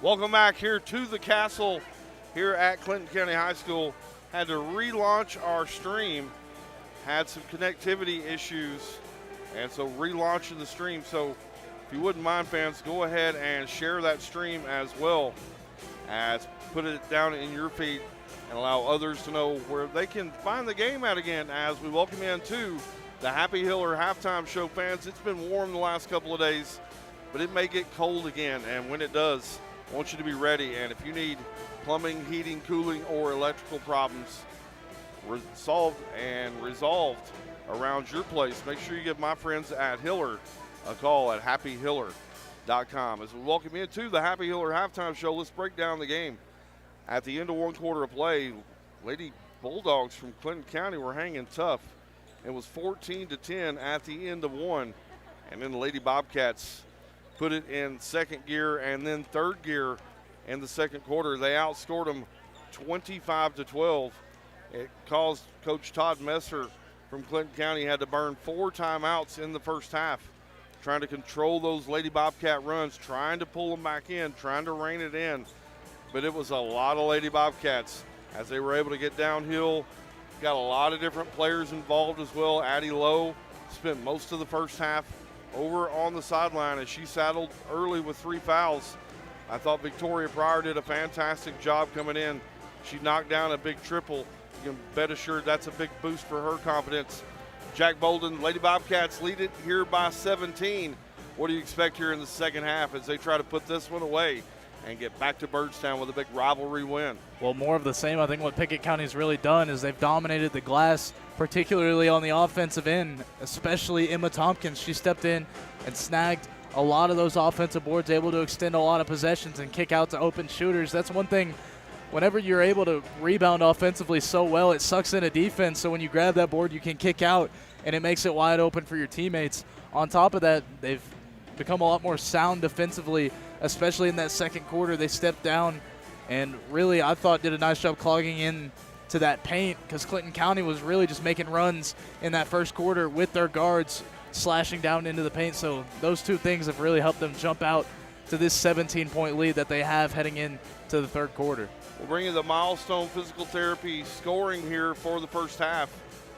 Welcome back here to the castle here at Clinton County High School. Had to relaunch our stream. Had some connectivity issues, and so relaunching the stream. So if you wouldn't mind, fans, go ahead and share that stream as well as put it down in your feed and allow others to know where they can find the game at again as we welcome in to the Happy Hiller halftime show. Fans, it's been warm the last couple of days, but it may get cold again, and when it does, I want you to be ready. And if you need plumbing, heating, cooling, or electrical problems solved and resolved around your place, make sure you give my friends at Hiller a call at happyhiller.com. As we welcome you to the Happy Hiller halftime show, let's break down the game. At the end of one quarter of play, Lady Bulldogs from Clinton County were hanging tough. It was 14-10 at the end of one, and then the Lady Bobcats put it in second gear and then third gear in the second quarter. They outscored them 25-12. It caused Coach Todd Messer from Clinton County had to burn 4 timeouts in the first half, trying to control those Lady Bobcat runs, trying to pull them back in, trying to rein it in. But it was a lot of Lady Bobcats as they were able to get downhill. Got a lot of different players involved as well. Addie Lowe spent most of the first half over on the sideline as she saddled early with 3 fouls. I thought Victoria Pryor did a fantastic job coming in. She knocked down a big triple. You can bet assured that's a big boost for her confidence. Jack Bolden, Lady Bobcats lead it here by 17. What do you expect here in the second half as they try to put this one away and get back to Byrdstown with a big rivalry win? Well, more of the same. I think what Pickett County's really done is they've dominated the glass, particularly on the offensive end, especially Emma Tompkins. She stepped in and snagged a lot of those offensive boards, able to extend a lot of possessions and kick out to open shooters. That's one thing. Whenever you're able to rebound offensively so well, it sucks in a defense. So when you grab that board, you can kick out, and it makes it wide open for your teammates. On top of that, they've become a lot more sound defensively, especially in that second quarter. They stepped down and really, I thought, did a nice job clogging in to that paint because Clinton County was really just making runs in that first quarter with their guards slashing down into the paint. So those two things have really helped them jump out to this 17-point lead that they have heading into the third quarter. We'll bring you the milestone physical therapy scoring here for the first half.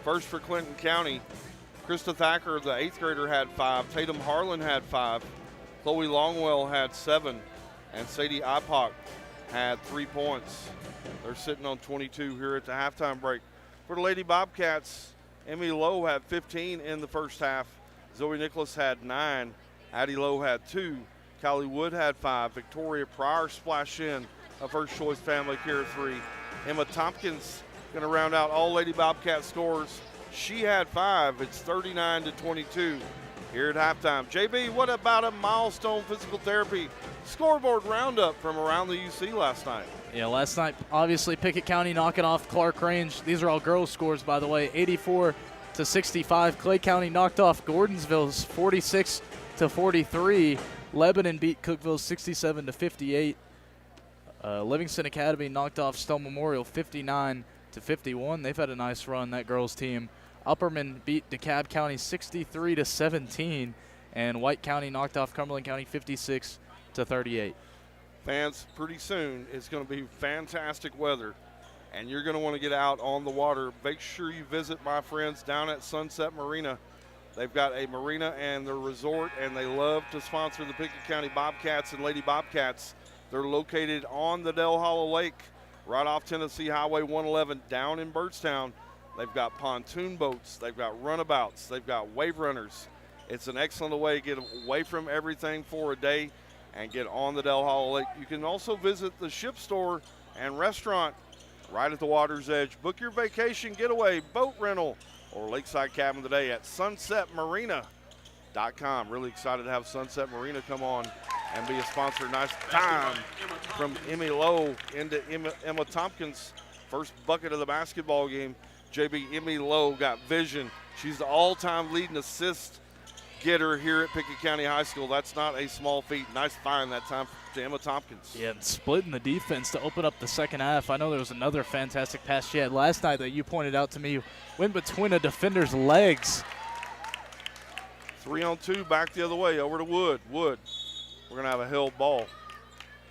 First for Clinton County, Krista Thacker, the 8th grader, had 5. Tatum Harlan had 5. Chloe Longwell had 7. And Sadie Ipock had 3 points. They're sitting on 22 here at the halftime break. For the Lady Bobcats, Emmy Lowe had 15 in the first half. Zoe Nicholas had 9. Addie Lowe had 2. Callie Wood had 5. Victoria Pryor splashed in a first choice family care 3. Emma Tompkins going to round out all Lady Bobcat scores. She had 5. It's 39-22 here at halftime. JB, what about a milestone physical therapy scoreboard roundup from around the UC last night? Yeah, last night, obviously, Pickett County knocking off Clark Range. These are all girls' scores, by the way, 84-65. Clay County knocked off Gordonsville's 46-43. Lebanon beat Cookville 67-58. Livingston Academy knocked off Stone Memorial 59-51. They've had a nice run, that girls' team. Upperman beat DeKalb County 63-17, and White County knocked off Cumberland County 56-38. Fans, pretty soon it's going to be fantastic weather, and you're going to want to get out on the water. Make sure you visit my friends down at Sunset Marina. They've got a marina and their resort, and they love to sponsor the Pickett County Bobcats and Lady Bobcats. They're located on the Del Hollow Lake, right off Tennessee Highway 111 down in Byrdstown. They've got pontoon boats, they've got runabouts, they've got wave runners. It's an excellent way to get away from everything for a day and get on the Del Hollow Lake. You can also visit the ship store and restaurant right at the water's edge. Book your vacation getaway, boat rental, or lakeside cabin today at sunsetmarina.com. Really excited to have Sunset Marina come on and be a sponsor. Nice time from Emmy Lowe into Emma Tompkins. First bucket of the basketball game. JB, Emmy Lowe got vision. She's the all-time leading assist getter here at Pickett County High School. That's not a small feat. Nice find that time to Emma Tompkins. Yeah, and splitting the defense to open up the second half. I know there was another fantastic pass she had last night that you pointed out to me. Went between a defender's legs. 3-on-2, back the other way, over to Wood. Wood, we're going to have a held ball.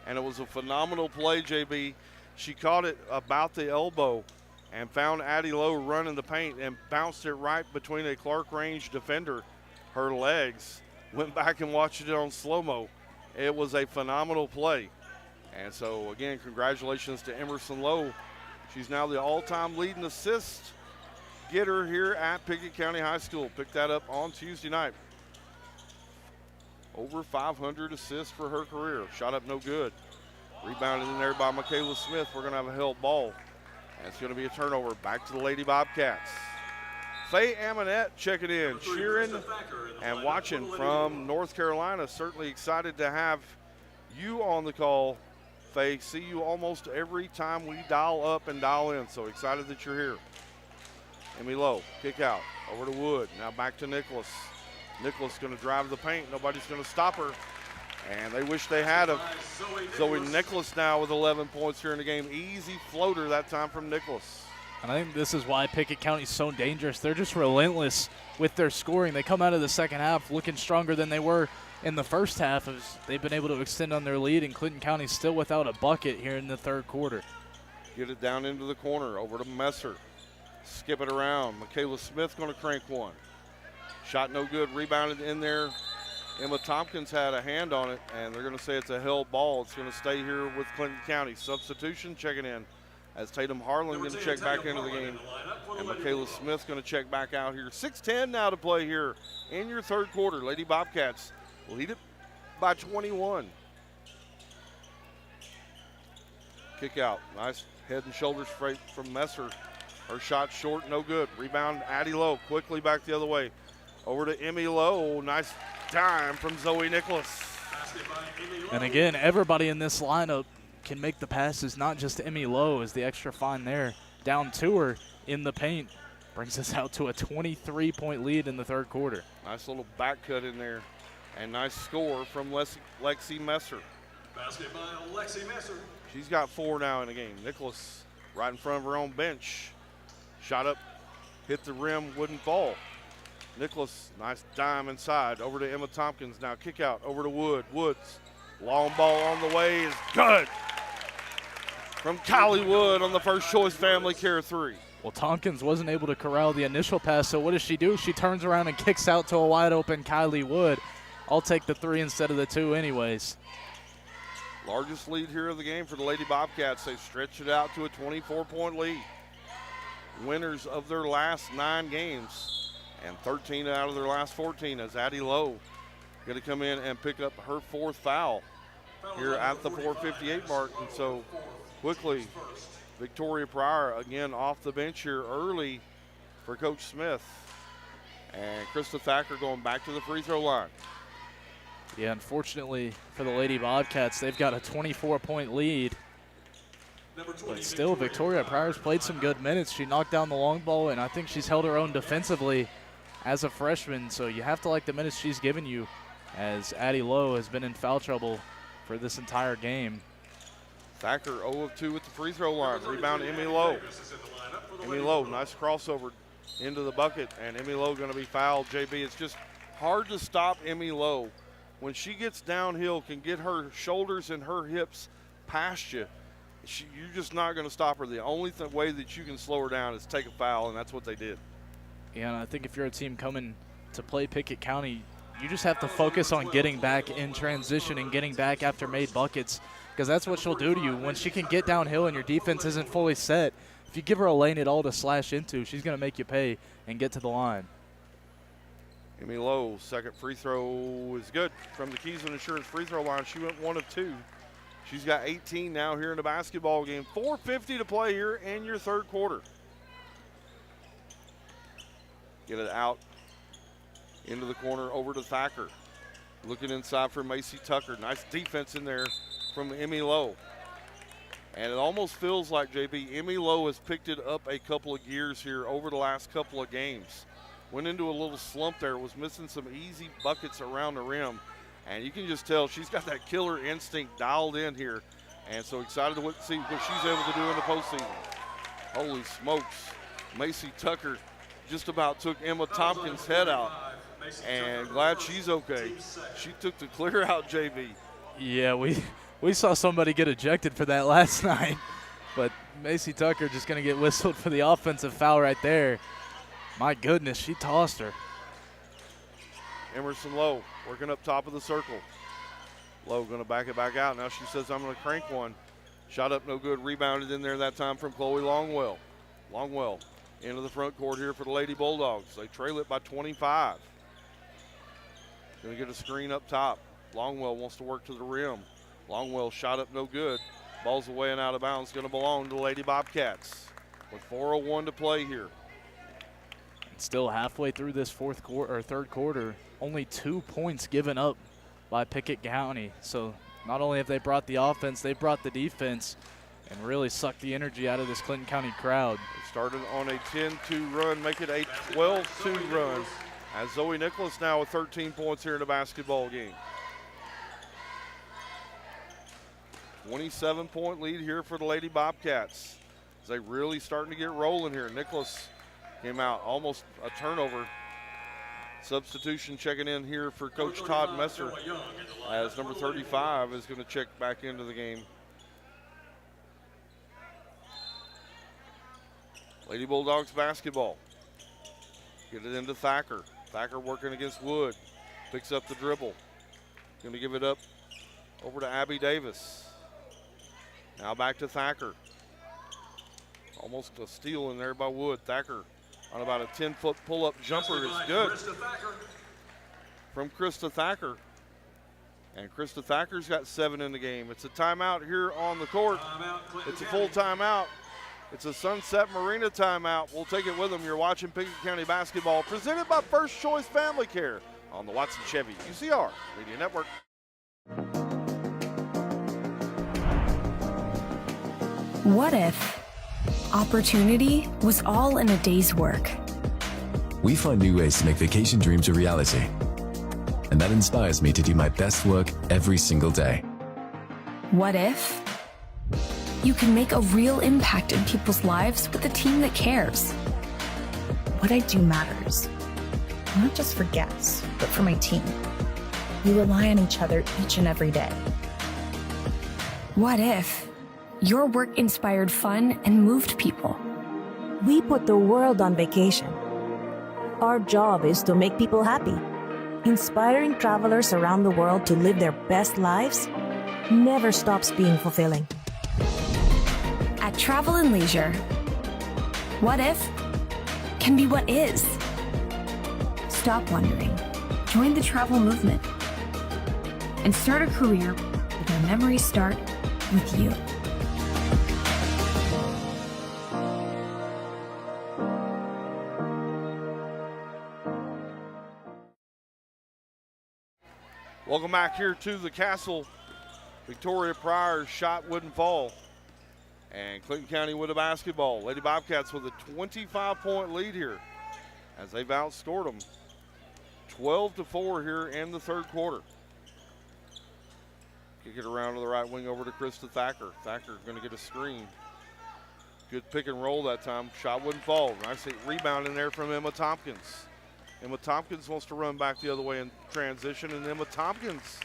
and it was a phenomenal play, JB. She caught it about the elbow and found Addie Lowe running the paint and bounced it right between a Clark Range defender, her legs. Went back and watched it on slow-mo. It was a phenomenal play. And so, again, congratulations to Emerson Lowe. She's now the all-time leading assist getter here at Pickett County High School. Picked that up on Tuesday night. Over 500 assists for her career. Shot up no good. Rebounded in there by Michaela Smith. We're going to have a held ball. And it's going to be a turnover. Back to the Lady Bobcats. Faye Amonette checking in, cheering and watching from North Carolina. Certainly excited to have you on the call, Faye. See you almost every time we dial up and dial in. So excited that you're here. Emmy Lowe, kick out, over to Wood. Now back to Nicholas. Nicholas going to drive the paint. Nobody's going to stop her. And they wish they had a Zoe Nicholas now with 11 points here in the game. Easy floater that time from Nicholas. And I think this is why Pickett County's so dangerous. They're just relentless with their scoring. They come out of the second half looking stronger than they were in the first half, as they've been able to extend on their lead, and Clinton County still without a bucket here in the third quarter. Get it down into the corner, over to Messer. Skip it around. Michaela Smith going to crank one. Shot no good, rebounded in there. Emma Tompkins had a hand on it, and they're going to say it's a held ball. It's going to stay here with Clinton County. Substitution checking in as Tatum Harlan going to check back into the game. And Michaela Smith going to check back out here. 6:10 now to play here in your third quarter. Lady Bobcats lead it by 21. Kick out. Nice head and shoulders straight from Messer. Her shot short, no good. Rebound, Addie Lowe quickly back the other way. Over to Emmy Lowe. Nice dime from Zoe Nicholas. And again, everybody in this lineup can make the passes, not just Emmy Lowe as the extra fine there. Down to her in the paint. Brings us out to a 23-point lead in the third quarter. Nice little back cut in there. And nice score from Lexi Messer. Basket by Lexi Messer. She's got 4 now in the game. Nicholas right in front of her own bench. Shot up, hit the rim, wouldn't fall. Nicholas, nice dime inside. Over to Emma Tompkins. Now kick out over to Wood. Woods, long ball on the way is good. From Kylie Wood on the First Choice Family Care 3. Well, Tompkins wasn't able to corral the initial pass, so what does she do? She turns around and kicks out to a wide open Kylie Wood. I'll take the 3 instead of the 2 anyways. Largest lead here of the game for the Lady Bobcats. They've stretched it out to a 24-point lead. Winners of their last 9 games and 13 out of their last 14 as Addie Lowe going to come in and pick up her 4th foul here at the 4:58 mark. And so quickly, Victoria Pryor again off the bench here early for Coach Smith. And Krista Thacker going back to the free throw line. Yeah, unfortunately for the Lady Bobcats, they've got a 24-point lead. But still, Victoria Pryor's played some good minutes. She knocked down the long ball, and I think she's held her own defensively as a freshman. So you have to like the minutes she's given you, as Addie Lowe has been in foul trouble for this entire game. Thacker 0 of 2 with the free throw line. Rebound, Emmy Lowe. Emmy Lowe, nice crossover into the bucket, and Emmy Lowe going to be fouled. JB, it's just hard to stop Emmy Lowe. When she gets downhill, can get her shoulders and her hips past you, you're just not going to stop her. The only way that you can slow her down is take a foul, and that's what they did. Yeah, and I think if you're a team coming to play Pickett County, you just have to focus on getting back in transition and getting back after made buckets, because that's what she'll do to you. When she can get downhill and your defense isn't fully set, if you give her a lane at all to slash into, she's going to make you pay and get to the line. Emmy Lowe, second free throw is good from the Keys and Insurance free throw line. She went 1 of 2. She's got 18 now here in the basketball game. 4:50 to play here in your third quarter. Get it out into the corner over to Thacker. Looking inside for Macy Tucker. Nice defense in there from Emmy Lowe. And it almost feels like, JB, Emmy Lowe has picked it up a couple of gears here over the last couple of games. Went into a little slump there, was missing some easy buckets around the rim. And you can just tell she's got that killer instinct dialed in here. And so excited to see what she's able to do in the postseason. Holy smokes. Macy Tucker just about took Emma Tompkins' head out. And glad she's okay. She took the clear out, JB. Yeah, We saw somebody get ejected for that last night, but Macy Tucker just going to get whistled for the offensive foul right there. My goodness, she tossed her. Emerson Lowe working up top of the circle. Lowe going to back it back out. Now she says, I'm going to crank one. Shot up no good. Rebounded in there that time from Chloe Longwell. Longwell into the front court here for the Lady Bulldogs. They trail it by 25. Going to get a screen up top. Longwell wants to work to the rim. Longwell shot up no good. Ball's away and out of bounds. Going to belong to the Lady Bobcats with 4:01 to play here. And still halfway through this third quarter, only 2 points given up by Pickett County. So not only have they brought the offense, they brought the defense and really sucked the energy out of this Clinton County crowd. They started on a 10-2 run, make it a 12-2 run. As Zoe Nicholas now with 13 points here in the basketball game. 27-point lead here for the Lady Bobcats. As they really starting to get rolling here. Nicholas came out, almost a turnover. Substitution checking in here for Coach Todd Messer as number 35 is going to check back into the game. Lady Bulldogs basketball. Get it into Thacker. Thacker working against Wood. Picks up the dribble. Going to give it up over to Abby Davis. Now back to Thacker. Almost a steal in there by Wood. Thacker on about a 10-foot pull-up jumper is good from Krista Thacker. And Krista Thacker's got 7 in the game. It's a timeout here on the court. It's a full timeout. It's a Sunset Marina timeout. We'll take it with them. You're watching Pickett County basketball presented by First Choice Family Care on the Watson Chevy UCR Media Network. What if opportunity was all in a day's work? We find new ways to make vacation dreams a reality. And that inspires me to do my best work every single day. What if you can make a real impact in people's lives with a team that cares? What I do matters, not just for guests, but for my team. We rely on each other each and every day. What if your work inspired fun and moved people? We put the world on vacation. Our job is to make people happy. Inspiring travelers around the world to live their best lives never stops being fulfilling. At Travel and Leisure, what if can be what is. Stop wondering. Join the travel movement and start a career where memories start with you. Welcome back here to the Castle. Victoria Pryor's shot wouldn't fall. And Clinton County with a basketball. Lady Bobcats with a 25-point lead here as they've outscored them 12-4 here in the third quarter. Kick it around to the right wing over to Krista Thacker. Thacker going to get a screen. Good pick and roll that time. Shot wouldn't fall. Nice rebound in there from Emma Tompkins. Emma Tompkins wants to run back the other way in transition, and Emma Tompkins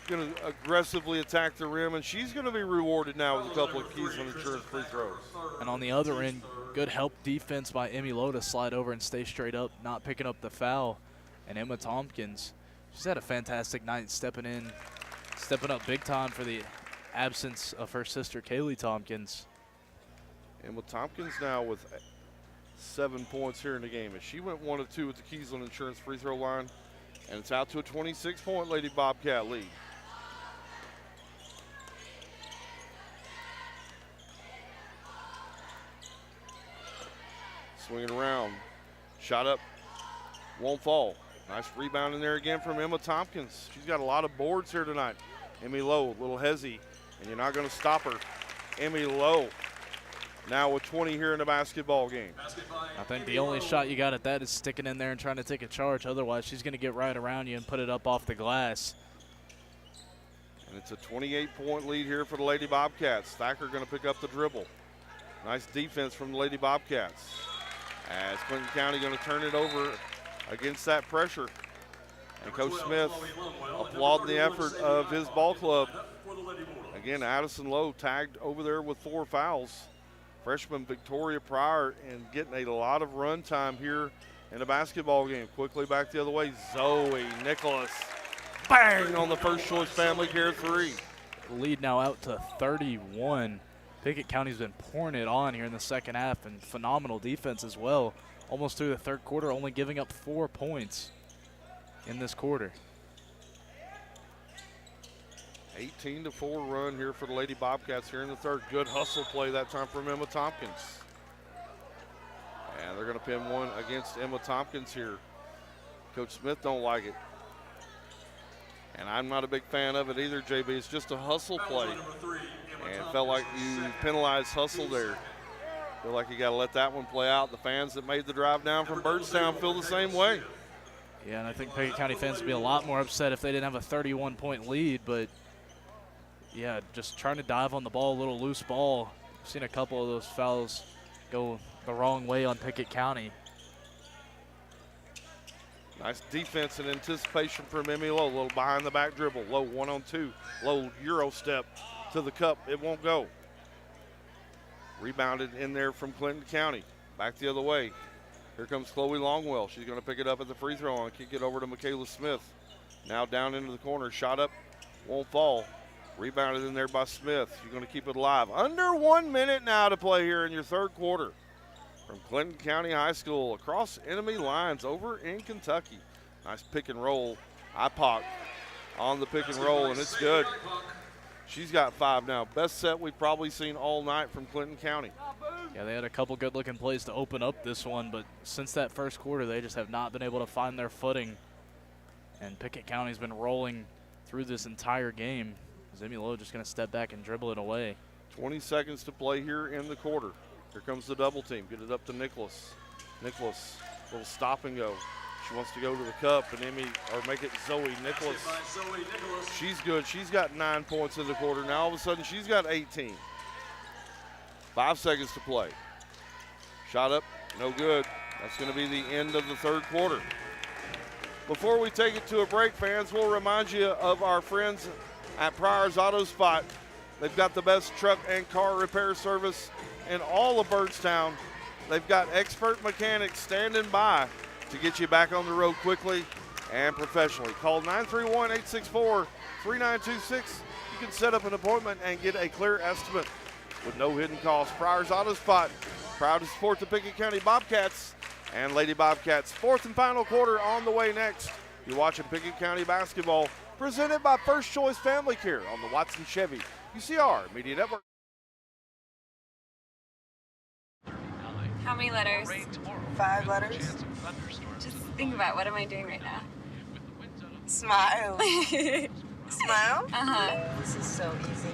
going to aggressively attack the rim, and she's going to be rewarded now with a couple of keys on insurance free throws. And on the other end, good help defense by Emmy Lowe to slide over and stay straight up, not picking up the foul. And Emma Tompkins, she's had a fantastic night stepping up big time for the absence of her sister Kaylee Tompkins. Emma Tompkins now with 7 points here in the game. As she went 1 of 2 with the keys on insurance free throw line, and it's out to a 26-point Lady Bobcat lead. Swinging around, shot up, won't fall. Nice rebound in there again from Emma Tompkins. She's got a lot of boards here tonight. Emmy Lowe, a little hezzy, and you're not going to stop her. Emmy Lowe now with 20 here in the basketball game. I think the only shot you got at that is sticking in there and trying to take a charge. Otherwise, she's going to get right around you and put it up off the glass. And it's a 28-point lead here for the Lady Bobcats. Thacker going to pick up the dribble. Nice defense from the Lady Bobcats. As Clinton County going to turn it over against that pressure. And Coach Smith applauding the effort of his ball club. Again, Addison Lowe tagged over there with 4 fouls. Freshman Victoria Pryor and getting a lot of run time here in a basketball game. Quickly back the other way, Zoe Nicholas. Bang on the First Choice Family Care 3. Lead now out to 31. Pickett County's been pouring it on here in the second half, and phenomenal defense as well. Almost through the third quarter, only giving up 4 points in this quarter. 18-4 run here for the Lady Bobcats here in the third. Good hustle play that time from Emma Tompkins. And they're going to pin one against Emma Tompkins here. Coach Smith don't like it. And I'm not a big fan of it either, JB. It's just a hustle play. And felt like you penalized hustle there. Feel like you got to let that one play out. The fans that made the drive down from Birdstown feel the same way. Yeah, and I think Pickett County fans would be a lot more upset if they didn't have a 31-point lead. But, yeah, just trying to dive on the ball, a little loose ball. I've seen a couple of those fouls go the wrong way on Pickett County. Nice defense and anticipation from Emmy Lowe. A little behind the back dribble. Lowe 1-on-2. Lowe Euro step to the cup. It won't go. Rebounded in there from Clinton County. Back the other way. Here comes Chloe Longwell. She's going to pick it up at the free throw line. Kick it over to Michaela Smith. Now down into the corner. Shot up. Won't fall. Rebounded in there by Smith. You're going to keep it alive. Under 1 minute now to play here in your third quarter. From Clinton County High School across enemy lines over in Kentucky. Nice pick and roll. IPOC on the pick and roll, and it's good. She's got 5 now. Best set we've probably seen all night from Clinton County. Yeah, they had a couple good-looking plays to open up this one, but since that first quarter, they just have not been able to find their footing. And Pickett County's been rolling through this entire game. Emmy Lowe just going to step back and dribble it away. 20 seconds to play here in the quarter. Here comes the double team. Get it up to Nicholas. Nicholas, little stop and go. She wants to go to the cup and make it Zoe Nicholas. She's good. She's got 9 points in the quarter. Now all of a sudden she's got 18. 5 seconds to play. Shot up, no good. That's going to be the end of the third quarter. Before we take it to a break, fans, we'll remind you of our friends at Pryor's Auto Spot. They've got the best truck and car repair service in all of Birdstown. They've got expert mechanics standing by to get you back on the road quickly and professionally. Call 931-864-3926. You can set up an appointment and get a clear estimate with no hidden cost. Pryor's Auto Spot, proud to support the Pickett County Bobcats and Lady Bobcats. Fourth and final quarter on the way next. You're watching Pickett County basketball presented by First Choice Family Care on the Watson Chevy UCR Media Network. How many letters? 5 letters. Just think about, what am I doing right now? Smile. Smile? Uh-huh. This is so easy.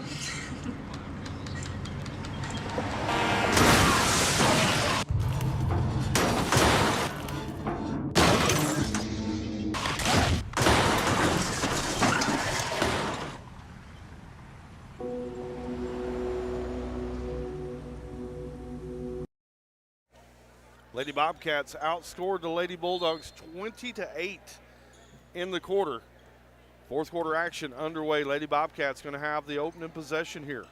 Lady Bobcats outscored the Lady Bulldogs 20-8 in the quarter. Fourth quarter action underway. Lady Bobcats going to have the opening possession here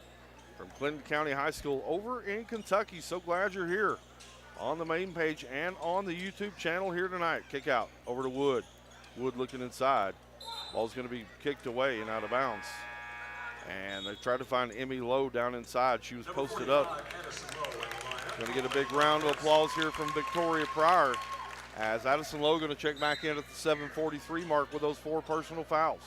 from Clinton County High School over in Kentucky. So glad you're here on the main page and on the YouTube channel here tonight. Kick out over to Wood. Wood looking inside. Ball's going to be kicked away and out of bounds. And they tried to find Emmy Lowe down inside. She was posted up. Going to get a big round of applause here from Victoria Pryor as Addison Lowe going to check back in at the 7:43 mark with those 4 personal fouls.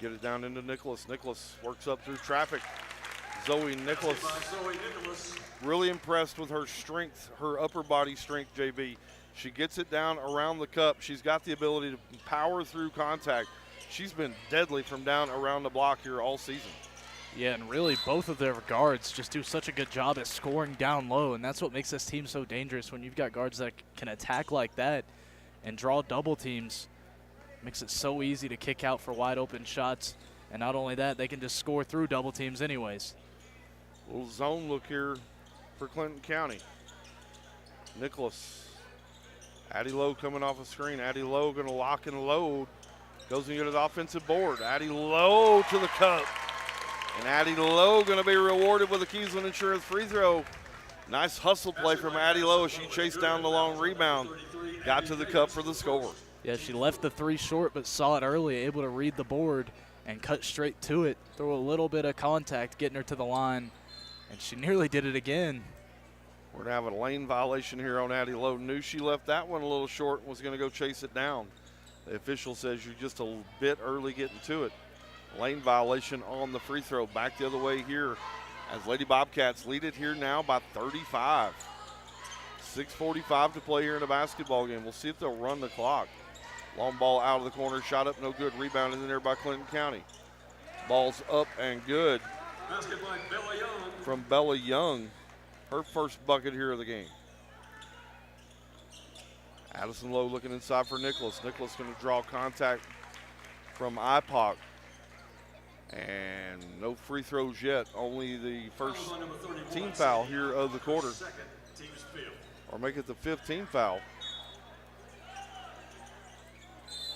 Get it down into Nicholas. Nicholas works up through traffic. Zoe Nicholas. Really impressed with her strength, her upper body strength, JB. She gets it down around the cup. She's got the ability to power through contact. She's been deadly from down around the block here all season. Yeah, and really both of their guards just do such a good job at scoring down low, and that's what makes this team so dangerous. When you've got guards that can attack like that and draw double teams, makes it so easy to kick out for wide open shots. And not only that, they can just score through double teams anyways. Little zone look here for Clinton County. Nicholas Addie Lowe coming off a screen. Addie Lowe going to lock and load. Goes and get the offensive board. Addie Lowe to the cup. And Addie Lowe going to be rewarded with a Keysland Insurance free throw. Nice hustle play from Addie Lowe as she chased down the long rebound. Got to the cup for the score. Yeah, she left the three short but saw it early, able to read the board and cut straight to it. Throw a little bit of contact, getting her to the line. And she nearly did it again. We're going to have a lane violation here on Addie Lowe. Knew she left that one a little short and was going to go chase it down. The official says you're just a bit early getting to it. Lane violation on the free throw. Back the other way here as Lady Bobcats lead it here now by 35. 6:45 to play here in a basketball game. We'll see if they'll run the clock. Long ball out of the corner, shot up, no good. Rebounded in there by Clinton County. Ball's up and good from Bella Young. Her first bucket here of the game. Addison Lowe looking inside for Nicholas. Nicholas going to draw contact from IPOC. And no free throws yet. Only the first team foul here of the quarter. Or make it the 15th foul.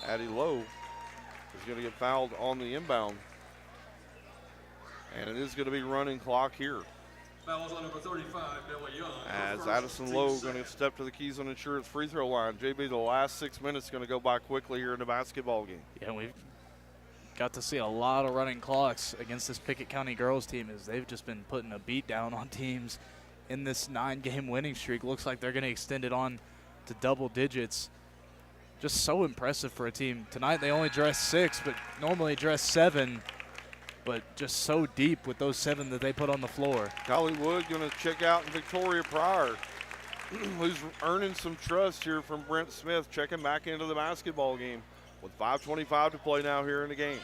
Addie Lowe is going to get fouled on the inbound. And it is going to be running clock here. As Addison Lowe going to step to the Keysland Insurance free throw line. JB, the last 6 minutes going to go by quickly here in the basketball game. Yeah, we've got to see a lot of running clocks against this Pickett County girls team as they've just been putting a beat down on teams in this 9-game winning streak. Looks like they're going to extend it on to double digits. Just so impressive for a team. Tonight they only dress 6, but normally dress 7. But just so deep with those 7 that they put on the floor. Golly Wood going to check out Victoria Pryor, who's earning some trust here from Brent Smith, checking back into the basketball game with 5:25 to play now here in the game.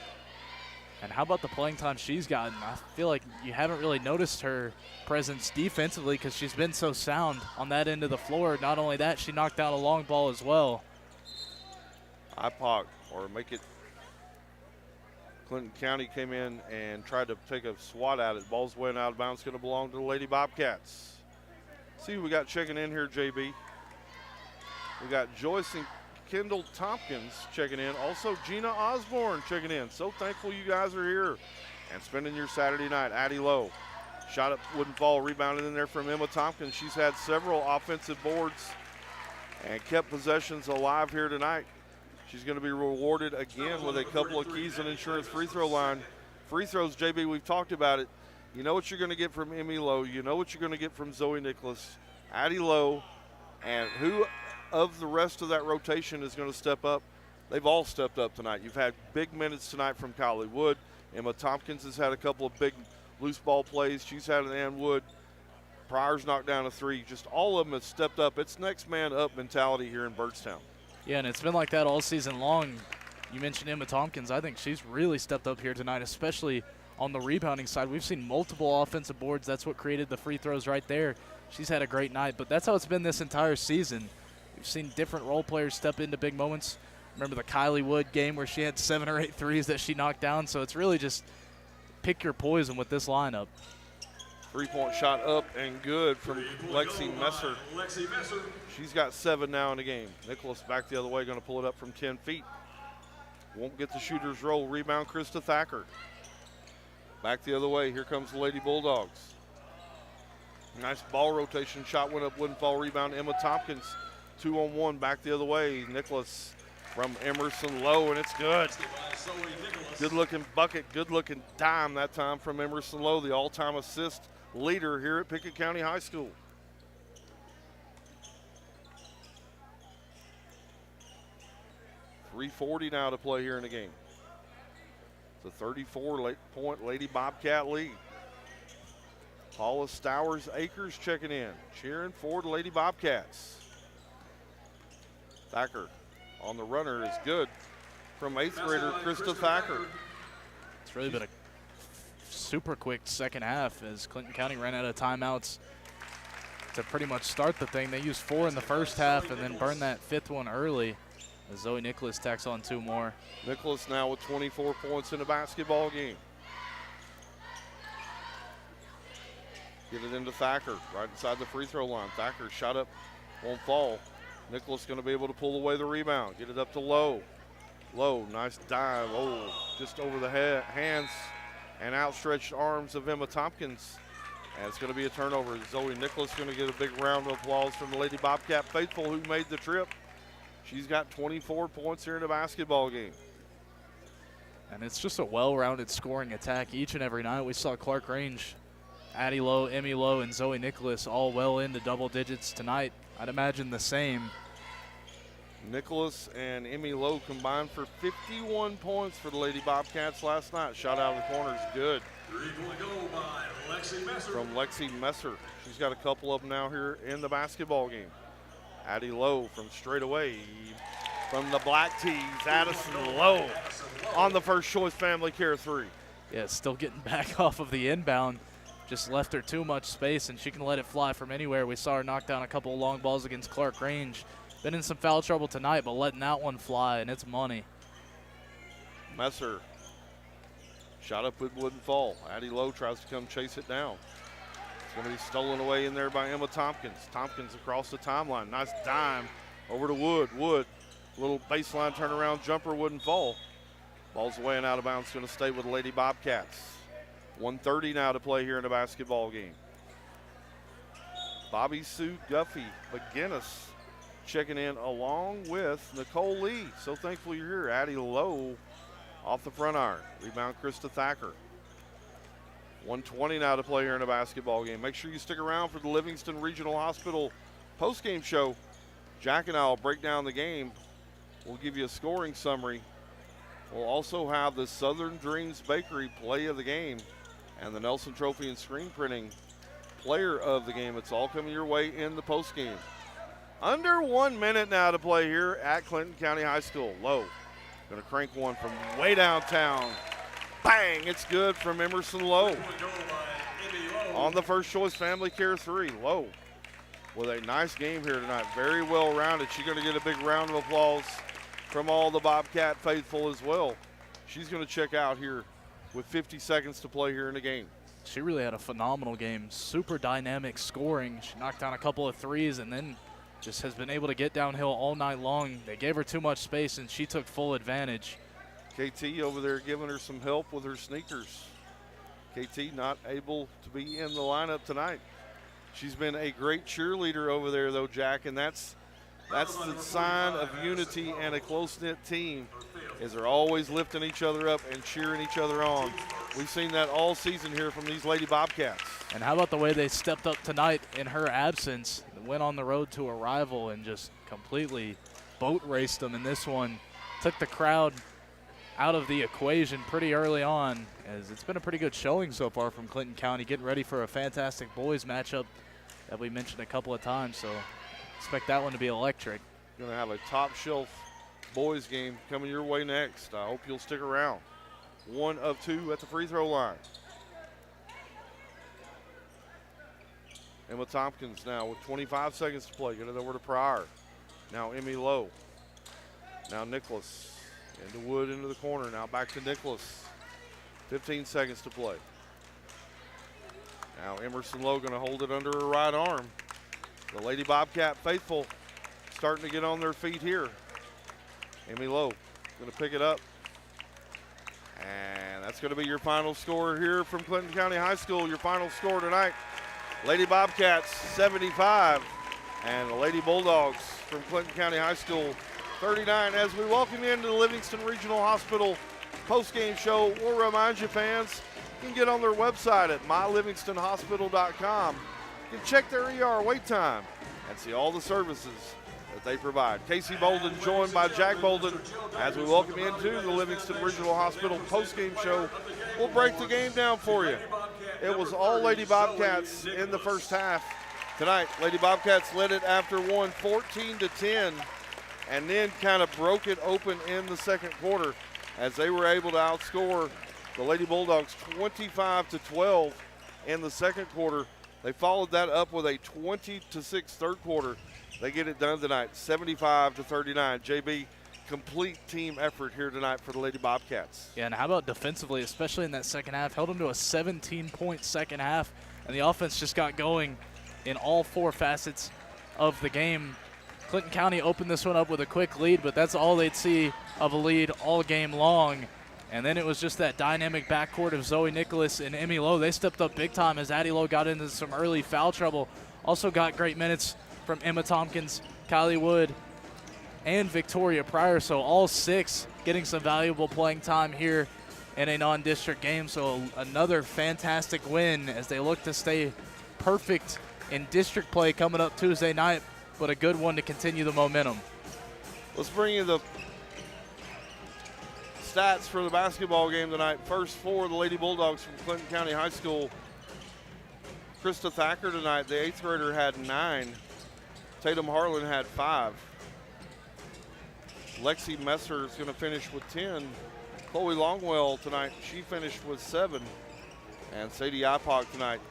And how about the playing time she's gotten? I feel like you haven't really noticed her presence defensively because she's been so sound on that end of the floor. Not only that, she knocked down a long ball as well. IPOC, or make it Clinton County, came in and tried to take a swat at it. Ball's went out of bounds, going to belong to the Lady Bobcats. See who we got checking in here, JB. We got Joyce and Kendall Tompkins checking in. Also, Gina Osborne checking in. So thankful you guys are here and spending your Saturday night. Addie Lowe, shot up, wouldn't fall, rebounded in there from Emma Tompkins. She's had several offensive boards and kept possessions alive here tonight. She's going to be rewarded again with a couple of Keysland Insurance free throw line. Free throws, JB, we've talked about it. You know what you're going to get from Emmy Lowe. You know what you're going to get from Zoe Nicholas, Addie Lowe, and who of the rest of that rotation is going to step up? They've all stepped up tonight. You've had big minutes tonight from Kylie Wood. Emma Tompkins has had a couple of big loose ball plays. She's had an Ann Wood. Pryor's knocked down a 3. Just all of them have stepped up. It's next man up mentality here in Byrdstown. Yeah, and it's been like that all season long. You mentioned Emma Tompkins. I think she's really stepped up here tonight, especially on the rebounding side. We've seen multiple offensive boards. That's what created the free throws right there. She's had a great night, but that's how it's been this entire season. We've seen different role players step into big moments. Remember the Kylie Wood game where she had 7 or 8 threes that she knocked down, so it's really just pick your poison with this lineup. Three-point shot up and good from Lexi Messer. She's got 7 now in the game. Nicholas back the other way, going to pull it up from 10 feet. Won't get the shooter's roll. Rebound, Krista Thacker. Back the other way. Here comes the Lady Bulldogs. Nice ball rotation. Shot went up, wouldn't fall. Rebound, Emma Tompkins. 2-on-1 back the other way. Nicholas from Emerson Lowe, and it's good. Good-looking bucket, good-looking dime that time from Emerson Lowe, the all-time assist leader here at Pickett County High School. .340 now to play here in the game. It's a 34-point Lady Bobcat lead. Paula Stowers Akers checking in, cheering for the Lady Bobcats. Thacker on the runner is good from 8th grader Krista Thacker. It's really been a super quick second half as Clinton County ran out of timeouts to pretty much start the thing. They used 4 in the first half and then burned that 5th one early as Zoe Nicholas tacks on 2 more. Nicholas now with 24 points in a basketball game. Get it into Thacker right inside the free throw line. Thacker shot up, won't fall. Nicholas going to be able to pull away the rebound, get it up to Lowe. Lowe, nice dive. Oh, just over the hands and outstretched arms of Emma Tompkins. And it's going to be a turnover. Zoe Nicholas going to get a big round of applause from the Lady Bobcat faithful who made the trip. She's got 24 points here in the basketball game. And it's just a well-rounded scoring attack each and every night. We saw Clark Range, Addie Lowe, Emmy Lowe, and Zoe Nicholas all well into double digits tonight. I'd imagine the same. Nicholas and Emmy Lowe combined for 51 points for the Lady Bobcats last night. Shot out of the corner is good. 3-point goal by Lexi Messer. From Lexi Messer. She's got a couple of them now here in the basketball game. Addie Lowe from straight away from the Black Tees. Addison Lowe on the first choice family care three. Yeah, still getting back off of the inbound. Just left her too much space, and she can let it fly from anywhere. We saw her knock down a couple of long balls against Clark Range. Been in some foul trouble tonight, but letting that one fly, and it's money. Messer. Shot up, it wouldn't fall. Addie Lowe tries to come chase it down. It's going to be stolen away in there by Emma Tompkins. Tompkins across the timeline. Nice dime over to Wood. Wood, little baseline turnaround jumper, wouldn't fall. Ball's away and out of bounds. Going to stay with the Lady Bobcats. 1:30 now to play here in the basketball game. Bobby Sue Guffey McGinnis checking in along with Nicole Lee. So thankful you're here. Addie Lowe off the front iron. Rebound Krista Thacker. 1:20 now to play here in a basketball game. Make sure you stick around for the Livingston Regional Hospital postgame show. Jack and I will break down the game. We'll give you a scoring summary. We'll also have the Southern Dreams Bakery play of the game and the Nelson Trophy and Screen Printing player of the game. It's all coming your way in the postgame. Under 1 minute now to play here at Clinton County High School. Lowe going to crank one from way downtown. Bang! It's good from Emerson Lowe. On the first choice family care three. Lowe with a nice game here tonight. Very well rounded. She's going to get a big round of applause from all the Bobcat faithful as well. She's going to check out here with 50 seconds to play here in the game. She really had a phenomenal game. Super dynamic scoring. She knocked down a couple of threes and then just has been able to get downhill all night long. They gave her too much space and she took full advantage. KT over there giving her some help with her sneakers. KT not able to be in the lineup tonight. She's been a great cheerleader over there though, Jack, and that's the sign of unity and a close-knit team, is they're always lifting each other up and cheering each other on. We've seen that all season here from these Lady Bobcats. And how about the way they stepped up tonight in her absence, went on the road to a rival and just completely boat raced them in this one. Took the crowd out of the equation pretty early on, as it's been a pretty good showing so far from Clinton County, getting ready for a fantastic boys matchup that we mentioned a couple of times. So expect that one to be electric. Going to have a top shelf boys game coming your way next. I hope you'll stick around. 1 of 2 at the free throw line. Emma Tompkins now with 25 seconds to play. Get it over to Pryor. Now Emmy Lowe. Now Nicholas. Into Wood into the corner. Now back to Nicholas. 15 seconds to play. Now Emerson Lowe going to hold it under her right arm. The Lady Bobcat faithful starting to get on their feet here. Emmy Lowe going to pick it up. And that's going to be your final score here from Clinton County High School. Your final score tonight. Lady Bobcats 75 and the Lady Bulldogs from Clinton County High School 39. As we welcome you into the Livingston Regional Hospital post-game show, we'll remind you fans, you can get on their website at mylivingstonhospital.com. You can check their ER wait time and see all the services that they provide. Casey Bolden joined by Jack Bolden as we welcome you into the Livingston Regional Hospital post-game show. We'll break the game down for you. It was all Lady Bobcats in the first half. Tonight, Lady Bobcats led it after one 14-10 and then kind of broke it open in the second quarter as they were able to outscore the Lady Bulldogs 25-12 in the second quarter. They followed that up with a 20-6 third quarter. They get it done tonight, 75-39. JB, complete team effort here tonight for the Lady Bobcats. Yeah, and how about defensively, especially in that second half? Held them to a 17-point second half, and the offense just got going in all four facets of the game. Clinton County opened this one up with a quick lead, but that's all they'd see of a lead all game long. And then it was just that dynamic backcourt of Zoe Nicholas and Emmy Lowe. They stepped up big time as Addie Lowe got into some early foul trouble. Also got great minutes from Emma Tompkins, Kylie Wood, and Victoria Pryor. So all 6 getting some valuable playing time here in a non-district game. So another fantastic win as they look to stay perfect in district play coming up Tuesday night, but a good one to continue the momentum. Let's bring you the stats for the basketball game tonight. First for the Lady Bulldogs from Clinton County High School. Krista Thacker tonight, the 8th grader, had 9. Tatum Harlan had 5. Lexi Messer is going to finish with 10. Chloe Longwell tonight, she finished with 7. And Sadie Ipock tonight,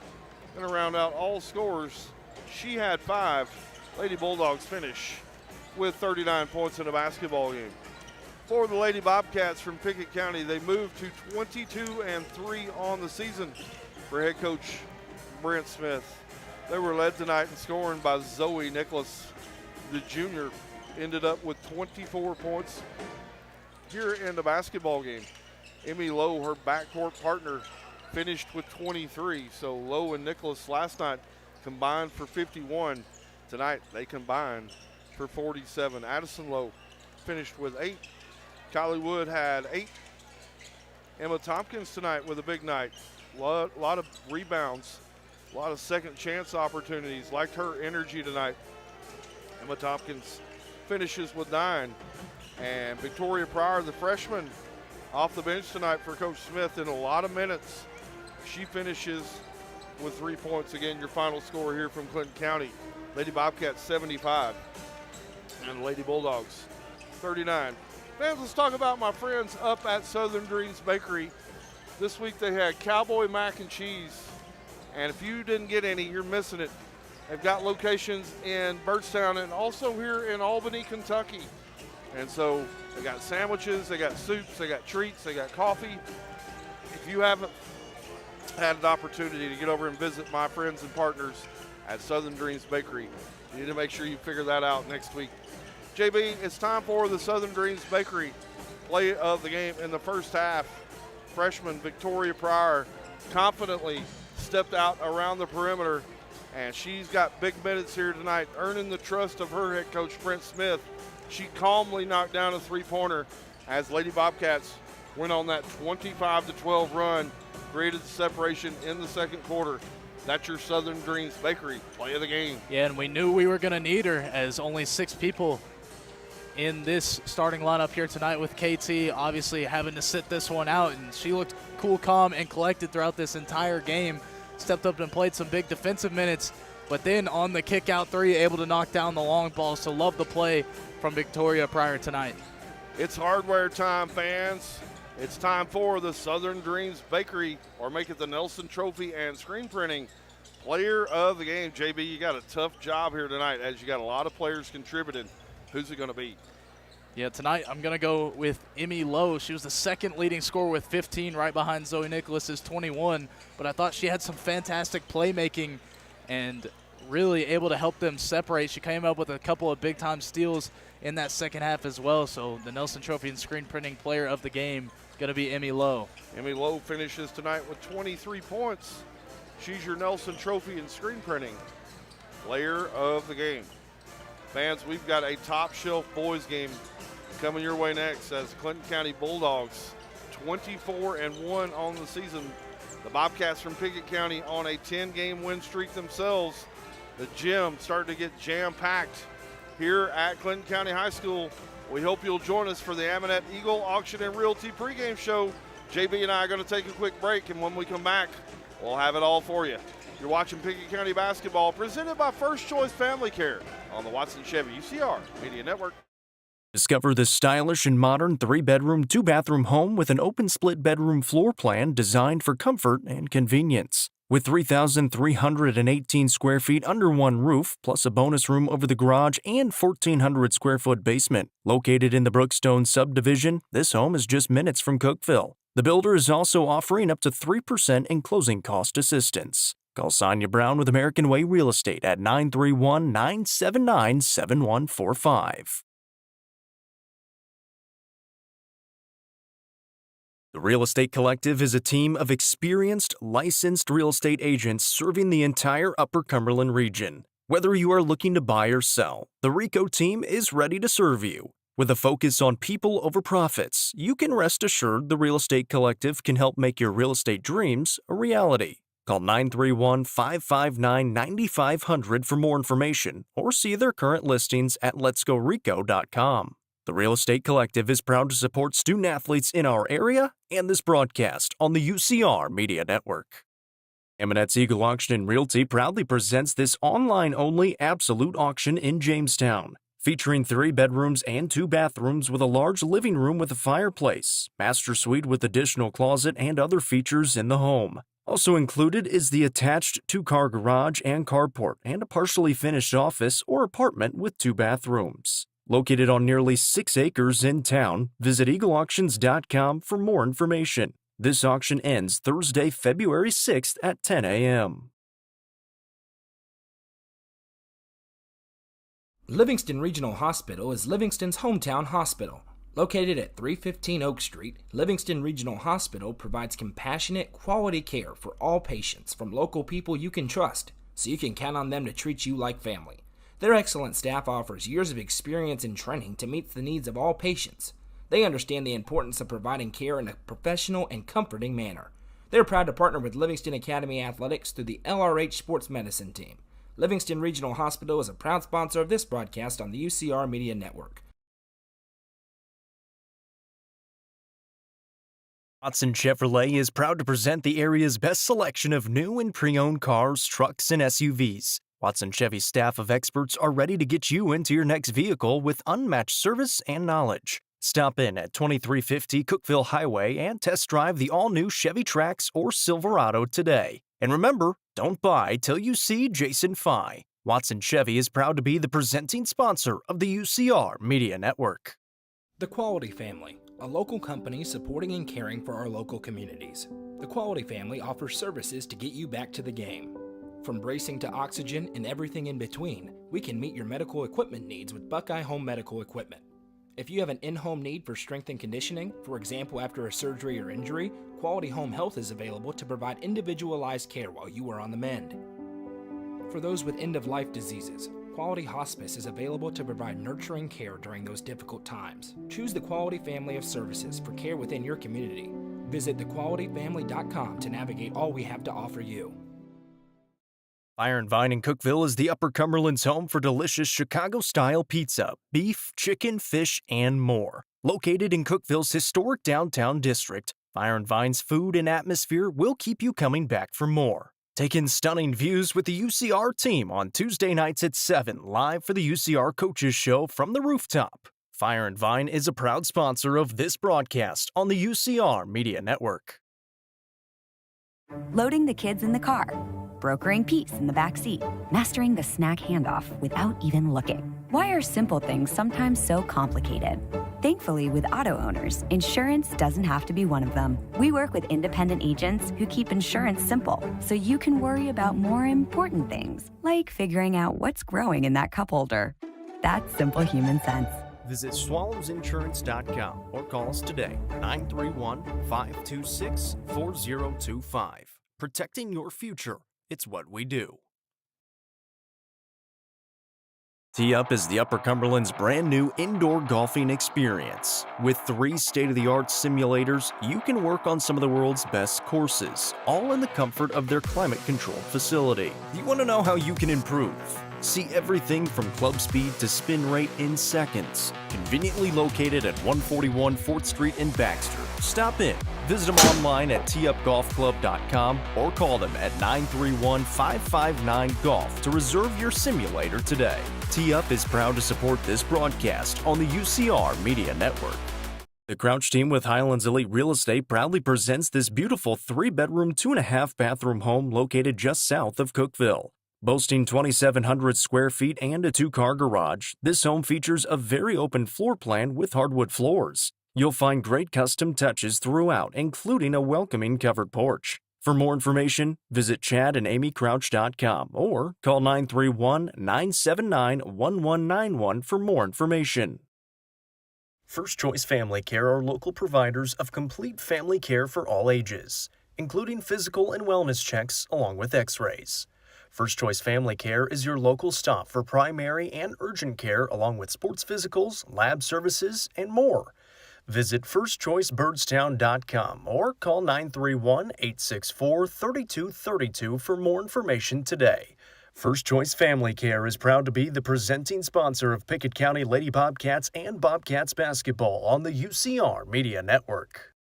going to round out all scores. She had 5. Lady Bulldogs finish with 39 points in a basketball game. For the Lady Bobcats from Pickett County, they moved to 22-3 on the season for head coach Brent Smith. They were led tonight in scoring by Zoe Nicholas. The junior ended up with 24 points here in the basketball game. Emmy Lowe, her backcourt partner, finished with 23. So Lowe and Nicholas last night combined for 51. Tonight they combined for 47. Addison Lowe finished with 8. Kylie Wood had 8. Emma Tompkins tonight with a big night. A lot of rebounds, a lot of second chance opportunities. Liked her energy tonight. Emma Tompkins finishes with 9. And Victoria Pryor, the freshman, off the bench tonight for Coach Smith in a lot of minutes. She finishes with 3 points. Again, your final score here from Clinton County. Lady Bobcats 75 and the Lady Bulldogs 39. Fans, let's talk about my friends up at Southern Dreams Bakery. This week they had Cowboy Mac and Cheese. And if you didn't get any, you're missing it. They've got locations in Byrdstown and also here in Albany, Kentucky. And so they got sandwiches, they got soups, they got treats, they got coffee. If you haven't had an opportunity to get over and visit my friends and partners at Southern Dreams Bakery, you need to make sure you figure that out next week. JB, it's time for the Southern Dreams Bakery play of the game in the first half. Freshman Victoria Pryor confidently stepped out around the perimeter, and she's got big minutes here tonight, earning the trust of her head coach, Brent Smith. She calmly knocked down a three-pointer as Lady Bobcats went on that 25-12 run, created the separation in the second quarter. That's your Southern Dreams Bakery play of the game. Yeah, and we knew we were going to need her as only 6 people in this starting lineup here tonight with KT obviously having to sit this one out, and she looked cool, calm, and collected throughout this entire game. Stepped up and played some big defensive minutes, but then on the kick-out 3, able to knock down the long ball. So love the play from Victoria Pryor tonight. It's hardware time, fans. It's time for the Southern Dreams Bakery, or make it the Nelson Trophy and Screen Printing player of the game. JB, you got a tough job here tonight as you got a lot of players contributing. Who's it going to be? Yeah, tonight I'm going to go with Emmy Lowe. She was the second leading scorer with 15, right behind Zoe Nicholas's 21. But I thought she had some fantastic playmaking and really able to help them separate. She came up with a couple of big-time steals in that second half as well. So the Nelson Trophy and Screen Printing player of the game going to be Emmy Lowe. Emmy Lowe finishes tonight with 23 points. She's your Nelson Trophy and Screen Printing player of the game. Fans, we've got a top-shelf boys game coming your way next as Clinton County Bulldogs 24-1 on the season. The Bobcats from Pickett County on a 10-game win streak themselves. The gym starting to get jam-packed here at Clinton County High School. We hope you'll join us for the Aminette Eagle Auction and Realty pregame show. JB and I are going to take a quick break, and when we come back, we'll have it all for you. You're watching Pickett County basketball presented by First Choice Family Care on the Watson Chevy UCR Media Network. Discover this stylish and modern 3-bedroom, 2-bathroom home with an open split bedroom floor plan designed for comfort and convenience. With 3,318 square feet under one roof, plus a bonus room over the garage and 1,400 square foot basement. Located in the Brookstone subdivision, this home is just minutes from Cookeville. The builder is also offering up to 3% in closing cost assistance. Call Sonia Brown with American Way Real Estate at 931-979-7145. The Real Estate Collective is a team of experienced, licensed real estate agents serving the entire Upper Cumberland region. Whether you are looking to buy or sell, the RICO team is ready to serve you. With a focus on people over profits, you can rest assured the Real Estate Collective can help make your real estate dreams a reality. Call 931-559-9500 for more information or see their current listings at letsgorico.com. The Real Estate Collective is proud to support student athletes in our area and this broadcast on the UCR Media Network. Eminette's Eagle Auction and Realty proudly presents this online-only absolute auction in Jamestown, featuring 3 bedrooms and 2 bathrooms with a large living room with a fireplace, master suite with additional closet and other features in the home. Also included is the attached 2-car garage and carport and a partially finished office or apartment with 2 bathrooms. Located on nearly 6 acres in town, visit eagleauctions.com for more information. This auction ends Thursday, February 6th at 10 a.m. Livingston Regional Hospital is Livingston's hometown hospital. Located at 315 Oak Street, Livingston Regional Hospital provides compassionate, quality care for all patients from local people you can trust, so you can count on them to treat you like family. Their excellent staff offers years of experience and training to meet the needs of all patients. They understand the importance of providing care in a professional and comforting manner. They're proud to partner with Livingston Academy Athletics through the LRH Sports Medicine Team. Livingston Regional Hospital is a proud sponsor of this broadcast on the UCR Media Network. Watson Chevrolet is proud to present the area's best selection of new and pre-owned cars, trucks, and SUVs. Watson Chevy's staff of experts are ready to get you into your next vehicle with unmatched service and knowledge. Stop in at 2350 Cookeville Highway and test drive the all-new Chevy Trax or Silverado today. And remember, don't buy till you see Jason Fye. Watson Chevy is proud to be the presenting sponsor of the UCR Media Network. The Quality Family, a local company supporting and caring for our local communities. The Quality Family offers services to get you back to the game. From bracing to oxygen and everything in between, we can meet your medical equipment needs with Buckeye Home Medical Equipment. If you have an in-home need for strength and conditioning, for example after a surgery or injury, Quality Home Health is available to provide individualized care while you are on the mend. For those with end-of-life diseases, Quality Hospice is available to provide nurturing care during those difficult times. Choose the Quality family of services for care within your community. Visit thequalityfamily.com to navigate all we have to offer you. Fire and Vine in Cookeville is the Upper Cumberland's home for delicious Chicago-style pizza, beef, chicken, fish, and more. Located in Cookeville's historic downtown district, Fire and Vine's food and atmosphere will keep you coming back for more. Take in stunning views with the UCR team on Tuesday nights at 7, live for the UCR Coaches Show from the rooftop. Fire and Vine is a proud sponsor of this broadcast on the UCR Media Network. Loading the kids in the car, brokering peace in the back seat, mastering the snack handoff without even looking. Why are simple things sometimes so complicated? Thankfully, with auto owners, insurance doesn't have to be one of them. We work with independent agents who keep insurance simple, so you can worry about more important things, like figuring out what's growing in that cup holder. That's simple human sense. Visit swallowsinsurance.com or call us today, 931-526-4025. Protecting your future. It's what we do. Tee Up is the Upper Cumberland's brand new indoor golfing experience. With 3 state-of-the-art simulators, you can work on some of the world's best courses, all in the comfort of their climate-controlled facility. You want to know how you can improve? See everything from club speed to spin rate in seconds. Conveniently located at 141 4th Street in Baxter. Stop in. Visit them online at teupgolfclub.com or call them at 931-559-GOLF to reserve your simulator today. Tee Up is proud to support this broadcast on the UCR Media Network. The Crouch team with Highlands Elite Real Estate proudly presents this beautiful 3-bedroom, 2.5-bathroom home located just south of Cookeville. Boasting 2,700 square feet and a 2-car garage, this home features a very open floor plan with hardwood floors. You'll find great custom touches throughout, including a welcoming covered porch. For more information, visit chadandamycrouch.com or call 931-979-1191 for more information. First Choice Family Care are local providers of complete family care for all ages, including physical and wellness checks along with x-rays. First Choice Family Care is your local stop for primary and urgent care along with sports physicals, lab services, and more. Visit firstchoicebirdstown.com or call 931-864-3232 for more information today. First Choice Family Care is proud to be the presenting sponsor of Pickett County Lady Bobcats and Bobcats basketball on the UCR Media Network.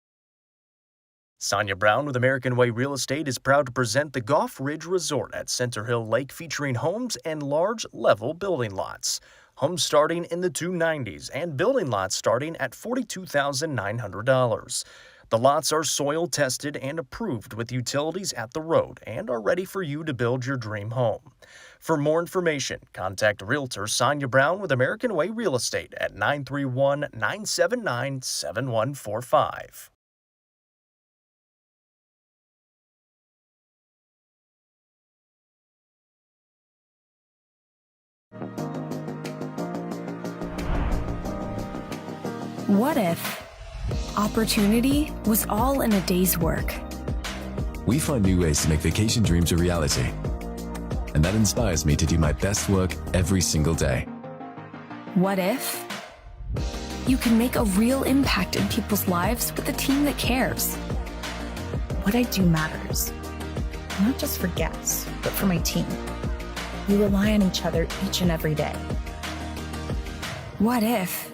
Sonia Brown with American Way Real Estate is proud to present the Goff Ridge Resort at Center Hill Lake, featuring homes and large level building lots. Homes starting in the 290s and building lots starting at $42,900. The lots are soil tested and approved with utilities at the road and are ready for you to build your dream home. For more information, contact Realtor Sonia Brown with American Way Real Estate at 931-979-7145. What if opportunity was all in a day's work? We find new ways to make vacation dreams a reality. And that inspires me to do my best work every single day. What if you can make a real impact in people's lives with a team that cares? What I do matters, not just for guests, but for my team. We rely on each other each and every day. What if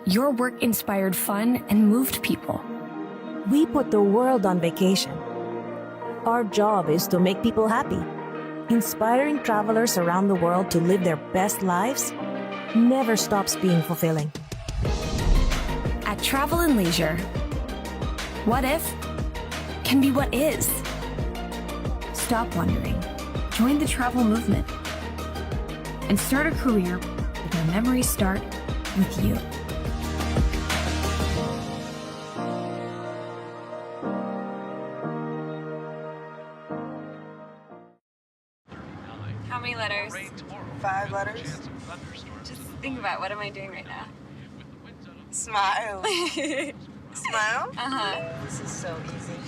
your work inspired fun and moved people? We put the world on vacation. Our job is to make people happy. Inspiring travelers around the world to live their best lives never stops being fulfilling. At Travel and Leisure, what if can be what is. Stop wondering. Join the travel movement and start a career where memories start with you. How many letters? 5 letters. Just think about, what am I doing right now? Smile. Smile? Uh-huh. This is so easy.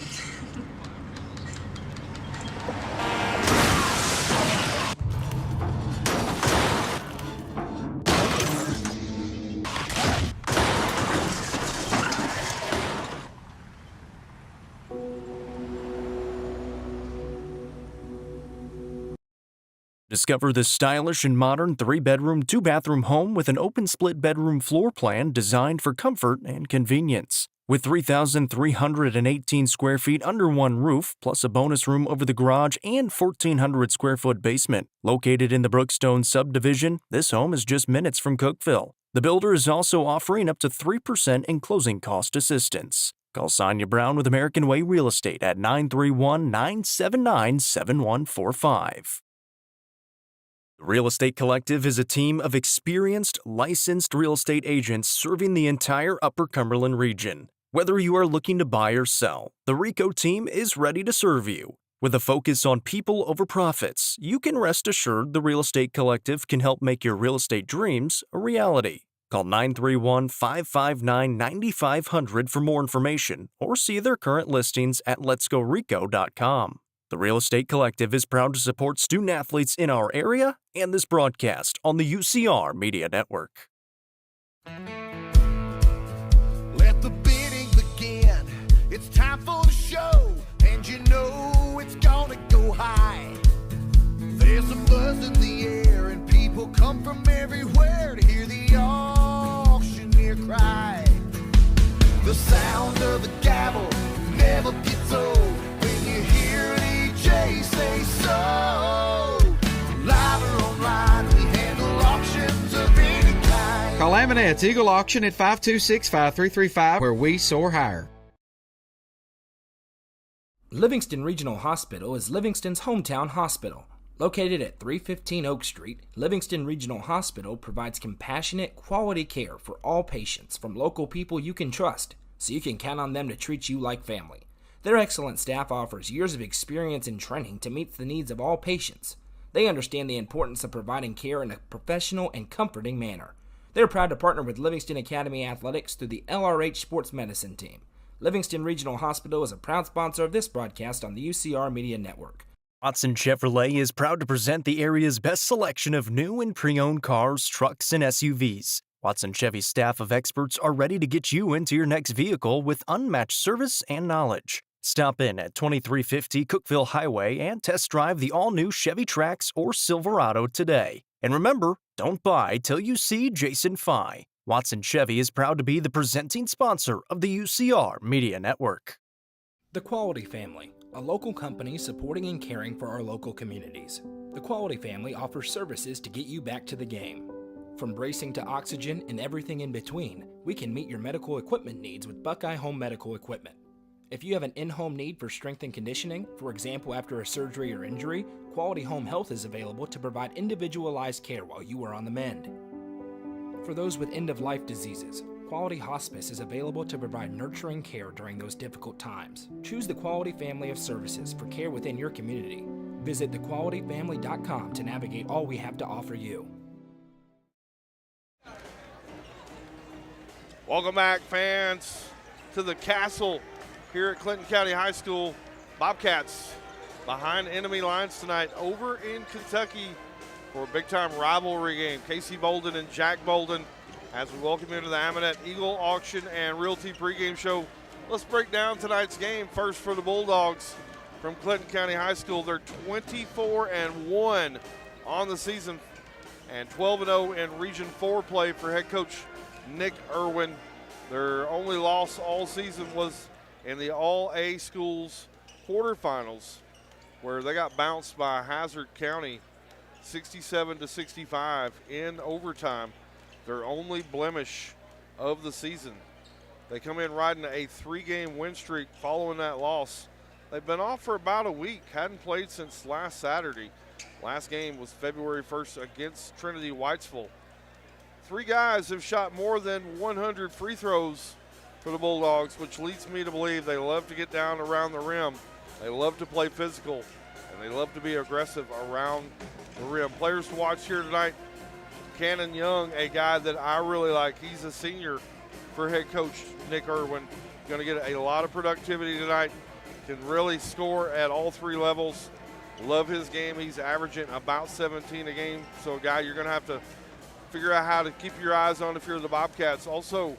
Discover this stylish and modern 3-bedroom, 2-bathroom home with an open split bedroom floor plan designed for comfort and convenience. With 3,318 square feet under one roof, plus a bonus room over the garage and 1,400 square foot basement. Located in the Brookstone subdivision, this home is just minutes from Cookeville. The builder is also offering up to 3% in closing cost assistance. Call Sonia Brown with American Way Real Estate at 931-979-7145. The Real Estate Collective is a team of experienced, licensed real estate agents serving the entire Upper Cumberland region. Whether you are looking to buy or sell, the RICO team is ready to serve you. With a focus on people over profits, you can rest assured the Real Estate Collective can help make your real estate dreams a reality. Call 931-559-9500 for more information or see their current listings at letsgorico.com. The Real Estate Collective is proud to support student athletes in our area and this broadcast on the UCR Media Network. Let the bidding begin. It's time for the show, and you know it's gonna go high. There's a buzz in the air, and people come from everywhere to hear the auctioneer cry. The sound of the gavel never gets old when you hear an EJ say so. Live or online, we handle auctions of any kind. Call Amanette's Eagle Auction at 526-5335, where we soar higher. Livingston Regional Hospital is Livingston's hometown hospital. Located at 315 Oak Street, Livingston Regional Hospital provides compassionate, quality care for all patients from local people you can trust, so you can count on them to treat you like family. Their excellent staff offers years of experience and training to meet the needs of all patients. They understand the importance of providing care in a professional and comforting manner. They're proud to partner with Livingston Academy Athletics through the LRH Sports Medicine Team. Livingston Regional Hospital is a proud sponsor of this broadcast on the UCR Media Network. Watson Chevrolet is proud to present the area's best selection of new and pre-owned cars, trucks, and SUVs. Watson Chevy's staff of experts are ready to get you into your next vehicle with unmatched service and knowledge. Stop in at 2350 Cookeville Highway and test drive the all-new Chevy Trax or Silverado today. And remember, don't buy till you see Jason Fye. Watson Chevy is proud to be the presenting sponsor of the UCR Media Network. The Quality Family, a local company supporting and caring for our local communities. The Quality Family offers services to get you back to the game. From bracing to oxygen and everything in between, we can meet your medical equipment needs with Buckeye Home Medical Equipment. If you have an in-home need for strength and conditioning, for example after a surgery or injury, Quality Home Health is available to provide individualized care while you are on the mend. For those with end-of-life diseases, Quality Hospice is available to provide nurturing care during those difficult times. Choose the Quality family of services for care within your community. Visit thequalityfamily.com to navigate all we have to offer you. Welcome back, fans, to the Castle here at Clinton County High School. Bobcats behind enemy lines tonight over in Kentucky for a big-time rivalry game. Casey Bolden and Jack Bolden as we welcome you to the Amanette Eagle Auction and Realty pregame show. Let's break down tonight's game. First for the Bulldogs from Clinton County High School. They're 24-1 on the season and 12-0 in Region 4 play for head coach Nick Irwin. Their only loss all season was in the All-A Schools quarterfinals, where they got bounced by Hazard County 67-65 in overtime. Their only blemish of the season. They come in riding a 3-game win streak following that loss. They've been off for about a week, hadn't played since last Saturday. Last game was February 1st against Trinity Whitesville. 3 guys have shot more than 100 free throws for the Bulldogs, which leads me to believe they love to get down around the rim. They love to play physical, and they love to be aggressive around the rim. Players to watch here tonight, Cannon Young, a guy that I really like. He's a senior for head coach Nick Irwin. Going to get a lot of productivity tonight. Can really score at all 3 levels. Love his game. He's averaging about 17 a game. So a guy you're going to have to figure out how to keep your eyes on if you're the Bobcats. Also,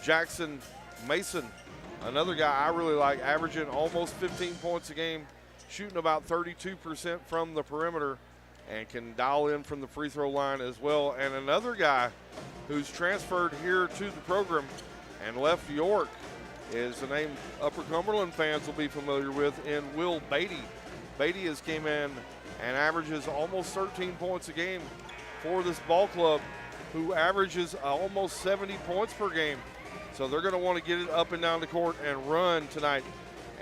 Jackson Mason, another guy I really like, averaging almost 15 points a game, shooting about 32% from the perimeter, and can dial in from the free throw line as well. And another guy who's transferred here to the program and left York is a name Upper Cumberland fans will be familiar with in Will Beatty. Beatty has came in and averages almost 13 points a game for this ball club, who averages almost 70 points per game. So they're going to want to get it up and down the court and run tonight.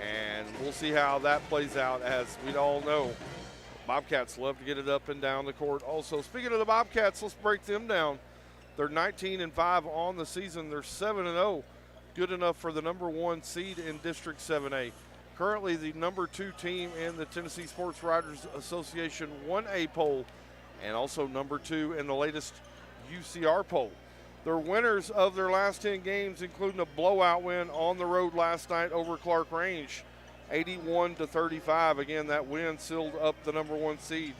And we'll see how that plays out. As we all know, Bobcats love to get it up and down the court. Also, speaking of the Bobcats, let's break them down. They're 19-5 on the season. They're 7-0, good enough for the number 1 seed in District 7A. Currently the number 2 team in the Tennessee Sports Writers Association 1A poll, and also number 2 in the latest UCR poll. They're winners of their last 10 games, including a blowout win on the road last night over Clark Range, 81-35. Again, that win sealed up the number 1 seed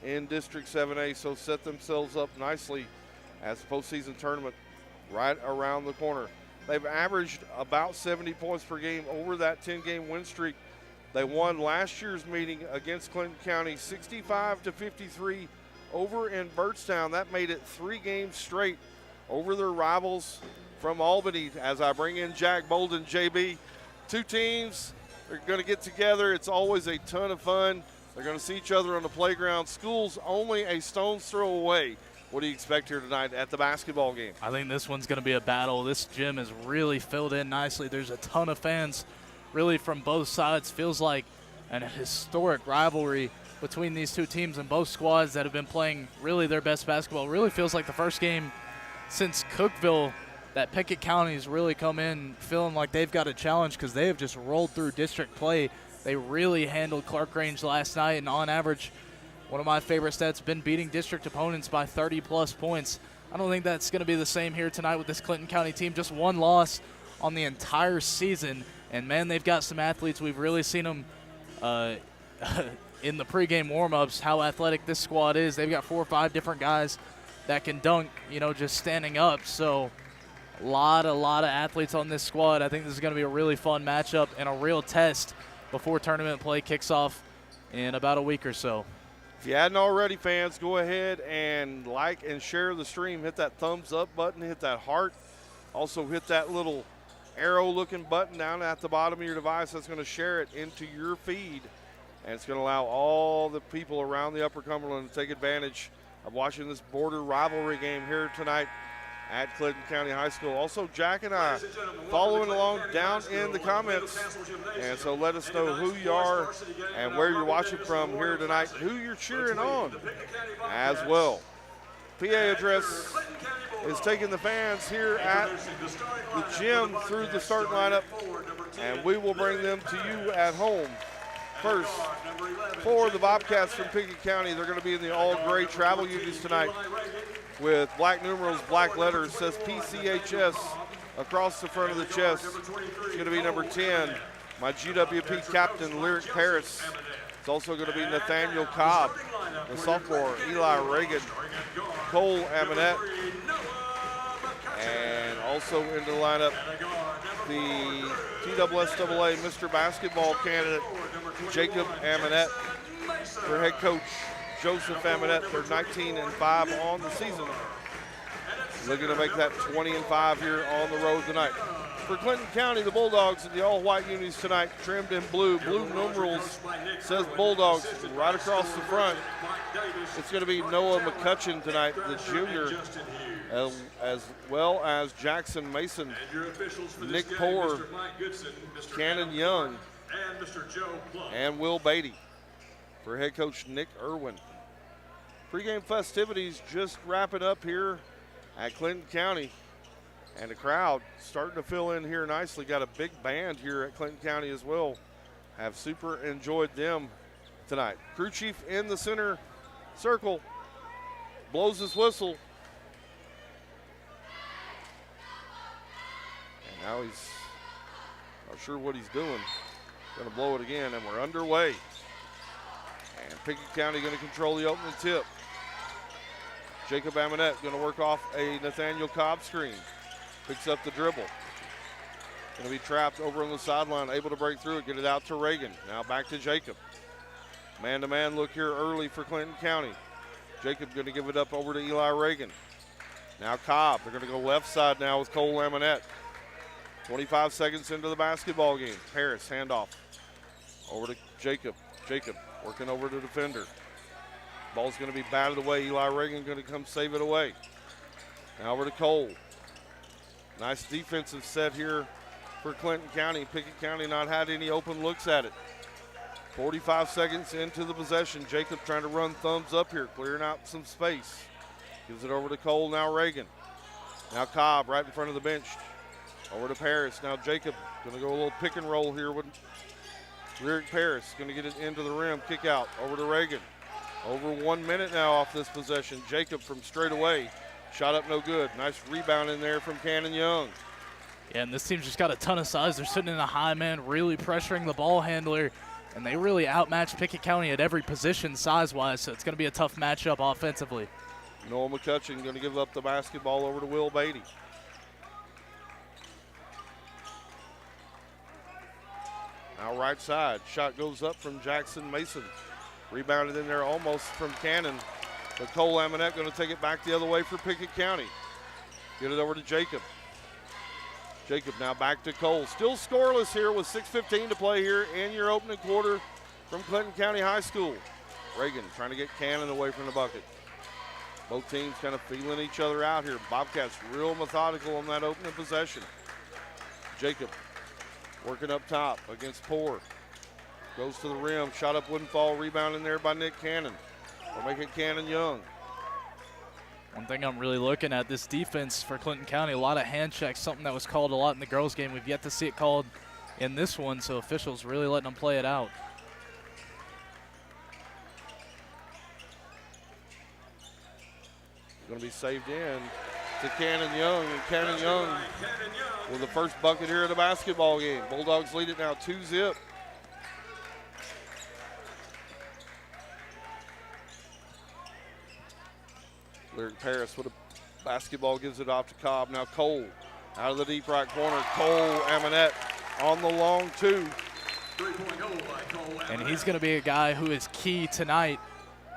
in District 7A, so set themselves up nicely as the postseason tournament right around the corner. They've averaged about 70 points per game over that 10-game win streak. They won last year's meeting against Clinton County 65-53 over in Byrdstown. That made it 3 games straight over their rivals from Albany. As I bring in Jack Bolden, JB, 2 teams, they're going to get together. It's always a ton of fun. They're going to see each other on the playground. School's only a stone's throw away. What do you expect here tonight at the basketball game? I think this one's going to be a battle. This gym is really filled in nicely. There's a ton of fans really from both sides. Feels like an historic rivalry between these 2 teams and both squads that have been playing really their best basketball. It really feels like the first game since Cookeville that Pickett County's really come in feeling like they've got a challenge because they have just rolled through district play. They really handled Clark Range last night, and on average, one of my favorite stats, been beating district opponents by 30-plus points. I don't think that's going to be the same here tonight with this Clinton County team. Just one loss on the entire season, and, man, they've got some athletes. We've really seen them in the pregame warm-ups, how athletic this squad is. They've got 4 or 5 different guys that can dunk, just standing up. So a lot of athletes on this squad. I think this is going to be a really fun matchup and a real test before tournament play kicks off in about a week or so. If you hadn't already, fans, go ahead and like and share the stream. Hit that thumbs up button, hit that heart. Also hit that little arrow-looking button down at the bottom of your device. That's going to share it into your feed, and it's going to allow all the people around the Upper Cumberland to take advantage of watching this border rivalry game here tonight at Clinton County High School. Also, Jack and I following along down in the comments, and so let us know who you are and where you're watching from here tonight, who you're cheering on as well. PA address is taking the fans here at the gym through the starting lineup, and we will bring them to you at home. First, for the Bobcats from Pickett County, they're going to be in the all-gray travel unis tonight with black numerals, black letters, says PCHS across the front of the chest. It's going to be number 10, my GWP captain, Lyric Paris. It's also going to be Nathaniel Cobb, the sophomore, Eli Reagan, Cole Amonette, and also into the lineup, the TSSAA Mr. Basketball candidate, Jacob Amonette, their head coach, Joseph Amonette. They're 19-5 on the season. Looking to make that 20-5 here on the road tonight. For Clinton County, the Bulldogs in the all-white unis tonight, trimmed in blue. Blue numerals says Bulldogs right across the front. It's going to be Noah McCutcheon tonight, the junior, as well as Jackson Mason, Nick Poore, Cannon Young, and Will Beatty. For head coach Nick Irwin. Pre-game festivities just wrapping up here at Clinton County, and the crowd starting to fill in here nicely. Got a big band here at Clinton County as well. Have super enjoyed them tonight. Crew chief in the center circle, blows his whistle. And now he's not sure what he's doing. Gonna blow it again, and we're underway. And Pickett County going to control the opening tip. Jacob Amonette going to work off a Nathaniel Cobb screen. Picks up the dribble. Going to be trapped over on the sideline, able to break through it, get it out to Reagan. Now back to Jacob. Man-to-man look here early for Clinton County. Jacob going to give it up over to Eli Reagan. Now Cobb. They're going to go left side now with Cole Amonette. 25 seconds into the basketball game. Harris, handoff. Over to Jacob. Jacob working over the defender. Ball's going to be batted away. Eli Reagan going to come save it away. Now over to Cole. Nice defensive set here for Clinton County. Pickett County not had any open looks at it. 45 seconds into the possession. Jacob trying to run thumbs up here, clearing out some space. Gives it over to Cole, now Reagan. Now Cobb right in front of the bench. Over to Paris. Now Jacob going to go a little pick and roll here with Lyric Paris. Going to get it into the rim, kick out, over to Reagan. Over 1 minute now off this possession. Jacob from straight away. Shot up no good. Nice rebound in there from Cannon Young. Yeah, and this team's just got a ton of size. They're sitting in a high man, really pressuring the ball handler, and they really outmatch Pickett County at every position size-wise, so it's going to be a tough matchup offensively. Noah McCutcheon going to give up the basketball over to Will Beatty. Now right side. Shot goes up from Jackson Mason. Rebounded in there almost from Cannon. But Cole Amonette going to take it back the other way for Pickett County. Get it over to Jacob. Jacob now back to Cole. Still scoreless here with 6:15 to play here in your opening quarter from Clinton County High School. Reagan trying to get Cannon away from the bucket. Both teams kind of feeling each other out here. Bobcats real methodical on that opening possession. Jacob working up top against Poore. Goes to the rim, shot up wouldn't fall, rebound in there by Nick Cannon. Or make it Cannon Young. One thing I'm really looking at, this defense for Clinton County, a lot of hand checks, something that was called a lot in the girls' game. We've yet to see it called in this one, so officials really letting them play it out. Going to be saved in to Cannon Young, and Cannon Young with the first bucket here in the basketball game. Bulldogs lead it now 2-0. Lyric Paris with a basketball, gives it off to Cobb. Now Cole out of the deep right corner. Cole Amonette on the long two. And he's going to be a guy who is key tonight,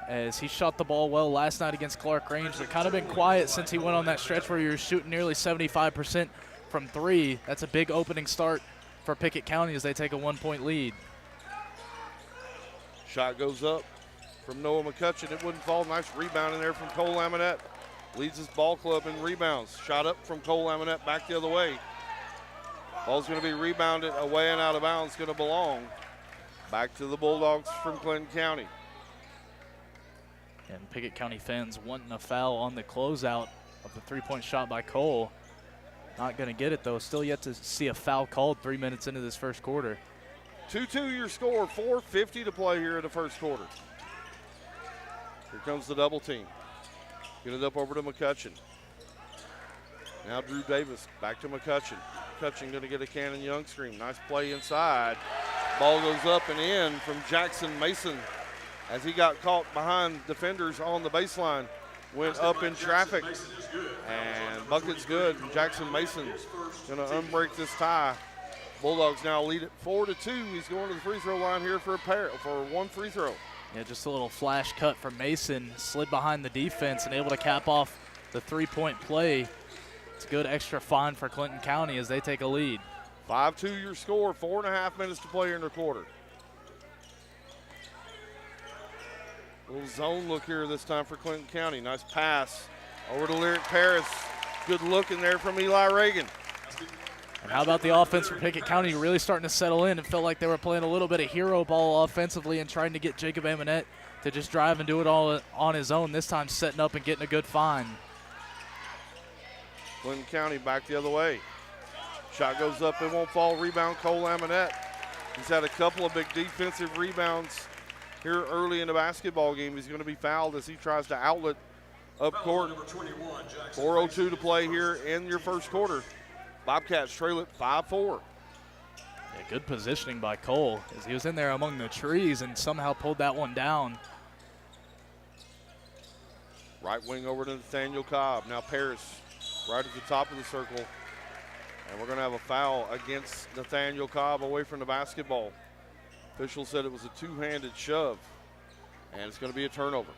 as he shot the ball well last night against Clark Range, but kind of been quiet since he went on that stretch where he was shooting nearly 75% from three. That's a big opening start for Pickett County as they take a 1-point lead. Shot goes up from Noah McCutcheon. It wouldn't fall. Nice rebound in there from Cole Amonette. Leads his ball club in rebounds. Shot up from Cole Amonette back the other way. Ball's going to be rebounded away and out of bounds. Going to belong back to the Bulldogs from Clinton County. And Pickett County fans wanting a foul on the closeout of the three-point shot by Cole. Not going to get it, though. Still yet to see a foul called 3 minutes into this first quarter. 2-2 your score. 4:50 to play here in the first quarter. Here comes the double team. Get it up over to McCutcheon. Now Drew Davis back to McCutcheon. McCutcheon going to get a Cannon Young screen. Nice play inside. Ball goes up and in from Jackson Mason as he got caught behind defenders on the baseline. Went up in traffic, and bucket's good. Jackson Mason going to unbreak this tie. Bulldogs now lead it 4-2. He's going to the free throw line here for one free throw. Yeah, just a little flash cut from Mason, slid behind the defense and able to cap off the three-point play. It's a good extra find for Clinton County as they take a lead. 5-2 your score, 4.5 minutes to play in the quarter. Little zone look here this time for Clinton County. Nice pass over to Lyric Paris. Good look in there from Eli Reagan. And how about the offense for Pickett County really starting to settle in? It felt like they were playing a little bit of hero ball offensively and trying to get Jacob Amonette to just drive and do it all on his own. This time setting up and getting a good find. Clinton County back the other way. Shot goes up, it won't fall. Rebound Cole Amonette. He's had a couple of big defensive rebounds here early in the basketball game. He's going to be fouled as he tries to outlet up court. 4:02 to play here in your first quarter. Bobcats trail it 5-4. Yeah, good positioning by Cole as he was in there among the trees and somehow pulled that one down. Right wing over to Nathaniel Cobb. Now Paris right at the top of the circle. And we're going to have a foul against Nathaniel Cobb away from the basketball. Official said it was a two-handed shove, and it's going to be a turnover.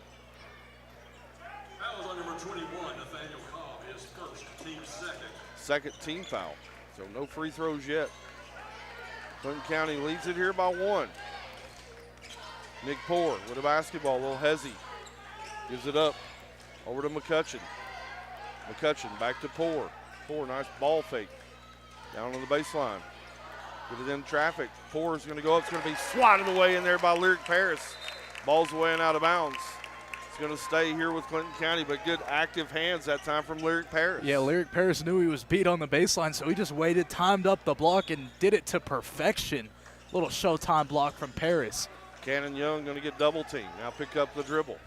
Foul on number 21, Nathaniel Cobb, his first, team second. Second team foul, so no free throws yet. Clinton County leads it here by one. Nick Poore with a basketball, a little hezzy. Gives it up over to McCutcheon. McCutcheon back to Poore. Poore, nice ball fake. Down on the baseline. Get it in traffic. Poore is going to go up. It's going to be swatted away in there by Lyric Paris. Ball's away and out of bounds. It's going to stay here with Clinton County, but good active hands that time from Lyric Paris. Yeah, Lyric Paris knew he was beat on the baseline, so he just waited, timed up the block, and did it to perfection. Little showtime block from Paris. Cannon Young going to get double teamed. Now pick up the dribble.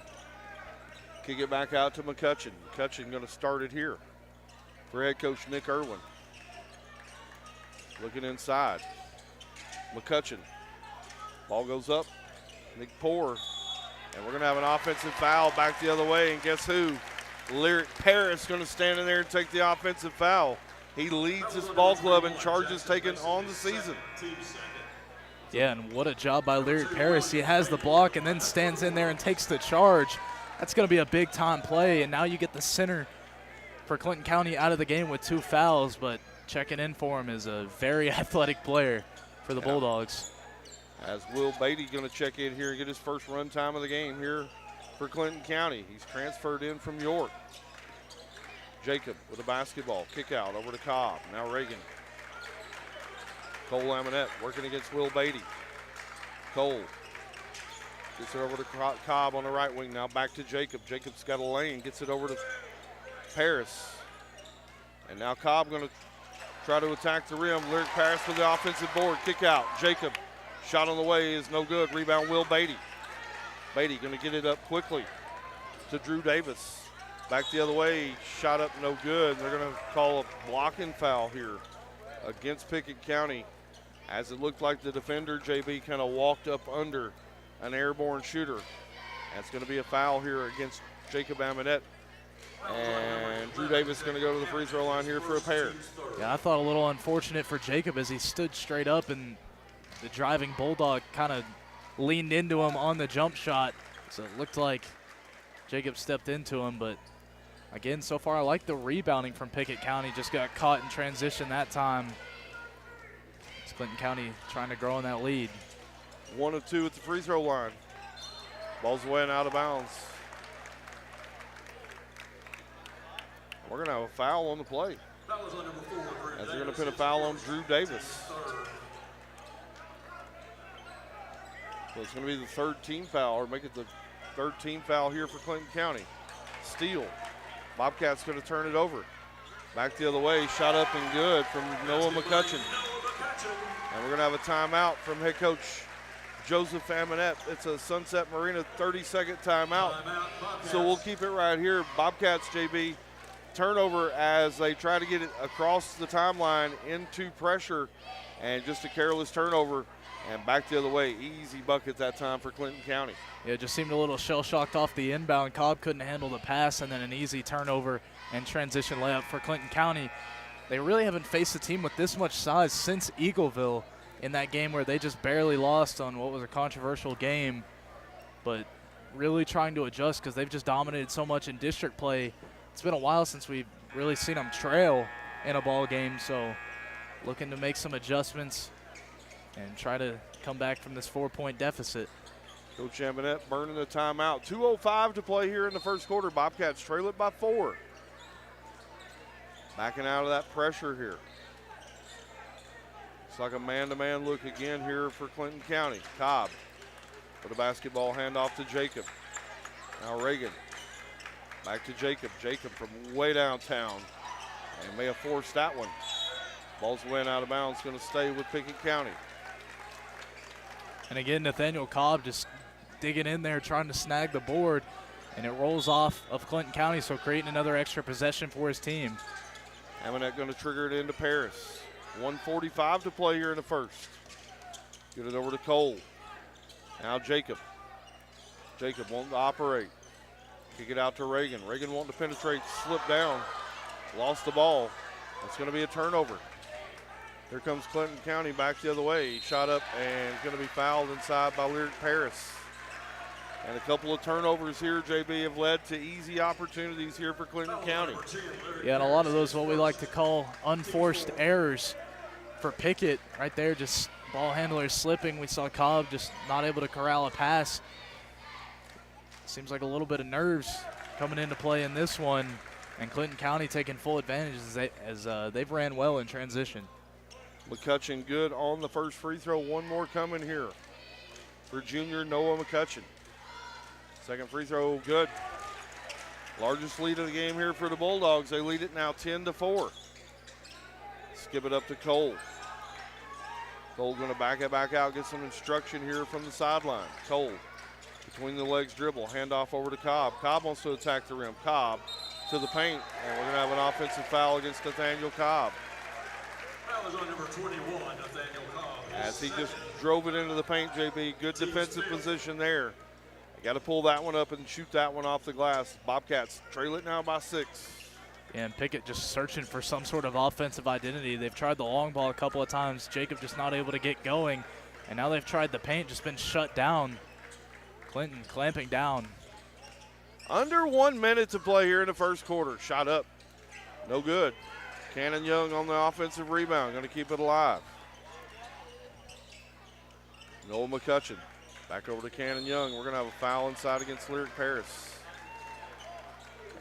Kick it back out to McCutcheon. McCutcheon going to start it here for head coach Nick Irwin. Looking inside. McCutcheon. Ball goes up. Nick Poore. And we're going to have an offensive foul back the other way. And guess who? Lyric Paris going to stand in there and take the offensive foul. He leads his ball club in charges taken on the season. Yeah, and what a job by Lyric Paris. He has the block and then stands in there and takes the charge. That's going to be a big-time play. And now you get the center for Clinton County out of the game with 2 fouls. But checking in for him is a very athletic player for the Bulldogs. As Will Beatty going to check in here and get his first run time of the game here for Clinton County. He's transferred in from York. Jacob with a basketball. Kick out over to Cobb. Now Reagan. Cole Amonette working against Will Beatty. Cole gets it over to Cobb on the right wing. Now back to Jacob. Jacob's got a lane. Gets it over to Paris. And now Cobb going to try to attack the rim. Lyric Paris with the offensive board. Kick out. Jacob. Shot on the way is no good. Rebound Will Beatty. Beatty going to get it up quickly to Drew Davis. Back the other way. Shot up no good. They're going to call a blocking foul here against Pickett County, as it looked like the defender, JB, kind of walked up under an airborne shooter. That's going to be a foul here against Jacob Amonette. And Drew Davis going to go to the free throw line here for a pair. Yeah, I thought a little unfortunate for Jacob as he stood straight up and the driving Bulldog kind of leaned into him on the jump shot. So it looked like Jacob stepped into him, but again, so far I like the rebounding from Pickett County. Just got caught in transition that time. It's Clinton County trying to grow in that lead. 1 of 2 at the free throw line. Ball's away and out of bounds. We're going to have a foul on the play. As they're going to put a foul on Drew Davis. So it's going to be the third team foul, or make it the third team foul here for Clinton County. Steal. Bobcats going to turn it over. Back the other way, shot up and good from Noah McCutcheon. And we're going to have a timeout from head coach Joseph Amonette. It's a Sunset Marina 30-second timeout. So we'll keep it right here. Bobcats, JB, turnover as they try to get it across the timeline into pressure, and just a careless turnover. And back the other way, easy bucket that time for Clinton County. Yeah, just seemed a little shell-shocked off the inbound. Cobb couldn't handle the pass, and then an easy turnover and transition layup for Clinton County. They really haven't faced a team with this much size since Eagleville in that game where they just barely lost on what was a controversial game. But really trying to adjust because they've just dominated so much in district play. It's been a while since we've really seen them trail in a ball game, so looking to make some adjustments and try to come back from this 4-point deficit. Coach Amonette burning the timeout. 2:05 to play here in the first quarter. Bobcats trail it by 4. Backing out of that pressure here. It's like a man-to-man look again here for Clinton County. Cobb with a basketball handoff to Jacob. Now Reagan. Back to Jacob. Jacob from way downtown. And may have forced that one. Ball's away and out of bounds. Going to stay with Pickett County. And again, Nathaniel Cobb just digging in there, trying to snag the board, and it rolls off of Clinton County, so creating another extra possession for his team. Amonette going to trigger it into Paris. 1:45 to play here in the first. Get it over to Cole. Now Jacob. Jacob wanting to operate. Kick it out to Reagan. Reagan wanting to penetrate, slip down. Lost the ball. That's going to be a turnover. Here comes Clinton County back the other way. He shot up and going to be fouled inside by Lyric Paris. And a couple of turnovers here, JB, have led to easy opportunities here for Clinton County. Yeah, and a lot of those what we like to call unforced errors for Pickett. Right there, just ball handlers slipping. We saw Cobb just not able to corral a pass. Seems like a little bit of nerves coming into play in this one. And Clinton County taking full advantage as they've ran well in transition. McCutcheon good on the first free throw. One more coming here for junior Noah McCutcheon. Second free throw good. Largest lead of the game here for the Bulldogs. They lead it now 10-4. Skip it up to Cole. Cole going to back it back out, get some instruction here from the sideline. Cole between the legs dribble, handoff over to Cobb. Cobb wants to attack the rim. Cobb to the paint, and we're going to have an offensive foul against Nathaniel Cobb. Foul is on number 21, Nathaniel Cobb. As he just drove it into the paint, JB. Good defensive position there. Got to pull that one up and shoot that one off the glass. Bobcats trail it now by 6. And Pickett just searching for some sort of offensive identity. They've tried the long ball a couple of times. Jacob just not able to get going. And now they've tried the paint, just been shut down. Clinton clamping down. Under 1 minute to play here in the first quarter. Shot up. No good. Cannon Young on the offensive rebound. Going to keep it alive. Noah McCutcheon. Back over to Cannon Young. We're going to have a foul inside against Lyric Paris.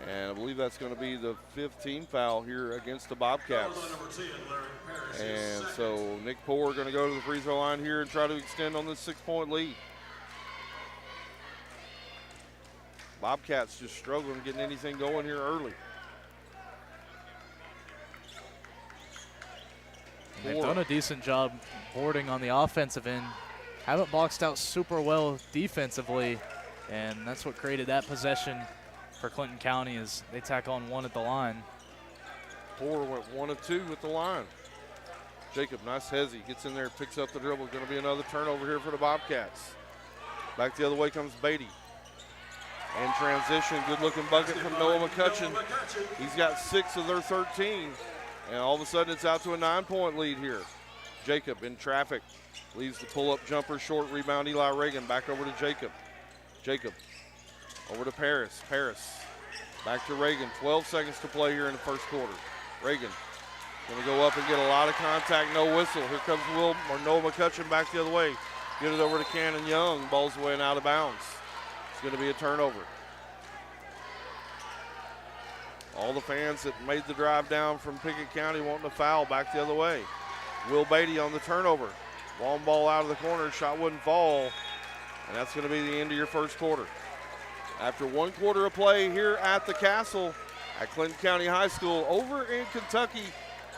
And I believe that's going to be the 15th foul here against the Bobcats. And so Nick Poore going to go to the free throw line here and try to extend on this 6-point lead. Bobcats just struggling getting anything going here early. They've done a decent job boarding on the offensive end. Haven't boxed out super well defensively, and that's what created that possession for Clinton County as they tack on one at the line. Poor went 1 of 2 at the line. Jacob, nice hezzy, gets in there, picks up the dribble. Going to be another turnover here for the Bobcats. Back the other way comes Beatty. In transition, good-looking bucket from Noah McCutcheon. He's got 6 of their 13, and all of a sudden it's out to a 9-point lead here. Jacob in traffic, leaves the pull-up jumper short, rebound Eli Reagan, back over to Jacob. Jacob over to Paris. Paris back to Reagan, 12 seconds to play here in the first quarter. Reagan gonna go up and get a lot of contact, no whistle. Here comes Noah McCutcheon back the other way. Get it over to Cannon Young, ball's away and out of bounds. It's gonna be a turnover. All the fans that made the drive down from Pickett County wanting to foul back the other way. Will Beatty on the turnover. Long ball out of the corner, shot wouldn't fall, and that's gonna be the end of your first quarter. After 1 quarter of play here at the Castle at Clinton County High School, over in Kentucky,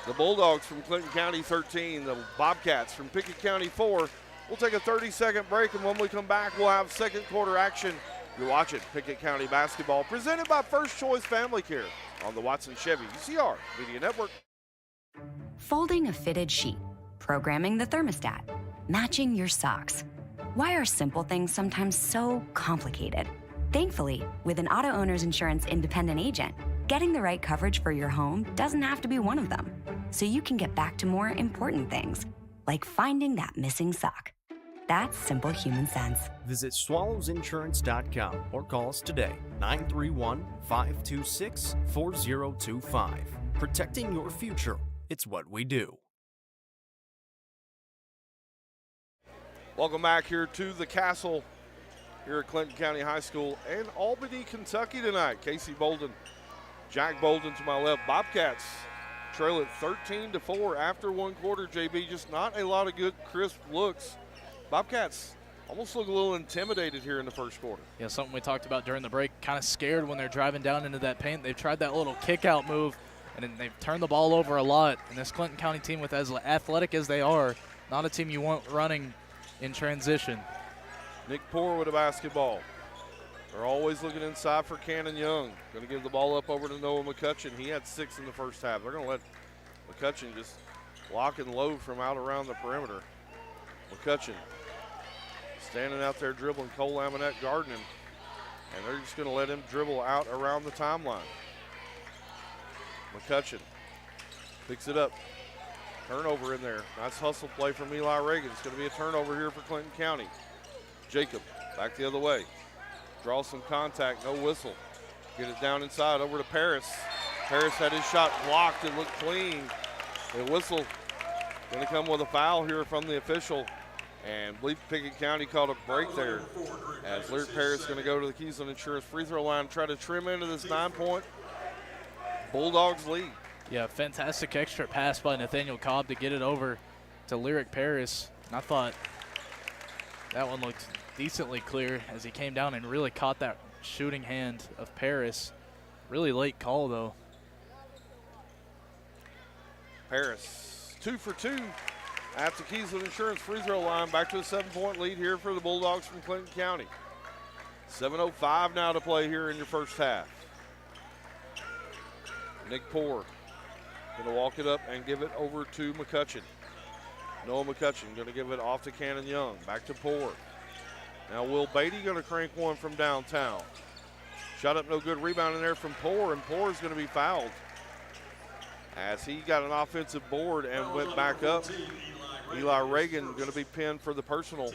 the Bulldogs from Clinton County 13, the Bobcats from Pickett County 4. We'll take a 30-second break, and when we come back, we'll have second quarter action. You're watching Pickett County basketball, presented by First Choice Family Care on the Watson Chevy UCR Media Network. Folding a fitted sheet, programming the thermostat, matching your socks. Why are simple things sometimes so complicated? Thankfully, with an auto owner's insurance independent agent, getting the right coverage for your home doesn't have to be one of them. So you can get back to more important things, like finding that missing sock. That's simple human sense. Visit swallowsinsurance.com or call us today, 931-526-4025. Protecting your future. It's what we do. Welcome back here to the Castle here at Clinton County High School and Albany, Kentucky tonight. Casey Bolden, Jack Bolden to my left. Bobcats trail it 13-4 after 1 quarter, JB. Just not a lot of good, crisp looks. Bobcats almost look a little intimidated here in the first quarter. Yeah, something we talked about during the break, kind of scared when they're driving down into that paint. They've tried that little kick-out move, and then they've turned the ball over a lot. And this Clinton County team, with as athletic as they are, not a team you want running in transition. Nick Poor with a basketball. They're always looking inside for Cannon Young. Going to give the ball up over to Noah McCutcheon. He had 6 in the first half. They're going to let McCutcheon just lock and load from out around the perimeter. McCutcheon standing out there dribbling, Cole Laminette guarding him, and they're just going to let him dribble out around the timeline. McCutcheon picks it up. Turnover in there. Nice hustle play from Eli Reagan. It's going to be a turnover here for Clinton County. Jacob back the other way. Draw some contact, no whistle. Get it down inside over to Paris. Paris had his shot blocked. It looked clean. The whistle going to come with a foul here from the official. And I believe Pickett County called a break there as Lyric Paris is going to go to the Keysland Insurance free throw line and try to trim into this 9-point Bulldogs lead. Yeah, fantastic extra pass by Nathaniel Cobb to get it over to Lyric Paris. And I thought that one looked decently clear as he came down and really caught that shooting hand of Paris. Really late call, though. Paris, 2 for 2 at the Keysland Insurance free throw line. Back to a 7-point lead here for the Bulldogs from Clinton County. 7:05 now to play here in your first half. Nick Poor going to walk it up and give it over to McCutcheon. Noah McCutcheon going to give it off to Cannon Young. Back to Poor. Now Will Beatty going to crank one from downtown. Shot up no good, rebound in there from Poor, and Poor is going to be fouled as he got an offensive board and went back up. Eli Reagan going to be pinned for the personal,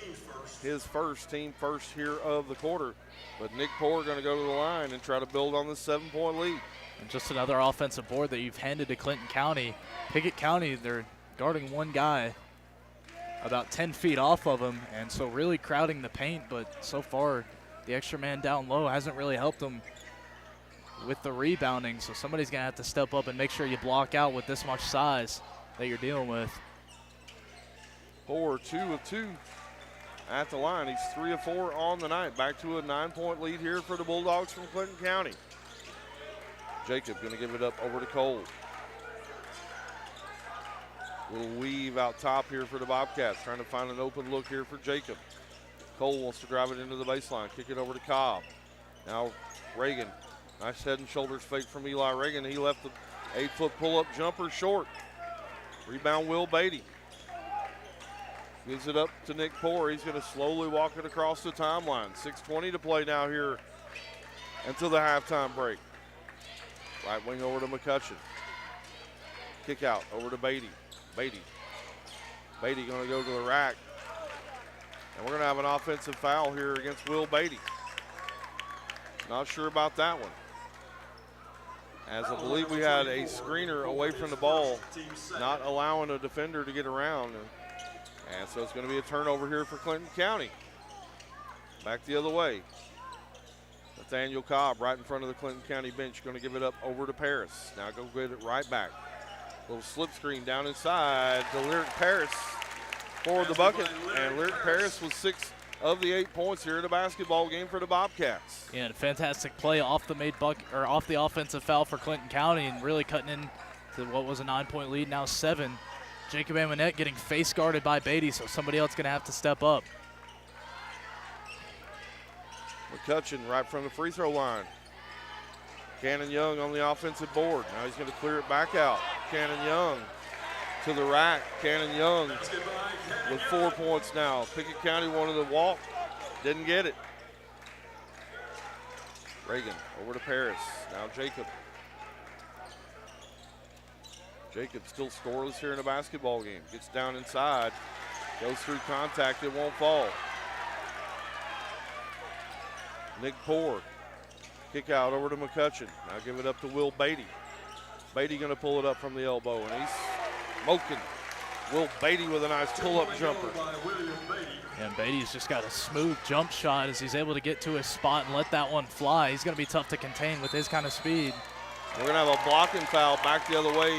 his first, team first here of the quarter. But Nick Poor going to go to the line and try to build on this 7-point lead. And just another offensive board that you've handed to Clinton County. Pickett County, they're guarding one guy about 10 feet off of him, and so really crowding the paint, but so far the extra man down low hasn't really helped them with the rebounding, so somebody's going to have to step up and make sure you block out with this much size that you're dealing with. Poor 2 of 2 at the line. He's 3 of 4 on the night. Back to a 9-point lead here for the Bulldogs from Clinton County. Jacob going to give it up over to Cole. Little weave out top here for the Bobcats, trying to find an open look here for Jacob. Cole wants to drive it into the baseline, kick it over to Cobb. Now Reagan, nice head and shoulders fake from Eli Reagan. He left the 8-foot pull-up jumper short. Rebound Will Beatty. Gives it up to Nick Poore. He's going to slowly walk it across the timeline. 6:20 to play now here until the halftime break. Right wing over to McCutcheon. Kick out over to Beatty. Beatty going to go to the rack. And we're going to have an offensive foul here against Will Beatty. Not sure about that one. As I believe we had a screener away from the ball, not allowing a defender to get around. And so it's going to be a turnover here for Clinton County. Back the other way. Nathaniel Cobb right in front of the Clinton County bench, going to give it up over to Paris. Now go get it right back. Little slip screen down inside to Lyric Paris for the bucket. And Lyric Paris was 6 of the 8 points here in the basketball game for the Bobcats. Yeah, and a fantastic play off the off the offensive foul for Clinton County, and really cutting in to what was a 9-point lead, now 7. Jacob Amonette getting face guarded by Beatty, so somebody else going to have to step up. McCutcheon right from the free throw line. Cannon Young on the offensive board. Now he's going to clear it back out. Cannon Young to the rack. Cannon Young with 4 points now. Pickett County wanted to walk, didn't get it. Reagan over to Paris. Now Jacob. Jacob still scoreless here in a basketball game. Gets down inside, goes through contact, it won't fall. Nick Poore, kick out over to McCutcheon. Now give it up to Will Beatty. Beatty gonna pull it up from the elbow, and he's smoking. Will Beatty with a nice pull-up jumper. And Beatty's just got a smooth jump shot as he's able to get to his spot and let that one fly. He's gonna be tough to contain with his kind of speed. We're gonna have a blocking foul back the other way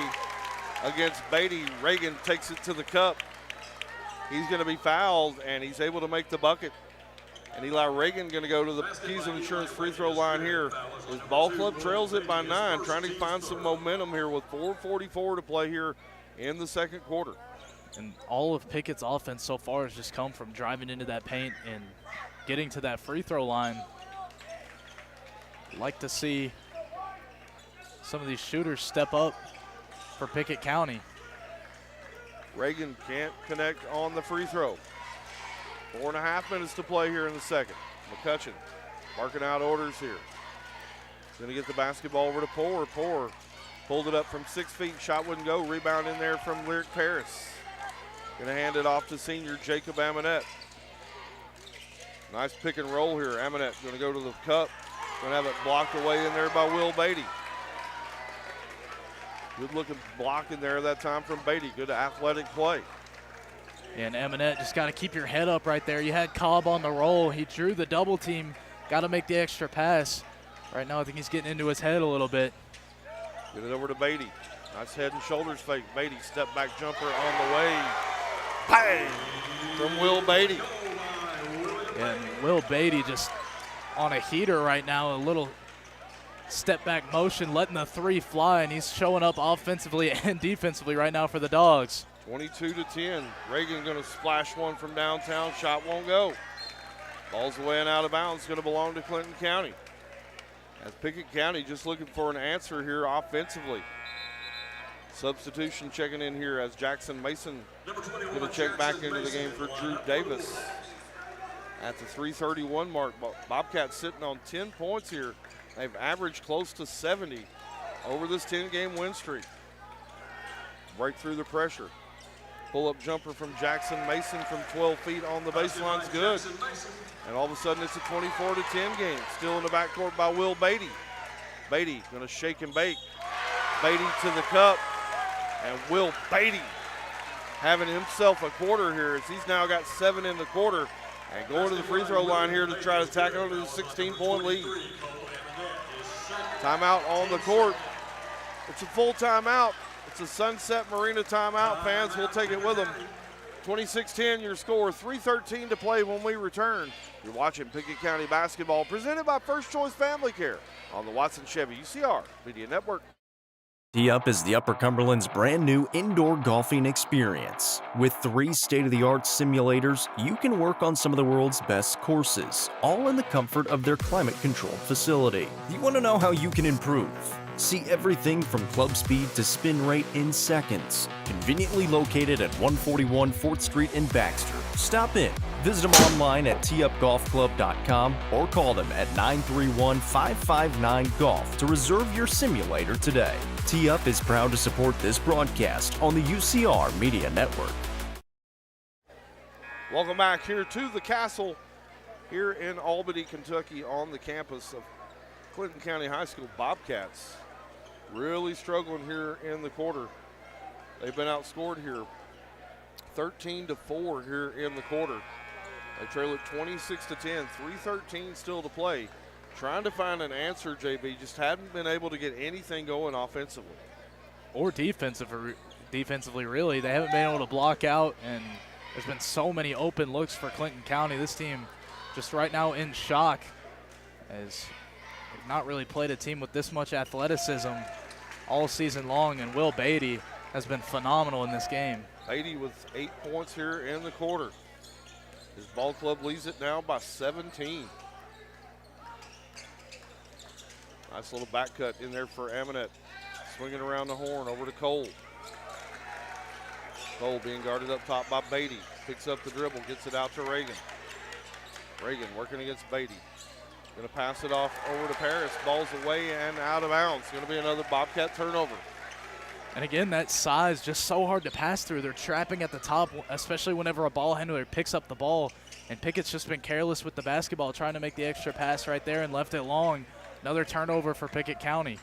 against Beatty. Reagan takes it to the cup. He's going to be fouled, and he's able to make the bucket. And Eli Reagan going to go to the Keys of Insurance free throw line here. His ball club trails it by 9, trying to find some momentum here with 4:44 to play here in the second quarter. And all of Pickett's offense so far has just come from driving into that paint and getting to that free throw line. I'd like to see some of these shooters step up for Pickett County. Reagan can't connect on the free throw. 4.5 minutes to play here in the second. McCutcheon marking out orders here. Going to get the basketball over to Poore. Poore pulled it up from 6 feet. Shot wouldn't go. Rebound in there from Lyric Paris. Going to hand it off to senior Jacob Amonette. Nice pick and roll here. Amonette going to go to the cup. Going to have it blocked away in there by Will Beatty. Good looking block in there that time from Beatty. Good athletic play. And Amonette just got to keep your head up right there. You had Cobb on the roll. He drew the double team. Got to make the extra pass. Right now I think he's getting into his head a little bit. Get it over to Beatty. Nice head and shoulders fake. Beatty step back jumper on the way. Bang! From Will Beatty. And Will Beatty just on a heater right now. A little step back motion, letting the 3 fly, and he's showing up offensively and defensively right now for the Dogs. 22-10. Reagan going to splash one from downtown. Shot won't go. Ball's away and out of bounds. Going to belong to Clinton County. As Pickett County just looking for an answer here offensively. Substitution checking in here as Jackson Mason going to check back into the game for Drew Davis. At the 3:31 mark, Bobcats sitting on 10 points here. They've averaged close to 70 over this 10-game win streak. Break through the pressure. Pull-up jumper from Jackson Mason from 12 feet on the baseline's good. And all of a sudden it's a 24-10 game. Still in the backcourt by Will Beatty. Beatty going to shake and bake. Beatty to the cup. And Will Beatty having himself a quarter here as he's now got 7 in the quarter. And going to the free throw line here to try to tack over the 16-point lead. Timeout on the court. It's a full timeout. It's a Sunset Marina timeout. Fans will take it with them. 26-10 your score. 3:13 to play when we return. You're watching Pickett County basketball presented by First Choice Family Care on the Watson Chevy UCR Media Network. Tee-Up is the Upper Cumberland's brand new indoor golfing experience. With 3 state-of-the-art simulators, you can work on some of the world's best courses, all in the comfort of their climate-controlled facility. You want to know how you can improve? See everything from club speed to spin rate in seconds. Conveniently located at 141 4th Street in Baxter. Stop in. Visit them online at teeupgolfclub.com or call them at 931-559-GOLF to reserve your simulator today. Tee-Up is proud to support this broadcast on the UCR Media Network. Welcome back here to the Castle here in Albany, Kentucky on the campus of Clinton County High School. Bobcats really struggling here in the quarter. They've been outscored here 13-4 here in the quarter. They trail it 26-10, 3:13 still to play. Trying to find an answer, JB, just hadn't been able to get anything going offensively. Or defensively, really. They haven't been able to block out, and there's been so many open looks for Clinton County. This team just right now in shock, as they've not really played a team with this much athleticism all season long, and Will Beatty has been phenomenal in this game. Beatty with 8 points here in the quarter. His ball club leads it now by 17. Nice little back cut in there for Amonette. Swinging around the horn over to Cole. Cole being guarded up top by Beatty. Picks up the dribble, gets it out to Reagan. Reagan working against Beatty. Going to pass it off over to Paris. Ball's away and out of bounds. Going to be another Bobcat turnover. And again, that size just so hard to pass through. They're trapping at the top, especially whenever a ball handler picks up the ball. And Pickett's just been careless with the basketball, trying to make the extra pass right there and left it long. Another turnover for Pickett County.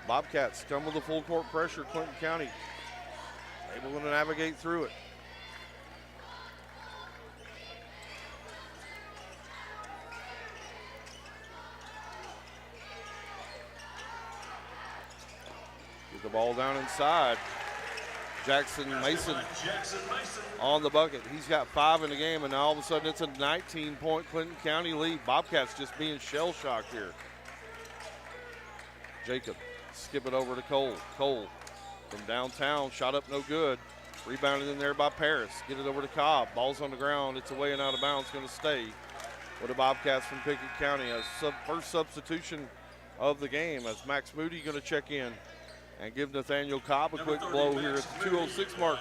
Bobcats come with the full court pressure. Clinton County able to navigate through it. Get the ball down inside. Jackson Mason on the bucket. He's got 5 in the game, and now all of a sudden it's a 19-point Clinton County lead. Bobcats just being shell-shocked here. Jacob, skip it over to Cole. Cole from downtown, shot up no good. Rebounded in there by Paris. Get it over to Cobb. Ball's on the ground. It's away and out of bounds. Going to stay with the Bobcats from Pickett County. A first substitution of the game as Max Moody going to check in and give Nathaniel Cobb a quick blow here at the 2:06 mark.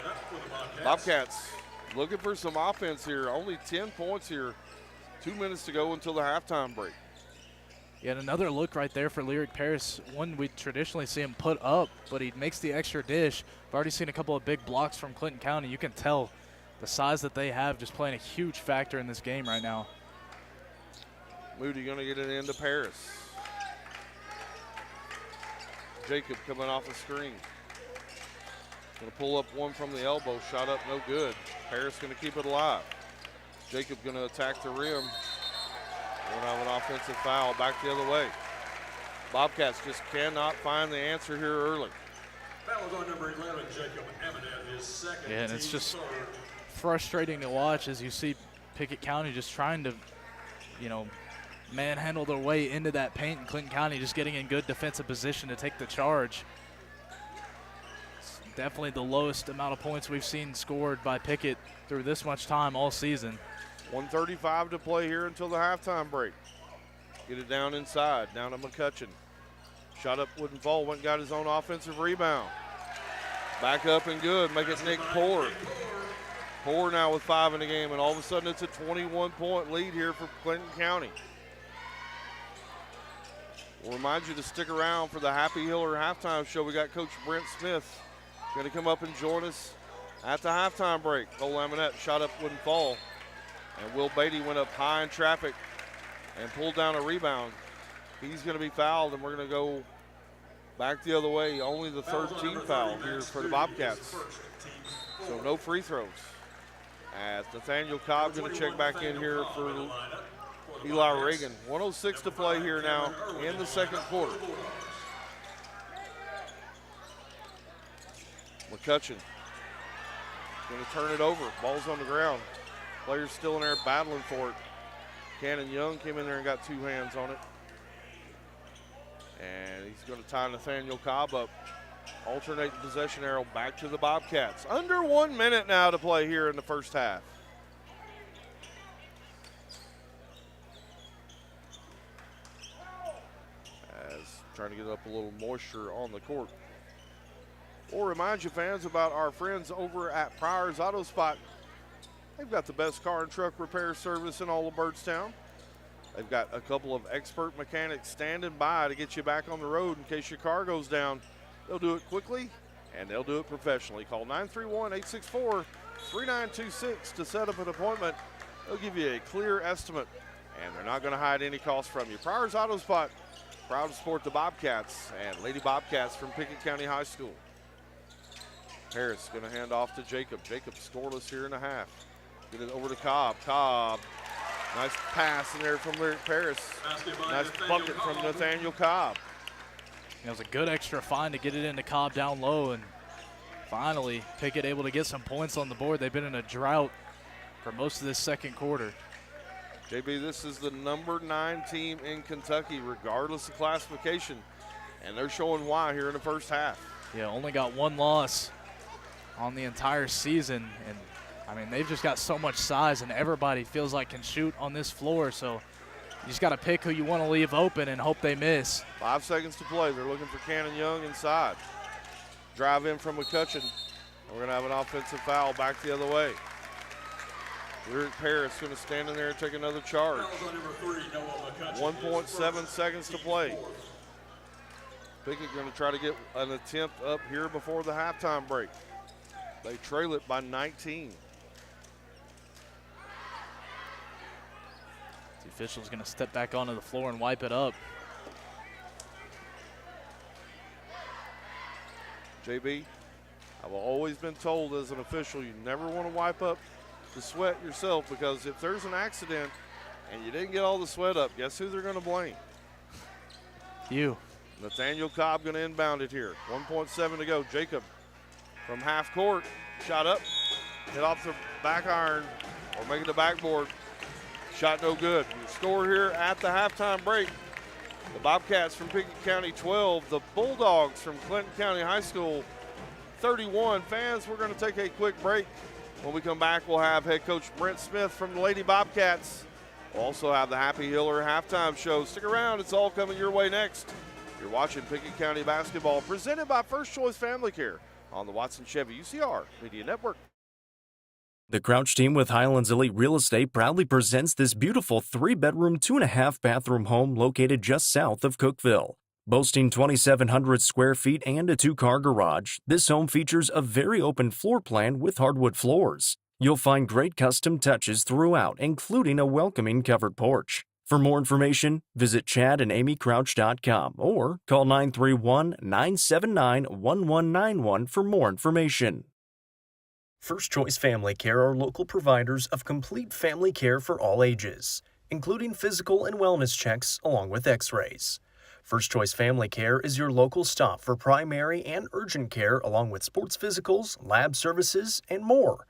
Bobcats looking for some offense here. Only 10 points here. 2 minutes to go until the halftime break. Yet another look right there for Lyric Paris. One we traditionally see him put up, but he makes the extra dish. I've already seen a couple of big blocks from Clinton County. You can tell the size that they have just playing a huge factor in this game right now. Moody going to get it into Paris. Jacob coming off a screen. Going to pull up one from the elbow. Shot up, no good. Paris going to keep it alive. Jacob going to attack the rim. Going to have an offensive foul back the other way. Bobcats just cannot find the answer here early. Foul on number 11, Jacob Amonette, his second. Yeah, and it's just frustrating to watch as you see Pickett County just trying to, manhandle their way into that paint, and Clinton County just getting in good defensive position to take the charge. It's definitely the lowest amount of points we've seen scored by Pickett through this much time all season. 1:35 to play here until the halftime break. Get it down inside, down to McCutcheon. Shot up, wouldn't fall, went and got his own offensive rebound. Back up and good, make it Nick Poor. Poor now with 5 in the game, and all of a sudden it's a 21-point lead here for Clinton County. We'll remind you to stick around for the Happy Hiller halftime show. We got Coach Brent Smith going to come up and join us at the halftime break. Cole Amonette shot up, wouldn't fall. And Will Beatty went up high in traffic and pulled down a rebound. He's going to be fouled, and we're going to go back the other way. Only the third team foul here for the Bobcats. So no free throws. As Nathaniel Cobb going to check back in here for Eli Reagan. 1:06 to play here now in the second quarter. McCutcheon going to turn it over. Ball's on the ground. Players still in there battling for it. Cannon Young came in there and got 2 hands on it. And he's going to tie Nathaniel Cobb up. Alternate possession arrow back to the Bobcats. Under 1 minute now to play here in the first half. As trying to get up a little moisture on the court. We'll remind you fans about our friends over at Pryor's Auto Spot. They've got the best car and truck repair service in all of Byrdstown. They've got a couple of expert mechanics standing by to get you back on the road in case your car goes down. They'll do it quickly and they'll do it professionally. Call 931-864-3926 to set up an appointment. They'll give you a clear estimate and they're not going to hide any cost from you. Pryor's Auto Spot, proud to support the Bobcats and Lady Bobcats from Pickett County High School. Harris going to hand off to Jacob. Jacob scoreless here in the half. Get it over to Cobb. Cobb, nice pass in there from Lyric Paris. Nice bucket from Nathaniel Cobb. It was a good extra find to get it into Cobb down low, and finally Pickett able to get some points on the board. They've been in a drought for most of this second quarter. JB, this is the number 9 team in Kentucky, regardless of classification, and they're showing why here in the first half. Yeah, only got 1 loss on the entire season, and I mean, they've just got so much size, and everybody feels like can shoot on this floor, so you just got to pick who you want to leave open and hope they miss. 5 seconds to play. They're looking for Cannon Young inside. Drive in from McCutcheon. We're going to have an offensive foul back the other way. Lyric Paris going to stand in there and take another charge. 1.7 seconds to play. Pickett going to try to get an attempt up here before the halftime break. They trail it by 19. The official's going to step back onto the floor and wipe it up. JB, I've always been told as an official you never want to wipe up the sweat yourself, because if there's an accident and you didn't get all the sweat up, guess who they're going to blame? You. Nathaniel Cobb going to inbound it here. 1.7 to go. Jacob from half court, shot up, hit off the back iron or make it the backboard. Shot no good. The score here at the halftime break. The Bobcats from Pickett County 12, the Bulldogs from Clinton County High School 31. Fans, we're going to take a quick break. When we come back, we'll have head coach Brent Smith from the Lady Bobcats. We'll also have the Happy Hiller halftime show. Stick around, it's all coming your way next. You're watching Pickett County basketball presented by First Choice Family Care on the Watson Chevy UCR Media Network. The Crouch team with Highlands Elite Real Estate proudly presents this beautiful 3-bedroom, 2.5-bathroom home located just south of Cookeville. Boasting 2,700 square feet and a 2-car garage, this home features a very open floor plan with hardwood floors. You'll find great custom touches throughout, including a welcoming covered porch. For more information, visit chadandamycrouch.com or call 931-979-1191 for more information. First Choice Family Care are local providers of complete family care for all ages, including physical and wellness checks along with x-rays. First Choice Family Care is your local stop for primary and urgent care along with sports physicals, lab services, and more.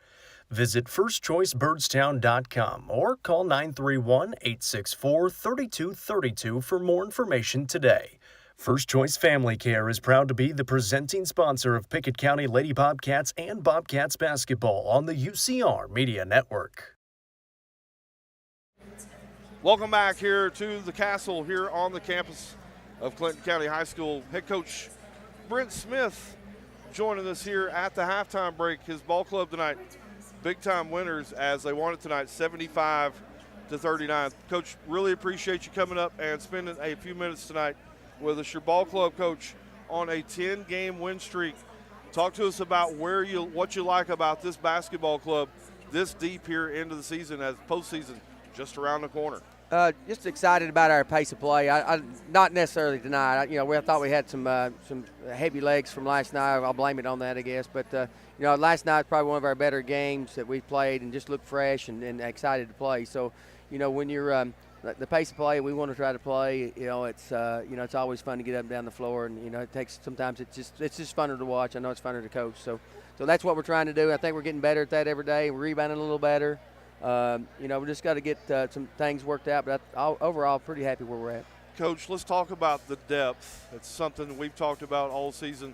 Visit firstchoicebyrdstown.com or call 931-864-3232 for more information today. First Choice Family Care is proud to be the presenting sponsor of Pickett County Lady Bobcats and Bobcats basketball on the UCR Media Network. Welcome back here to the Castle here on the campus of Clinton County High School. Head coach Brent Smith joining us here at the halftime break. His ball club tonight, big time winners as they won it tonight, 75-39. Coach, really appreciate you coming up and spending a few minutes tonight with us. Your ball club coach on a 10-game win streak. Talk to us about what you like about this basketball club this deep here into the season, as postseason just around the corner. Just excited about our pace of play. I not necessarily tonight. I thought we had some heavy legs from last night. I'll blame it on that, I guess. But last night was probably one of our better games that we played, and just looked fresh and excited to play. So, when you're the pace of play we want to try to play, it's always fun to get up and down the floor, and it takes sometimes it's just funner to watch. I know it's funner to coach. So that's what we're trying to do. I think we're getting better at that every day. We're rebounding a little better. We just got to get some things worked out, but overall, pretty happy where we're at. Coach, let's talk about the depth. It's something we've talked about all season.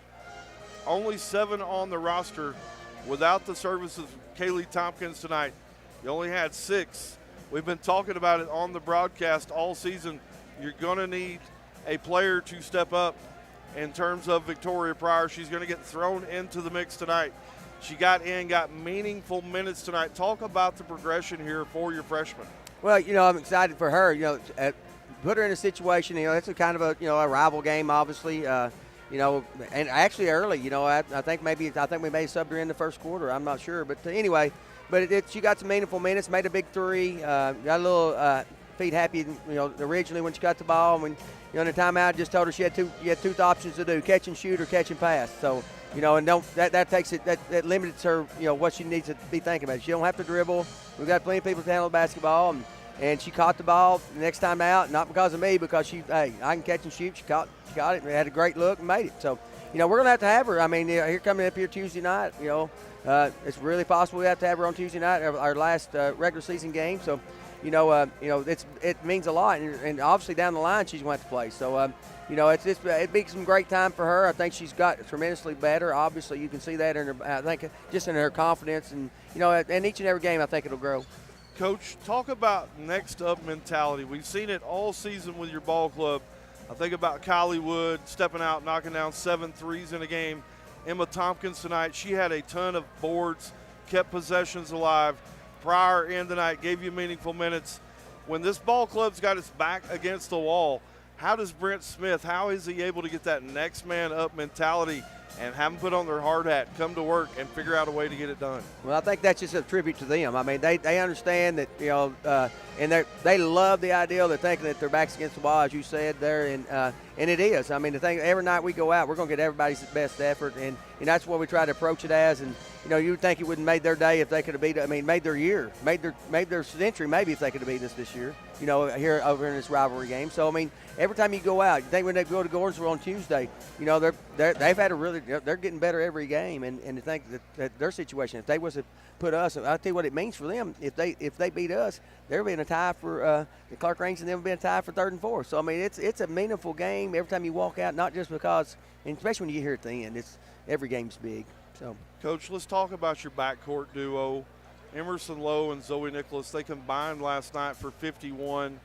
Only 7 on the roster without the services of Kaylee Tompkins tonight. You only had 6. We've been talking about it on the broadcast all season. You're going to need a player to step up in terms of Victoria Pryor. She's going to get thrown into the mix tonight. She got meaningful minutes tonight. Talk about the progression here for your freshman. Well, I'm excited for her. Put her in a situation, it's a kind of a rival game, obviously. And actually early, I think we may have subbed her in the first quarter. I'm not sure. But anyway, she got some meaningful minutes, made a big 3, got a little feet happy, originally when she got the ball. When, in the timeout, just told her she had two options to do, catch and shoot or catch and pass. So, and that takes it, that limits her, what she needs to be thinking about. She don't have to dribble. We've got plenty of people to handle the basketball. And she caught the ball the next time out, not because of me, because I can catch and shoot. She caught it and had a great look and made it. So, we're going to have her. I mean, here coming up here Tuesday night, it's really possible we have to have her on Tuesday night, our last regular season game. So, it means a lot. And obviously down the line she's going to have to play. So, it'd be some great time for her. I think she's got tremendously better. Obviously, you can see that in her, I think, just in her confidence. And, and each and every game I think it'll grow. Coach, talk about next up mentality. We've seen it all season with your ball club. I think about Kylie Wood stepping out, knocking down 7 threes in a game. Emma Tompkins tonight, she had a ton of boards, kept possessions alive. Pryor in tonight, gave you meaningful minutes. When this ball club's got its back against the wall, how does Brent Smith, how is he able to get that next man up mentality and have them put on their hard hat, come to work, and figure out a way to get it done? Well, I think that's just a tribute to them. I mean, they understand that, and they love the idea. They're thinking that their back's against the wall, as you said there, and it is. I mean, the thing, every night we go out, we're going to get everybody's best effort, and that's what we try to approach it as. And, you would think it would have made their day if they could have made their year, made their century maybe if they could have beat us this year, here over in this rivalry game. So, I mean, every time you go out, you think when they go to Gordonsville on Tuesday, they've had they're getting better every game, and to think that their situation, if they was to put us, I'll tell you what it means for them. If they beat us, they're being a tie for the Clark Range, and they'll be a tie for 3rd and 4th. So I mean, it's a meaningful game every time you walk out, not just because, and especially when you get here at the end, every game's big. So, Coach, let's talk about your backcourt duo. Emerson Lowe and Zoe Nicholas, they combined last night for 51.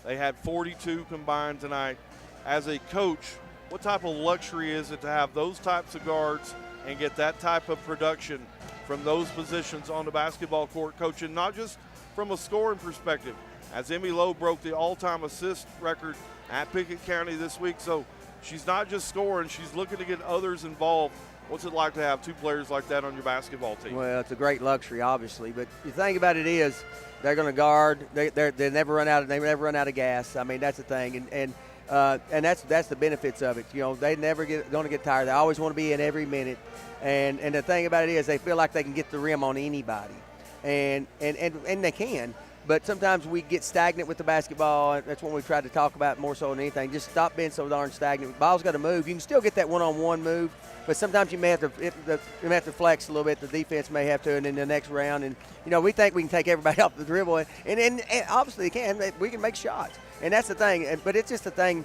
They had 42 combined tonight. As a coach, what type of luxury is it to have those types of guards and get that type of production from those positions on the basketball court, Coach, and not just from a scoring perspective, as Emmy Lowe broke the all-time assist record at Pickett County this week. So she's not just scoring, she's looking to get others involved. What's it like to have 2 players like that on your basketball team? Well, it's a great luxury, obviously, but the thing about it is they're going to guard. They never run out. They never run out of gas. I mean, that's the thing, and that's the benefits of it. They never going to get tired. They always want to be in every minute, and the thing about it is they feel like they can get the rim on anybody, and they can. But sometimes we get stagnant with the basketball. That's what we try to talk about more so than anything. Just stop being so darn stagnant. The ball's got to move. You can still get that one-on-one move, but sometimes you may have to flex a little bit. The defense may have to, and in the next round. And we think we can take everybody off the dribble, and obviously they can. We can make shots, and that's the thing. But it's just the thing.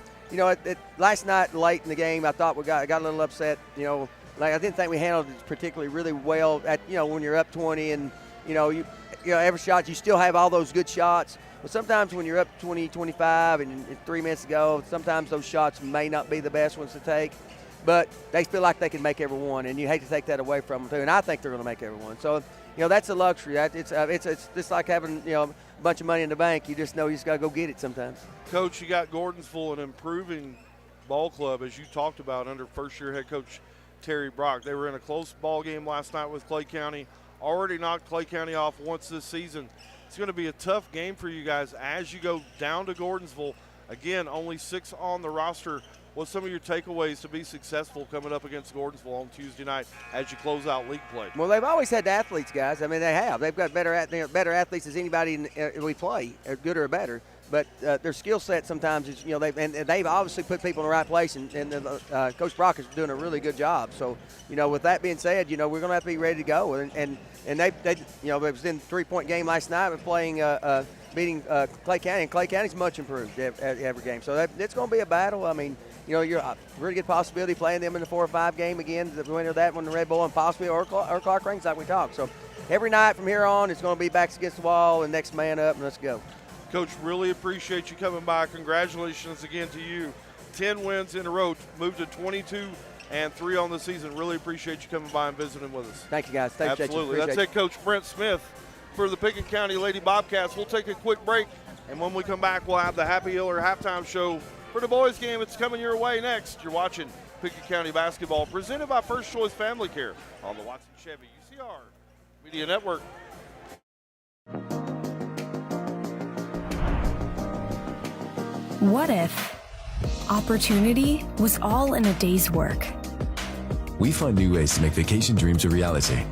Last night late in the game, I thought I got a little upset. I didn't think we handled it particularly really well. When you're up 20 and every shot, you still have all those good shots. But sometimes when you're up 20, 25 and 3 minutes to go, sometimes those shots may not be the best ones to take. But they feel like they can make every one, and you hate to take that away from them too. And I think they're going to make every one. So, that's a luxury. It's just like having a bunch of money in the bank. You just know you just got to go get it sometimes. Coach, you got Gordonsville, an improving ball club, as you talked about, under first-year head coach Terry Brock. They were in a close ball game last night with Clay County. Already knocked Clay County off once this season. It's going to be a tough game for you guys as you go down to Gordonsville. Again, only 6 on the roster. What's some of your takeaways to be successful coming up against Gordonsville on Tuesday night as you close out league play? Well, they've always had athletes, guys. I mean, they have. They've got better athletes as anybody we play, good or better. But their skill set sometimes is, they've obviously put people in the right place, and Coach Brock is doing a really good job. So, with that being said, we're going to have to be ready to go. And they was in a 3-point game last night, but playing beating Clay County, and Clay County's much improved every game. So it's going to be a battle. I mean, you're a really good possibility playing them in the 4 or 5 game again, the winner of that one, the Red Bull, and possibly or Clark Ranks like we talked. So every night from here on, it's going to be backs against the wall and next man up, and let's go. Coach, really appreciate you coming by. Congratulations again to you. 10 wins in a row, moved to 22-3 on the season. Really appreciate you coming by and visiting with us. Thank you, guys. Absolutely. That's it, Coach Brent Smith for the Pickett County Lady Bobcats. We'll take a quick break, and when we come back, we'll have the Happy Hiller halftime show for the boys game. It's coming your way next. You're watching Pickett County basketball, presented by First Choice Family Care on the Watson Chevy UCR Media Network. What if opportunity was all in a day's work? We find new ways to make vacation dreams a reality.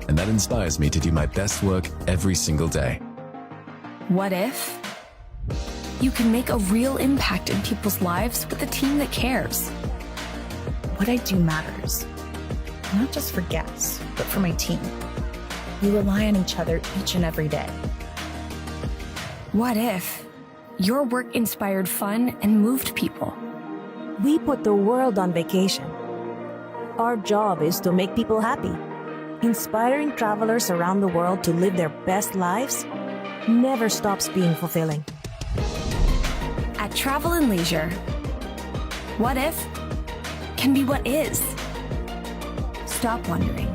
And that inspires me to do my best work every single day. What if you can make a real impact in people's lives with a team that cares? What I do matters, not just for guests, but for my team. We rely on each other each and every day. What if your work inspired fun and moved people? We put the world on vacation. Our job is to make people happy. Inspiring travelers around the world to live their best lives never stops being fulfilling. At Travel and Leisure, what if can be what is. Stop wondering.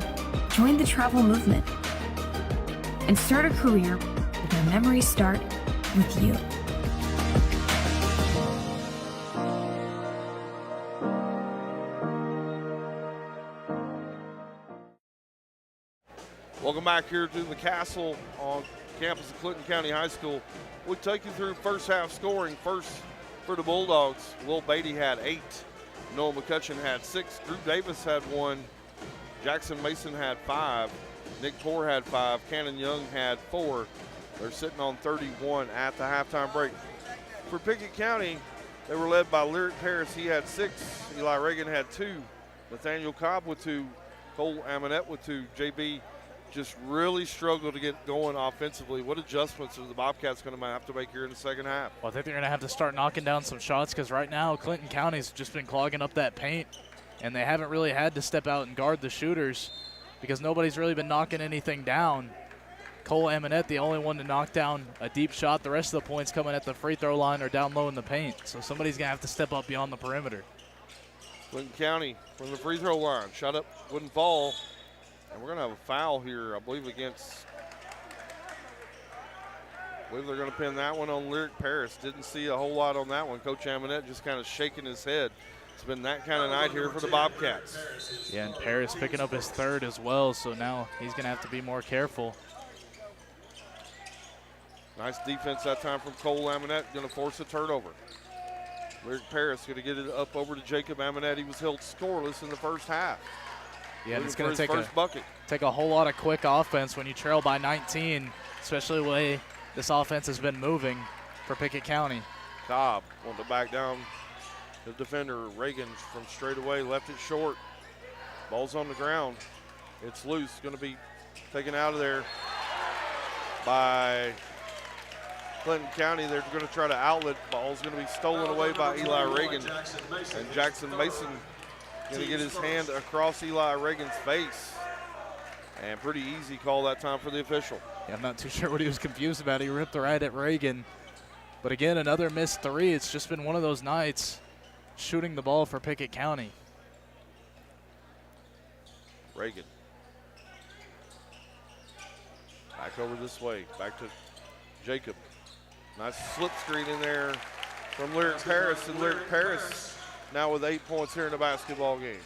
Join the travel movement and start a career where memories start with you. Welcome back here to the Castle on campus of Clinton County High School. We'll take you through first half scoring. First for the Bulldogs, Will Beatty had 8. Noah McCutcheon had 6. Drew Davis had 1. Jackson Mason had 5. Nick Poore had 5. Cannon Young had 4. They're sitting on 31 at the halftime break. For Pickett County, they were led by Lyric Harris. He had 6. Eli Reagan had 2. Nathaniel Cobb with 2. Cole Amonette with 2. JB just really struggled to get going offensively. What adjustments are the Bobcats going to have to make here in the second half? Well, I think they're going to have to start knocking down some shots because right now Clinton County's just been clogging up that paint, and they haven't really had to step out and guard the shooters because nobody's really been knocking anything down. Cole Amonette, the only one to knock down a deep shot. The rest of the points coming at the free throw line or down low in the paint. So somebody's going to have to step up beyond the perimeter. Clinton County from the free throw line. Shot up, wouldn't fall. And we're going to have a foul here, I believe, I believe they're going to pin that one on Lyric Paris. Didn't see a whole lot on that one. Coach Amonette just kind of shaking his head. It's been that kind of night here for the Bobcats. Yeah, and Paris picking up his 3rd as well, so now he's going to have to be more careful. Nice defense that time from Cole Amonette. Going to force a turnover. Lyric Paris going to get it up over to Jacob Amonette. He was held scoreless in the first half. Yeah, and it's going to take a whole lot of quick offense when you trail by 19, especially the way this offense has been moving for Pickett County. Cobb wanted to back down the defender. Reagan from straight away left it short. Ball's on the ground. It's loose. Going to be taken out of there by Clinton County. They're going to try to outlet. Ball's going to be stolen away by Eli Reagan. And Jackson Mason going to get his hand across Eli Reagan's face. And pretty easy call that time for the official. Yeah, I'm not too sure what he was confused about. He ripped right at Reagan. But again, another missed 3. It's just been one of those nights shooting the ball for Pickett County. Reagan. Back over this way. Back to Jacob. Nice slip screen in there from Lyric Paris. And Lyric Paris now with 8 points here in the basketball game.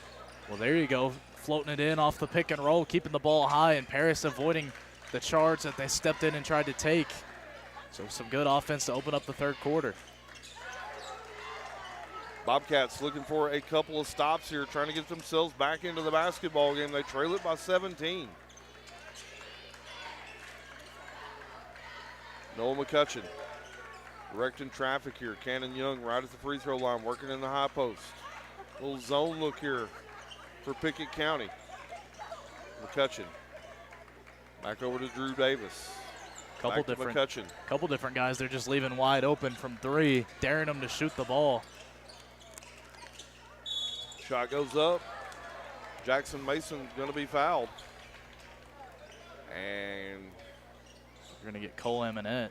Well, there you go. Floating it in off the pick and roll, keeping the ball high, and Paris avoiding the charge that they stepped in and tried to take. So some good offense to open up the 3rd quarter. Bobcats looking for a couple of stops here, trying to get themselves back into the basketball game. They trail it by 17. Noah McCutcheon directing traffic here. Cannon Young right at the free throw line, working in the high post. Little zone look here for Pickett County. McCutcheon back over to Drew Davis. Couple different guys they're just leaving wide open from 3, daring them to shoot the ball. Shot goes up. Jackson Mason going to be fouled. And you're going to get Cole Amonette.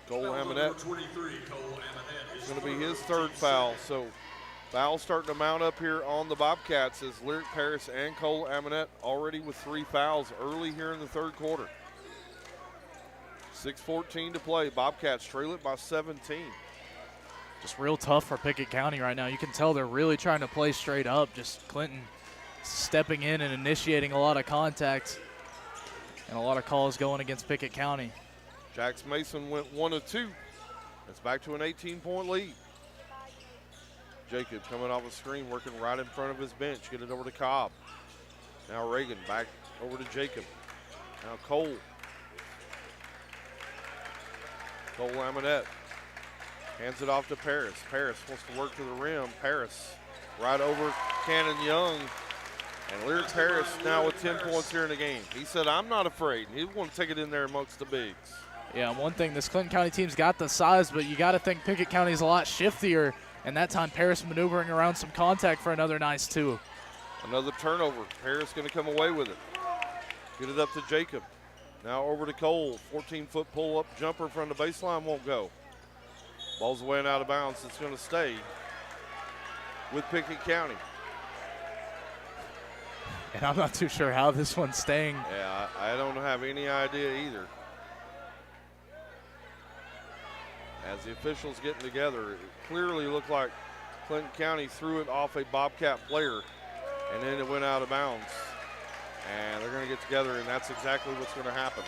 Cole Amonette. It's going to be his 3rd foul. So fouls starting to mount up here on the Bobcats as Lyric Paris and Cole Amonette already with 3 fouls early here in the 3rd quarter. 6:14 to play. Bobcats trail it by 17. Just real tough for Pickett County right now. You can tell they're really trying to play straight up. Just Clinton stepping in and initiating a lot of contact and a lot of calls going against Pickett County. Jax Mason went 1 of 2. It's back to an 18-point lead. Jacob coming off a screen, working right in front of his bench. Get it over to Cobb. Now Reagan back over to Jacob. Now Cole. Cole Amonette hands it off to Paris. Paris wants to work to the rim. Paris right over Cannon Young. And Lyric Paris now with 10 points here in the game. He said, I'm not afraid. He want to take it in there amongst the bigs. Yeah, one thing, this Clinton County team's got the size, but you got to think Pickett County's a lot shiftier. And that time, Paris maneuvering around some contact for another nice 2. Another turnover. Paris going to come away with it. Get it up to Jacob. Now over to Cole. 14-foot pull-up jumper from the baseline won't go. Ball's away and out of bounds. It's going to stay with Pickett County. And I'm not too sure how this one's staying. Yeah, I don't have any idea either. As the officials getting together, it clearly looked like Clinton County threw it off a Bobcat player, and then it went out of bounds. And they're going to get together, and that's exactly what's going to happen.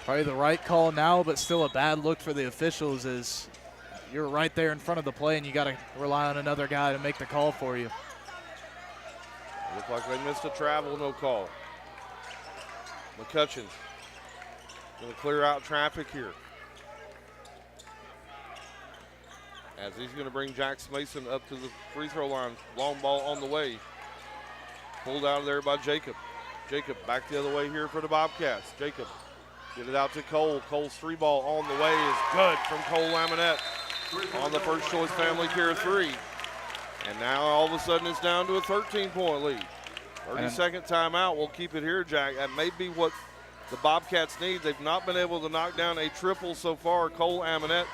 Probably the right call now, but still a bad look for the officials as you're right there in front of the play, and you got to rely on another guy to make the call for you. Looked like they missed a travel, no call. McCutcheon going to clear out traffic here. As he's going to bring Jax Mason up to the free throw line. Long ball on the way. Pulled out of there by Jacob. Jacob back the other way here for the Bobcats. Jacob get it out to Cole. Cole's 3 ball on the way is good from Cole Amonette on the First Choice Family Care 3. And now all of a sudden it's down to a 13-point lead. 30-second timeout. We'll keep it here, Jack. That may be what the Bobcats need. They've not been able to knock down a triple so far. Cole Amonette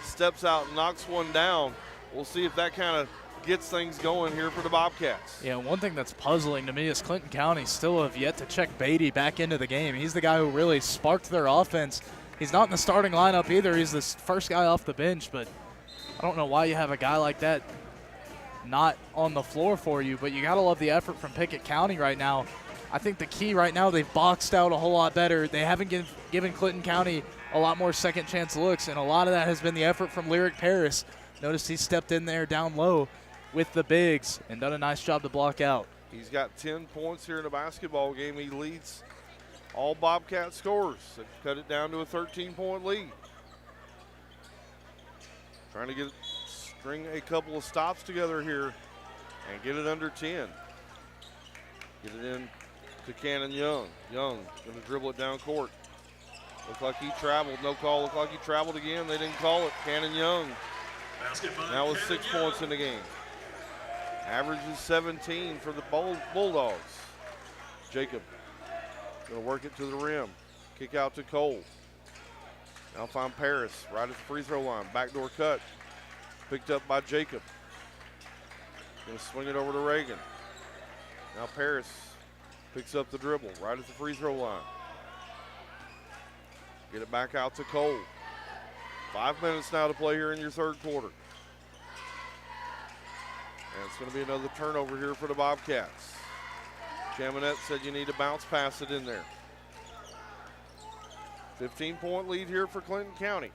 steps out and knocks one down. We'll see if that kind of gets things going here for the Bobcats. Yeah, one thing that's puzzling to me is Clinton County still have yet to check Beatty back into the game. He's the guy who really sparked their offense. He's not in the starting lineup either. He's the first guy off the bench, but I don't know why you have a guy like that not on the floor for you, but you got to love the effort from Pickett County right now. I think the key right now, they've boxed out a whole lot better. They haven't given Clinton County a lot more second chance looks, and a lot of that has been the effort from Lyric Paris. Notice he stepped in there down low with the bigs and done a nice job to block out. He's got 10 points here in a basketball game. He leads all Bobcat scorers. They've cut it down to a 13-point lead. Trying to string a couple of stops together here and get it under 10. Get it in to Cannon Young. Young going to dribble it down court. Looked like he traveled. No call. Looked like he traveled again. They didn't call it. Cannon Young now with 6 points in the game. Average is 17 for the Bulldogs. Jacob going to work it to the rim. Kick out to Cole. Now find Paris right at the free throw line. Backdoor cut. Picked up by Jacob. Going to swing it over to Reagan. Now Paris picks up the dribble right at the free throw line. Get it back out to Cole. 5 minutes now to play here in your 3rd quarter. And it's going to be another turnover here for the Bobcats. Chaminette said you need to bounce pass it in there. 15-point lead here for Clinton County.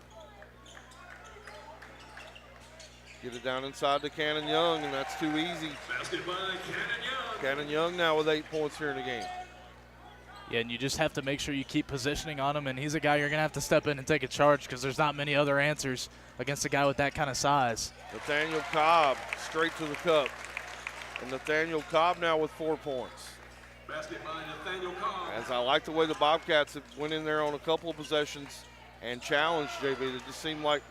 Get it down inside to Cannon Young, and that's too easy. Basket by Cannon Young. Cannon Young now with 8 points here in the game. Yeah, and you just have to make sure you keep positioning on him, and he's a guy you're going to have to step in and take a charge because there's not many other answers against a guy with that kind of size. Nathaniel Cobb straight to the cup. And Nathaniel Cobb now with 4 points. Basket by Nathaniel Cobb. As I like the way the Bobcats have went in there on a couple of possessions and challenge JB. It just seemed like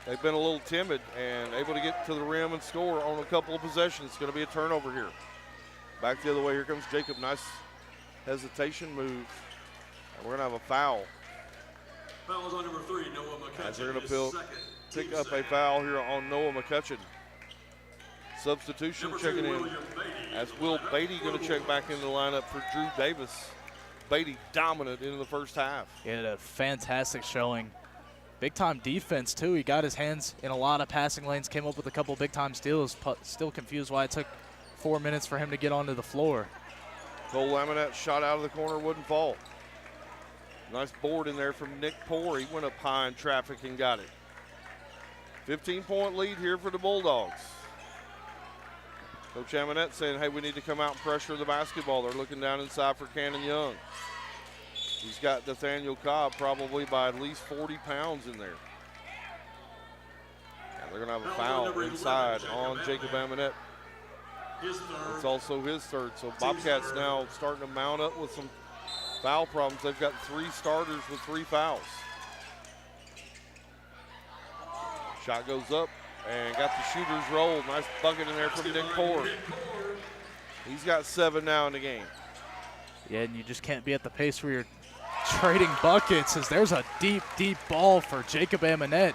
they've been a little timid and able to get to the rim and score on a couple of possessions. It's going to be a turnover here. Back the other way. Here comes Jacob. Nice hesitation move. And we're going to have a foul. Foul is on number 3, Noah McCutcheon. As they're going to pick up a foul here on Noah McCutcheon. Substitution checking in as Will Beatty going to check back into the lineup for Drew Davis. Beatty dominant in the first half. He had a fantastic showing. Big-time defense, too. He got his hands in a lot of passing lanes, came up with a couple big-time steals. Still confused why it took 4 minutes for him to get onto the floor. Cole Laminette shot out of the corner, wouldn't fall. Nice board in there from Nick Poore. He went up high in traffic and got it. 15-point lead here for the Bulldogs. Coach Laminette saying, hey, we need to come out and pressure the basketball. They're looking down inside for Cannon Young. He's got Nathaniel Cobb probably by at least 40 pounds in there. And they're going to have a foul inside on Jacob Laminette. It's also his third. So Bobcats now starting to mount up with some foul problems. They've got 3 starters with 3 fouls. Shot goes up and got the shooter's roll. Nice bucket in there from Nick Poore. He's got 7 now in the game. Yeah, and you just can't be at the pace where you're trading buckets as there's a deep, deep ball for Jacob Amonette.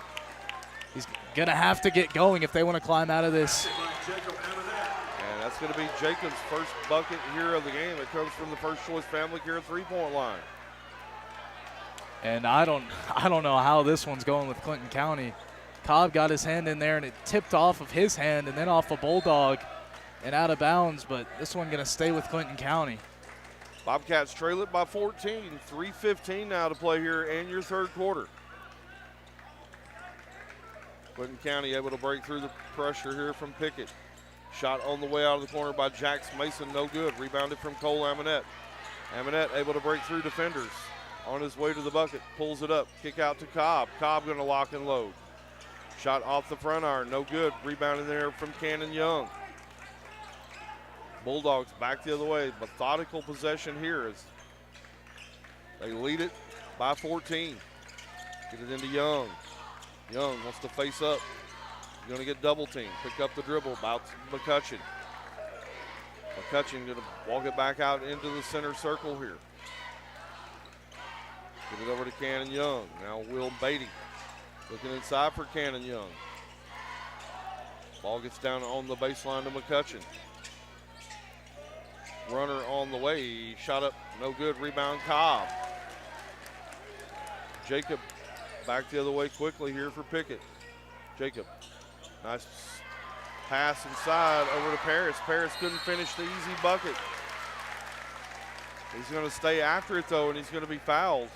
He's going to have to get going if they want to climb out of this. And that's going to be Jacob's first bucket here of the game. It comes from the First Choice Family Care three-point line. And I don't know how this one's going with Clinton County. Cobb got his hand in there, and it tipped off of his hand and then off a Bulldog and out of bounds, but this one going to stay with Clinton County. Bobcats trail it by 14. 3:15 now to play here in your third quarter. Clinton County able to break through the pressure here from Pickett. Shot on the way out of the corner by Jax Mason, no good. Rebounded from Cole Amonette. Amonette able to break through defenders. On his way to the bucket, pulls it up. Kick out to Cobb. Cobb going to lock and load. Shot off the front iron, no good. Rebounded there from Cannon Young. Bulldogs back the other way. Methodical possession here as they lead it by 14. Get it into Young. Young wants to face up. He's going to get double teamed. Pick up the dribble. About McCutcheon. McCutcheon going to walk it back out into the center circle here. Get it over to Cannon Young. Now Will Beatty looking inside for Cannon Young. Ball gets down on the baseline to McCutcheon. Runner on the way. He shot up, no good. Rebound Cobb. Jacob back the other way quickly here for Pickett. Jacob, nice pass inside over to Paris. Paris couldn't finish the easy bucket. He's going to stay after it though, and he's going to be fouled.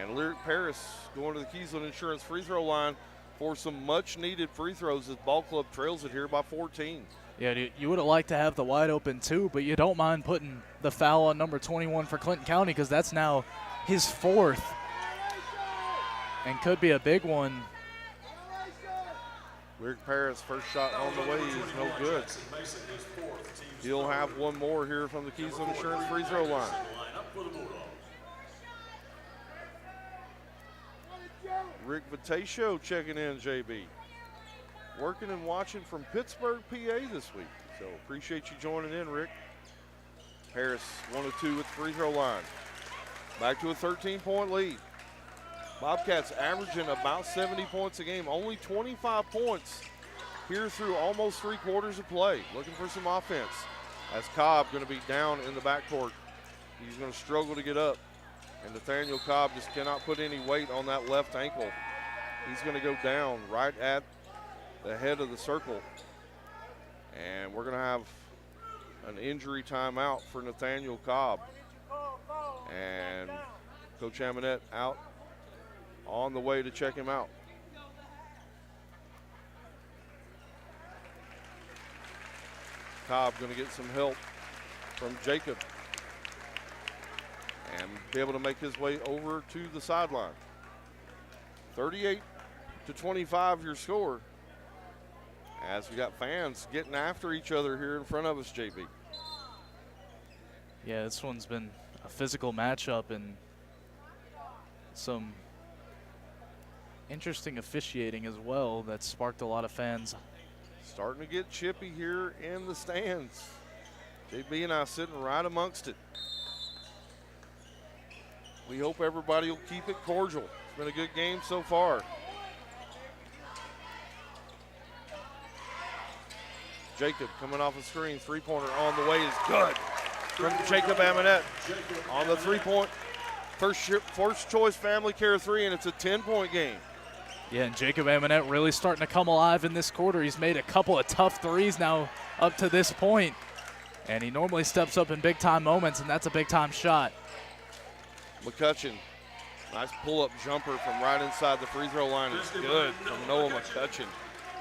And Lyric Paris going to the Keysland Insurance free throw line for some much needed free throws as Ball Club trails it here by 14. Yeah, you would have liked to have the wide open too, but you don't mind putting the foul on number 21 for Clinton County because that's now his 4th and could be a big one. Lyric Paris first shot on the way is no good. He'll have one more here from the Keysland Insurance free throw line. Rick Vitatio checking in, JB. Working and watching from Pittsburgh, PA this week. So appreciate you joining in, Rick. Harris 1 of 2 with the free throw line. Back to a 13-point lead. Bobcats averaging about 70 points a game. Only 25 points here through almost 3 quarters of play. Looking for some offense. As Cobb going to be down in the backcourt. He's going to struggle to get up. And Nathaniel Cobb just cannot put any weight on that left ankle. He's going to go down right at the head of the circle. And we're going to have an injury timeout for Nathaniel Cobb. And Coach Amonette out on the way to check him out. Cobb going to get some help from Jacob and be able to make his way over to the sideline. 38-25 your score. As we got fans getting after each other here in front of us, JB. Yeah, this one's been a physical matchup, and some interesting officiating as well that sparked a lot of fans. Starting to get chippy here in the stands. JB and I sitting right amongst it. We hope everybody will keep it cordial. It's been a good game so far. Jacob coming off the screen, three-pointer on the way is good from Jacob Amonette on the three-point. First choice family care three, and it's a 10-point game. Yeah, and Jacob Amonette really starting to come alive in this quarter. He's made a couple of tough threes now up to this point, and he normally steps up in big-time moments, and that's a big-time shot. McCutcheon, nice pull-up jumper from right inside the free throw line. It's good from Noah McCutcheon.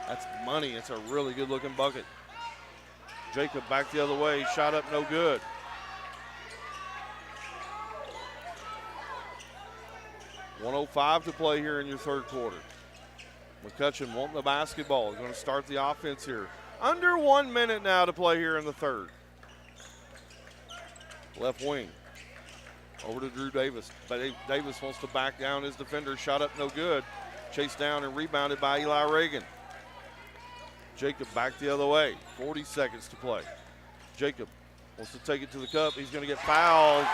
That's money. It's a really good-looking bucket. Jacob back the other way, shot up no good. .105 to play here in your third quarter. McCutcheon wanting the basketball. He's going to start the offense here. Under 1 minute now to play here in the third. Left wing. Over to Drew Davis. But Davis wants to back down his defender. Shot up no good. Chased down and rebounded by Eli Reagan. Jacob back the other way. 40 seconds to play. Jacob wants to take it to the cup. He's going to get fouled.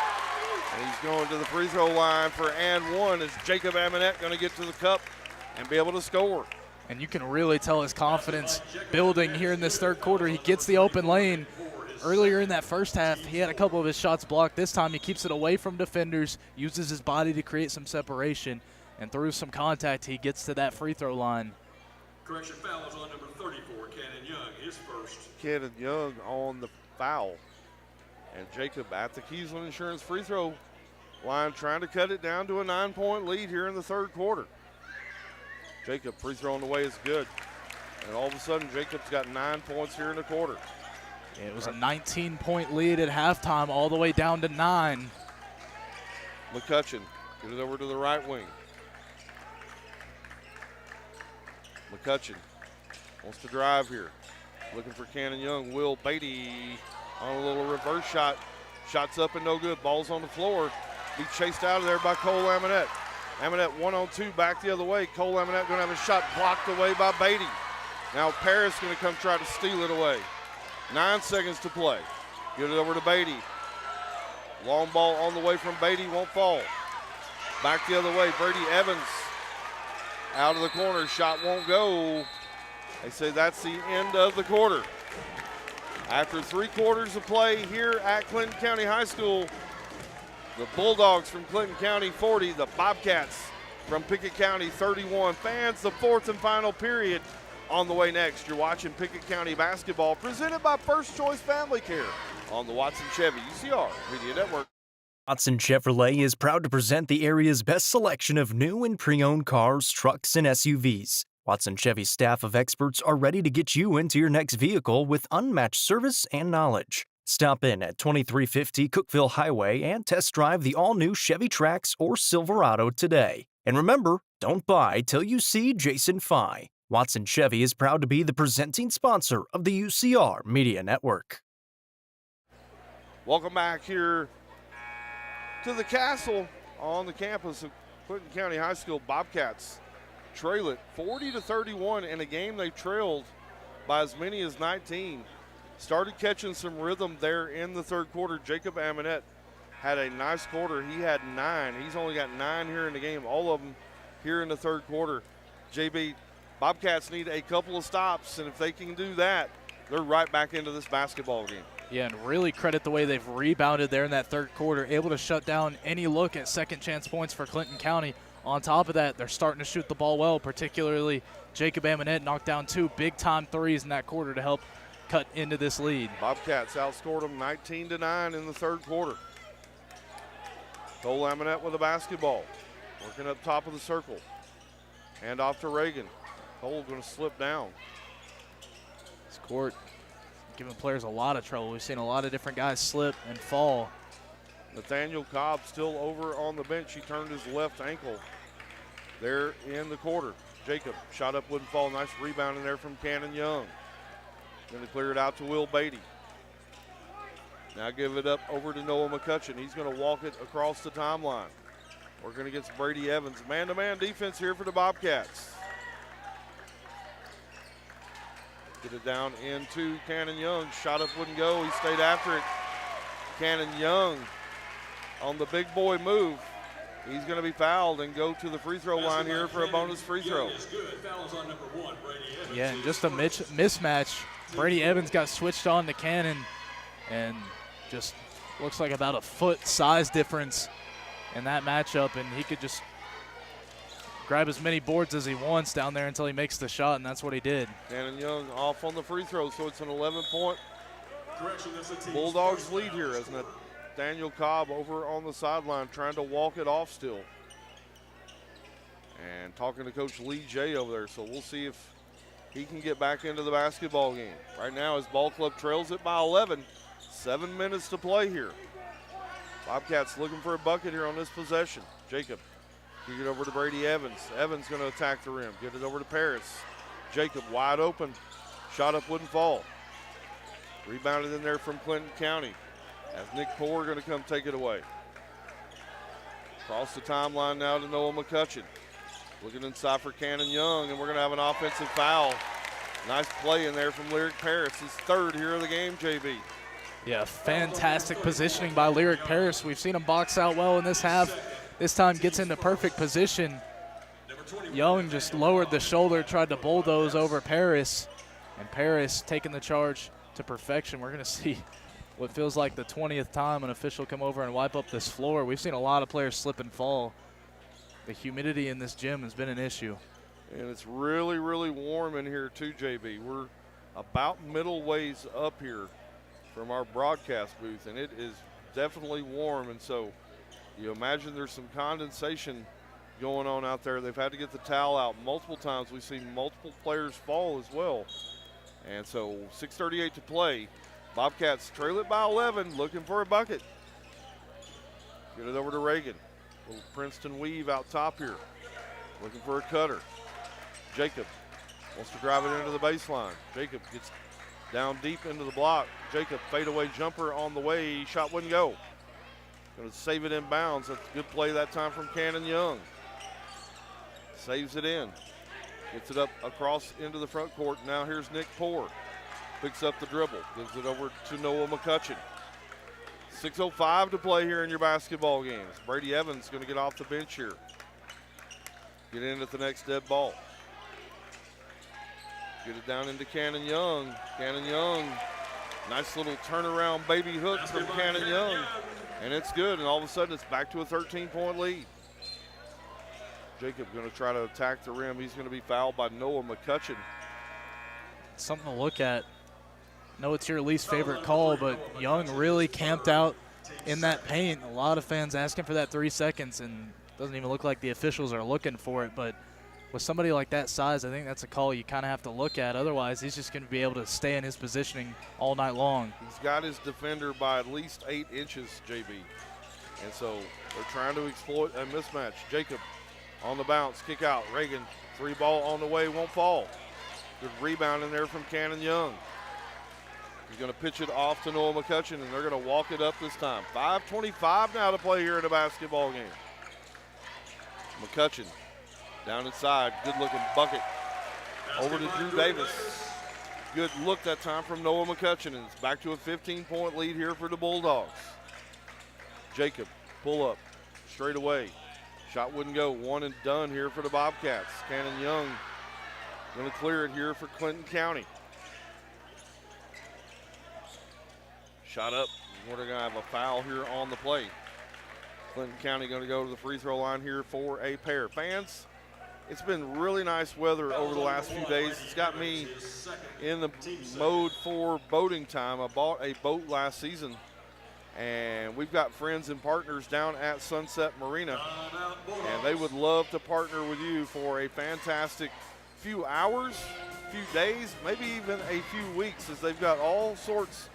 And he's going to the free throw line for and one. Is Jacob Amonette going to get to the cup and be able to score? And you can really tell his confidence building here in this third quarter. He gets the open lane. Earlier in that first half, he had a couple of his shots blocked. This time he keeps it away from defenders, uses his body to create some separation, and through some contact, he gets to that free throw line. Correction, foul is on number 34, Cannon Young, his first. Cannon Young on the foul. And Jacob at the Keysland Insurance free throw line trying to cut it down to a 9-point lead here in the third quarter. Jacob free throw on the way is good. And all of a sudden, Jacob's got 9 points here in the quarter. It was a 19-point lead at halftime, all the way down to 9. McCutcheon get it over to the right wing. McCutcheon wants to drive here. Looking for Cannon Young. Will Beatty on a little reverse shot. Shots up and no good. Ball's on the floor. Be chased out of there by Cole Amonette. Amonette 1-on-2 back the other way. Cole Amonette going to have a shot blocked away by Beatty. Now Paris going to come try to steal it away. 9 seconds to play. Get it over to Beatty. Long ball on the way from Beatty, won't fall. Back the other way, Brady Evans out of the corner, shot won't go. They say that's the end of the quarter. After 3 quarters of play here at Clinton County High School, the Bulldogs from Clinton County 40, the Bobcats from Pickett County 31. Fans, the fourth and final period on the way next. You're watching Pickett County basketball presented by First Choice Family Care on the Watson Chevy UCR Media Network. Watson Chevrolet is proud to present the area's best selection of new and pre-owned cars, trucks, and SUVs. Watson Chevy's staff of experts are ready to get you into your next vehicle with unmatched service and knowledge. Stop in at 2350 Cookeville Highway and test drive the all-new Chevy Trax or Silverado today. And remember, don't buy till you see Jason Fye. Watson Chevy is proud to be the presenting sponsor of the UCR Media Network. Welcome back here to the castle on the campus of Clinton County High School. Bobcats trail it 40-31 in a game they trailed by as many as 19. Started catching some rhythm there in the third quarter. Jacob Amonette had a nice quarter. He had 9. He's only got 9 here in the game, all of them here in the third quarter. JB, Bobcats need a couple of stops, and if they can do that, they're right back into this basketball game. Yeah, and really credit the way they've rebounded there in that third quarter, able to shut down any look at second chance points for Clinton County. On top of that, they're starting to shoot the ball well, particularly Jacob Amonette knocked down 2 big-time threes in that quarter to help cut into this lead. Bobcats outscored them 19-9 in the third quarter. Cole Amonette with the basketball, working up top of the circle. Hand off to Reagan. Cole going to slip down. This court giving players a lot of trouble. We've seen a lot of different guys slip and fall. Nathaniel Cobb still over on the bench. He turned his left ankle there in the quarter. Jacob shot up, wouldn't fall. Nice rebound in there from Cannon Young. Going to clear it out to Will Beatty. Now give it up over to Noah McCutcheon. He's going to walk it across the timeline. working against Brady Evans. Man-to-man defense here for the Bobcats. Get it down into Cannon Young. Shot up wouldn't go. He stayed after it. Cannon Young on the big boy move. He's going to be fouled and go to the free throw line here for a bonus free throw. Yeah, and just a mismatch. Brady Evans got switched on to Cannon, and just looks like about a foot size difference in that matchup, and he could just grab as many boards as he wants down there until he makes the shot, and that's what he did. Cannon Young off on the free throw, so it's an 11-point Bulldogs lead here as Daniel Cobb over on the sideline trying to walk it off still. And talking to Coach Lee J over there, so we'll see if he can get back into the basketball game. Right now his ball club trails it by 11. 7 minutes to play here. Bobcats looking for a bucket here on this possession. Jacob, kick it over to Brady Evans. Evans going to attack the rim. Get it over to Paris. Jacob wide open. Shot up wouldn't fall. Rebounded in there from Clinton County as Nick Poore going to come take it away. Across the timeline now to Noah McCutcheon. Looking inside for Cannon Young, and we're going to have an offensive foul. Nice play in there from Lyric Paris. His third here of the game, JB. Yeah, fantastic positioning by Lyric Paris. We've seen him box out well in this half. This time gets into perfect position. Young just lowered the shoulder, tried to bulldoze over Paris, and Paris taking the charge to perfection. We're going to see what feels like the 20th time an official come over and wipe up this floor. We've seen a lot of players slip and fall. The humidity in this gym has been an issue. And it's really, really warm in here too, JB. We're about middle ways up here from our broadcast booth, and it is definitely warm. And so you imagine there's some condensation going on out there. They've had to get the towel out multiple times. We've seen multiple players fall as well. And so 6:38 to play. Bobcats trail it by 11, looking for a bucket. Get it over to Reagan. Little Princeton weave out top here. Looking for a cutter. Jacob wants to drive it into the baseline. Jacob gets down deep into the block. Jacob fadeaway jumper on the way. Shot wouldn't go. Going to save it in bounds. That's a good play that time from Cannon Young. Saves it in. Gets it up across into the front court. Now here's Nick Poore. Picks up the dribble. Gives it over to Noah McCutcheon. 6:05 to play here in your basketball games. Brady Evans going to get off the bench here. Get in at the next dead ball. Get it down into Cannon Young. Cannon Young, nice little turnaround baby hook from Cannon Young. And it's good, and all of a sudden it's back to a 13-point lead. Jacob going to try to attack the rim. He's going to be fouled by Noah McCutcheon. Something to look at. I know it's your least favorite call, but Young really camped out in that paint. A lot of fans asking for that 3 seconds, and it doesn't even look like the officials are looking for it. But with somebody like that size, I think that's a call you kind of have to look at. Otherwise, he's just going to be able to stay in his positioning all night long. He's got his defender by at least 8 inches, JB. And so they're trying to exploit a mismatch. Jacob on the bounce, kick out. Reagan, 3 ball on the way, won't fall. Good rebound in there from Cannon Young. He's going to pitch it off to Noah McCutcheon, and they're going to walk it up this time. 5:25 now to play here in a basketball game. McCutcheon down inside, good-looking bucket. Over to Drew Davis. Good look that time from Noah McCutcheon, and it's back to a 15-point lead here for the Bulldogs. Jacob, pull up, straight away. Shot wouldn't go, one and done here for the Bobcats. Cannon Young going to clear it here for Clinton County. Shot up, we're going to have a foul here on the play. Clinton County going to go to the free throw line here for a pair. Fans, it's been really nice weather over the last few days. It's got me in the mode for boating time. I bought a boat last season, and we've got friends and partners down at Sunset Marina, and they would love to partner with you for a fantastic few hours, few days, maybe even a few weeks, as they've got all sorts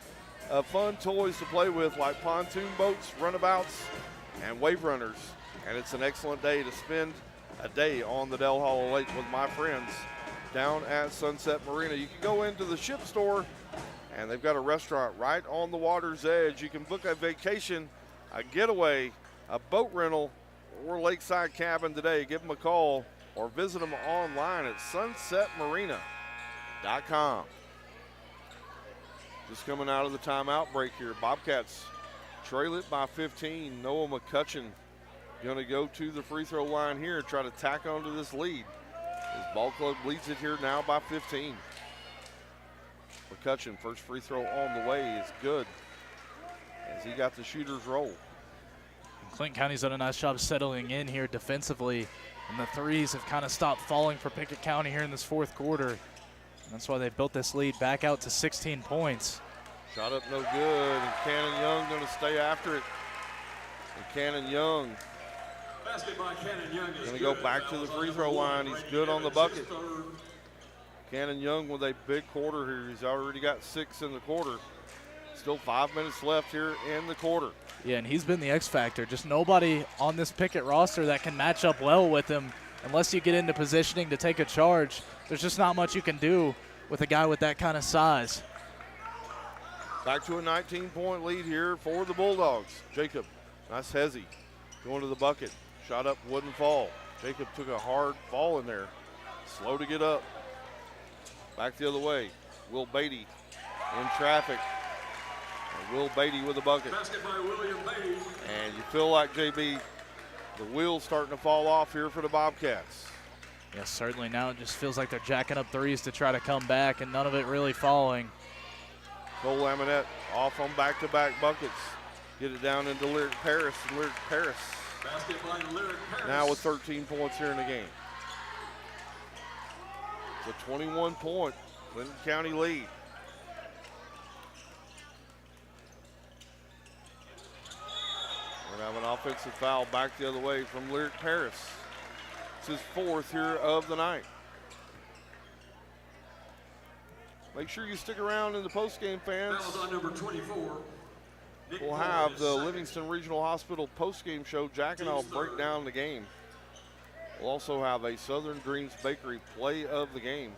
of fun toys to play with, like pontoon boats, runabouts, and wave runners. And it's an excellent day to spend a day on the Del Hollow Lake with my friends down at Sunset Marina. You can go into the ship store, and they've got a restaurant right on the water's edge. You can book a vacation, a getaway, a boat rental, or Lakeside Cabin today. Give them a call or visit them online at sunsetmarina.com. Just coming out of the timeout break here. Bobcats trail it by 15. Noah McCutcheon going to go to the free throw line here and try to tack onto this lead. His ball club leads it here now by 15. McCutcheon, first free throw on the way is good as he got the shooter's roll. Clinton County's done a nice job settling in here defensively, and the threes have kind of stopped falling for Pickett County here in this fourth quarter. And that's why they've built this lead back out to 16 points. Shot up no good, and Cannon Young going to stay after it. And Cannon Young going to go back to the free throw line. He's good on the bucket. Cannon Young with a big quarter here. He's already got 6 in the quarter. Still 5 minutes left here in the quarter. Yeah, and he's been the X factor. Just nobody on this Pickett roster that can match up well with him unless you get into positioning to take a charge. There's just not much you can do with a guy with that kind of size. Back to a 19-point lead here for the Bulldogs. Jacob, nice hezzy, going to the bucket. Shot up, wouldn't fall. Jacob took a hard fall in there. Slow to get up. Back the other way. Will Beatty in traffic. And Will Beatty with a bucket. Basket by William Beatty. And you feel like, JB, the wheel's starting to fall off here for the Bobcats. Yes, certainly. Now it just feels like they're jacking up threes to try to come back, and none of it really falling. Cole Laminette off on back-to-back buckets. Get it down into Lyric Paris. And Lyric Paris Basket by Lyric Paris. now with 13 points here in the game. It's a 21-point Clinton County lead. We're going to have an offensive foul back the other way from Lyric Paris. It's his 4th here of the night. Make sure you stick around in the postgame, fans. Fouls on number 24. We'll have the Livingston Regional Hospital postgame show. Jack and I'll break down the game. We'll also have a Southern Dreams Bakery play of the game,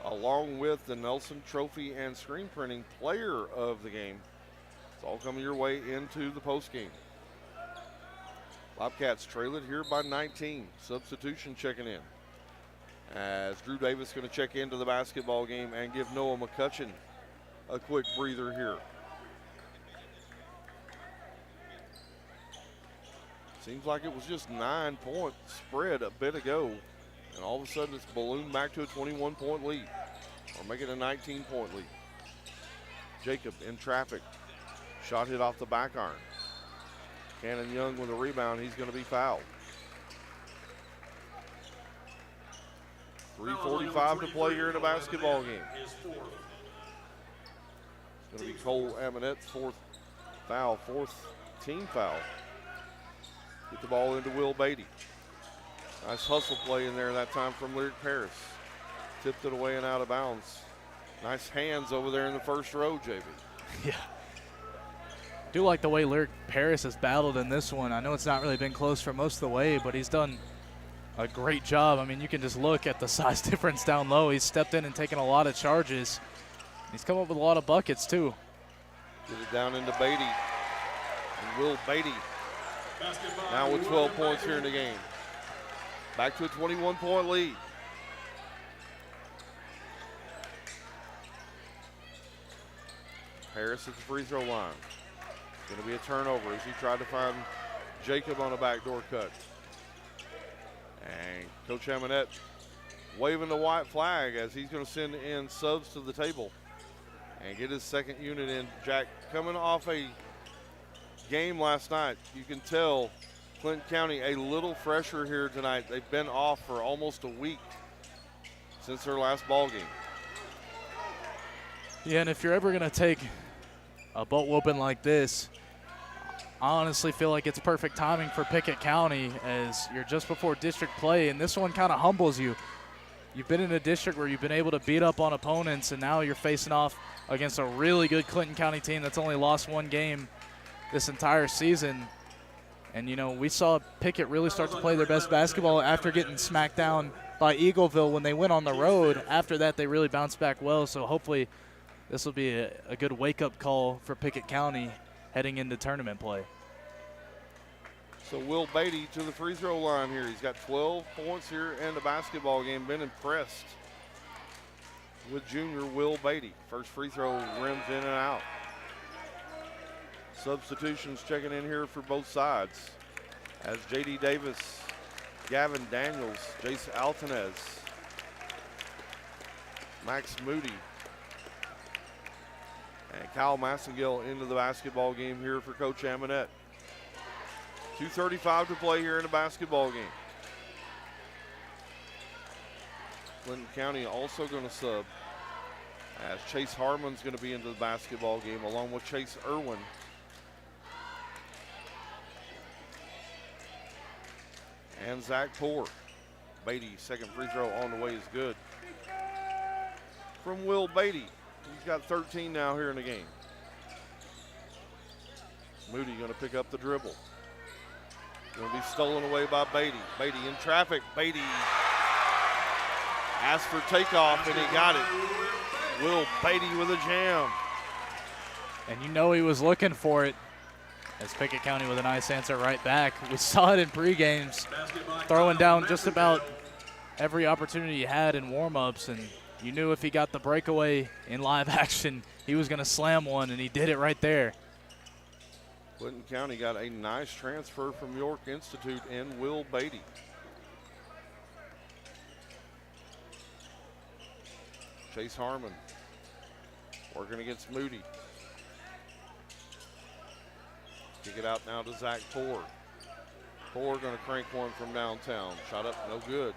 along with the Nelson Trophy and Screen Printing player of the game. It's all coming your way into the postgame. Bobcats trail it here by 19. Substitution checking in, as Drew Davis going to check into the basketball game and give Noah McCutcheon a quick breather here. Seems like it was just 9-point spread a bit ago, and all of a sudden it's ballooned back to a 21-point lead, or make it a 19-point lead. Jacob in traffic, shot hit off the back iron. Cannon Young with a rebound, he's going to be fouled. 3:45 to play here in a basketball game. It's going to be Cole Amonette's 4th foul, 4th team foul. Get the ball into Will Beatty. Nice hustle play in there that time from Lyric Paris. Tipped it away and out of bounds. Nice hands over there in the first row, JB. Yeah. Do like the way Lyric Paris has battled in this one. I know it's not really been close for most of the way, but he's done a great job. I mean, you can just look at the size difference down low. He's stepped in and taken a lot of charges. He's come up with a lot of buckets, too. Get it down into Beatty. And Will Beatty now with 12 points here in the game. Back to a 21-point lead. Harris at the free throw line. Going to be a turnover as he tried to find Jacob on a backdoor cut. And Coach Amonette waving the white flag as he's going to send in subs to the table and get his second unit in. Jack, coming off a game last night, you can tell Clinton County a little fresher here tonight. They've been off for almost a week since their last ball game. Yeah, and if you're ever going to take a butt whooping like this, I honestly feel like it's perfect timing for Pickett County, as you're just before district play, and this one kind of humbles you. You've been in a district where you've been able to beat up on opponents, and now you're facing off against a really good Clinton County team that's only lost one game this entire season. And, you know, we saw Pickett really start to play their best basketball after getting smacked down by Eagleville when they went on the road. After that, they really bounced back well, so hopefully this will be a good wake-up call for Pickett County heading into tournament play. So Will Beatty to the free throw line here. He's got 12 points here in the basketball game. Been impressed with junior Will Beatty. First free throw rims in and out. Substitutions checking in here for both sides as J.D. Davis, Gavin Daniels, Jace Altanez, Max Moody, and Kyle Massengill into the basketball game here for Coach Amonette. 2:35 to play here in the basketball game. Clinton County also going to sub as Chase Harmon's going to be into the basketball game along with Chase Irwin. And Zach Poor. Beatty, second free throw on the way is good. From Will Beatty. He's got 13 now here in the game. Moody going to pick up the dribble. Going to be stolen away by Beatty. Beatty in traffic. Beatty asked for takeoff and he got it. Will Beatty with a jam. And you know he was looking for it. As Pickett County with a nice answer right back. We saw it in pre-games, throwing down just about every opportunity he had in warm-ups, and you knew if he got the breakaway in live action, he was going to slam one, and he did it right there. Clinton County got a nice transfer from York Institute in Will Beatty. Chase Harmon working against Moody. Kick it out now to Zach Poor. Poor going to crank one from downtown. Shot up, no good.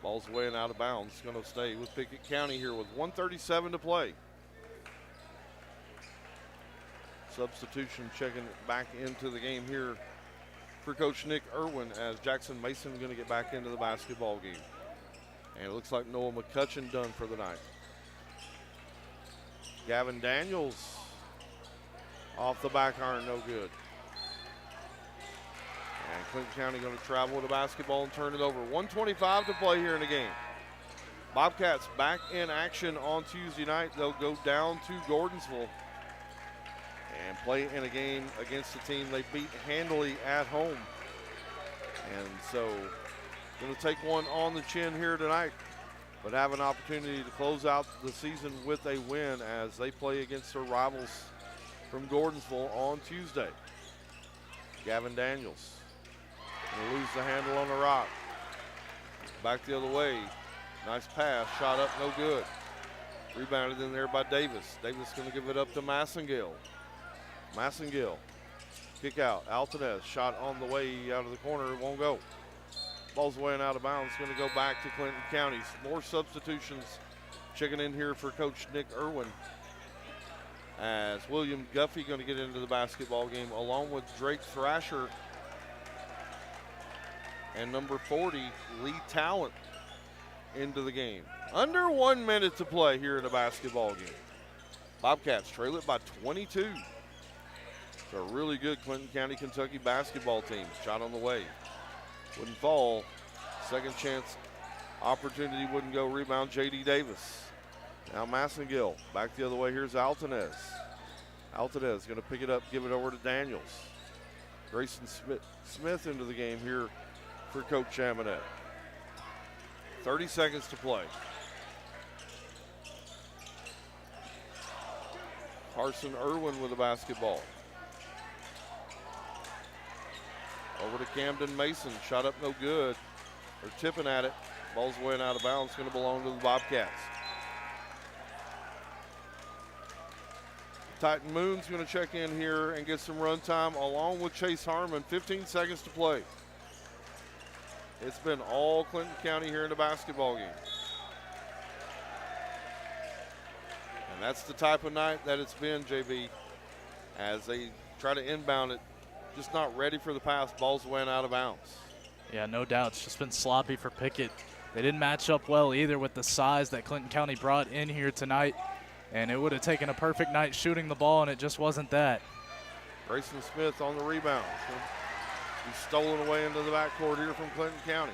Ball's away and out of bounds. Going to stay with Pickett County here with 1:37 to play. Substitution checking back into the game here for Coach Nick Irwin as Jackson Mason going to get back into the basketball game. And it looks like Noah McCutcheon done for the night. Gavin Daniels off the back iron, no good. And Clinton County going to travel with the basketball and turn it over. 1:25 to play here in the game. Bobcats back in action on Tuesday night. They'll go down to Gordonsville and play in a game against a team they beat handily at home. And so going to take one on the chin here tonight, but have an opportunity to close out the season with a win as they play against their rivals from Gordonsville on Tuesday. Gavin Daniels gonna lose the handle on the rock. Back the other way. Nice pass, shot up, no good. Rebounded in there by Davis. Davis gonna give it up to Massengill. Massengill, kick out. Altanez, shot on the way out of the corner, it won't go. Ball's away and out of bounds, gonna go back to Clinton County. More substitutions checking in here for Coach Nick Irwin, as William Guffey going to get into the basketball game along with Drake Thrasher and number 40, Lee Talent, into the game. Under 1 minute to play here in the basketball game. Bobcats trail it by 22. It's a really good Clinton County, Kentucky basketball team. Shot on the way. Wouldn't fall. Second chance opportunity wouldn't go. Rebound J.D. Davis. Now Massengill, back the other way, here's Altanez. Altanez gonna pick it up, give it over to Daniels. Grayson Smith into the game here for Coach Amonette. 30 seconds to play. Carson Irwin with the basketball. Over to Camden Mason, shot up no good. They're tipping at it. Ball's away and out of bounds, gonna belong to the Bobcats. Titan Moon's going to check in here and get some run time along with Chase Harmon. 15 seconds to play. It's been all Clinton County here in the basketball game. And that's the type of night that it's been, JB, as they try to inbound it, just not ready for the pass. Ball's away and out of bounds. Yeah, no doubt. It's just been sloppy for Pickett. They didn't match up well either with the size that Clinton County brought in here tonight. And it would have taken a perfect night shooting the ball, and it just wasn't that. Grayson Smith on the rebound. He's stolen away into the backcourt here from Clinton County.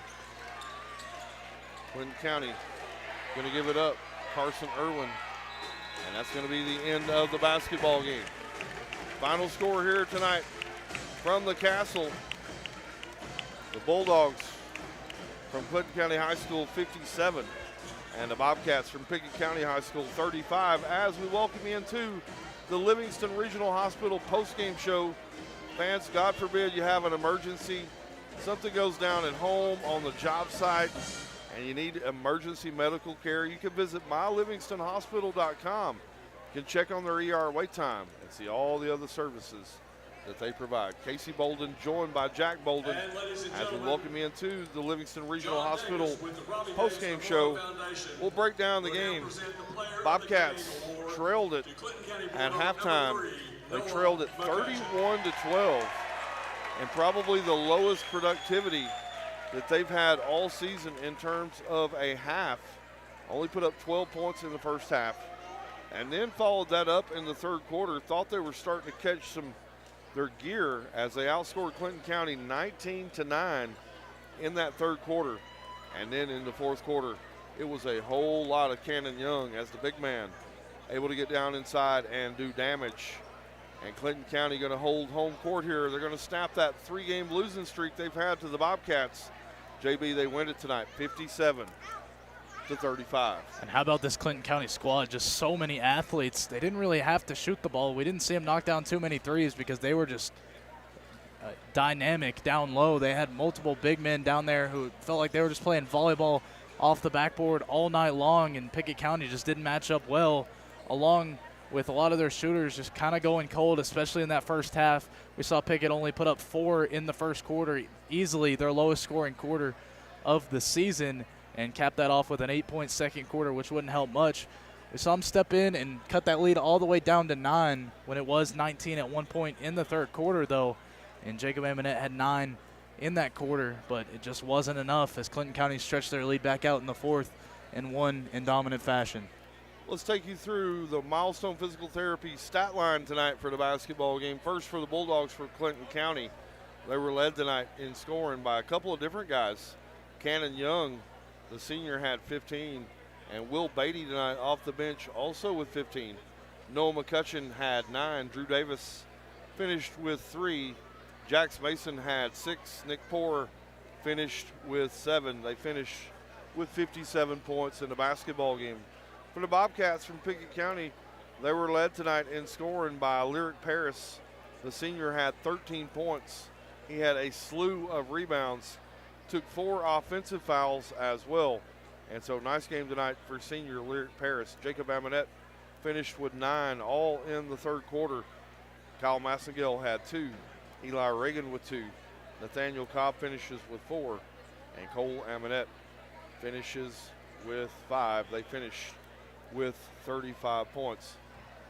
Clinton County going to give it up. Carson Irwin. And that's going to be the end of the basketball game. Final score here tonight from the Castle. The Bulldogs from Clinton County High School 57, and the Bobcats from Pickett County High School 35, as we welcome you into the Livingston Regional Hospital postgame show. Fans, God forbid you have an emergency, something goes down at home, on the job site, and you need emergency medical care, you can visit mylivingstonhospital.com. You can check on their ER wait time and see all the other services that they provide. Casey Bolden joined by Jack Bolden as we welcome you into the Livingston Regional Hospital postgame show. We'll break down the game. Bobcats trailed it at halftime. They trailed it 31-12, and probably the lowest productivity that they've had all season in terms of a half. Only put up 12 points in the first half, and then followed that up in the third quarter. Thought they were starting to catch their gear as they outscored Clinton County 19-9 in that third quarter. And then in the fourth quarter, it was a whole lot of Cannon Young as the big man, able to get down inside and do damage. And Clinton County going to hold home court here. They're going to snap that 3-game losing streak they've had to the Bobcats. JB, they win it tonight, 57-35. And how about this Clinton County squad? Just so many athletes. They didn't really have to shoot the ball. We didn't see them knock down too many threes because they were just dynamic down low. They had multiple big men down there who felt like they were just playing volleyball off the backboard all night long, and Pickett County just didn't match up well, along with a lot of their shooters just kind of going cold, especially in that first half. We saw Pickett only put up 4 in the first quarter, easily their lowest scoring quarter of the season, and cap that off with an 8-point second quarter, which wouldn't help much. We saw them step in and cut that lead all the way down to 9 when it was 19 at one point in the third quarter, though. And Jacob Amonette had 9 in that quarter, but it just wasn't enough as Clinton County stretched their lead back out in the fourth and won in dominant fashion. Let's take you through the Milestone Physical Therapy stat line tonight for the basketball game. First for the Bulldogs for Clinton County. They were led tonight in scoring by a couple of different guys. Cannon Young, the senior, had 15, and Will Beatty tonight off the bench also with 15. Noah McCutcheon had 9. Drew Davis finished with 3. Jax Mason had 6. Nick Poor finished with 7. They finished with 57 points in the basketball game. For the Bobcats from Pickett County, they were led tonight in scoring by Lyric Paris. The senior had 13 points. He had a slew of rebounds, took 4 offensive fouls as well. And so nice game tonight for senior Lyric Paris. Jacob Amonette finished with 9, all in the third quarter. Kyle Massengale had 2. Eli Reagan with 2. Nathaniel Cobb finishes with 4. And Cole Amonette finishes with 5. They finished with 35 points.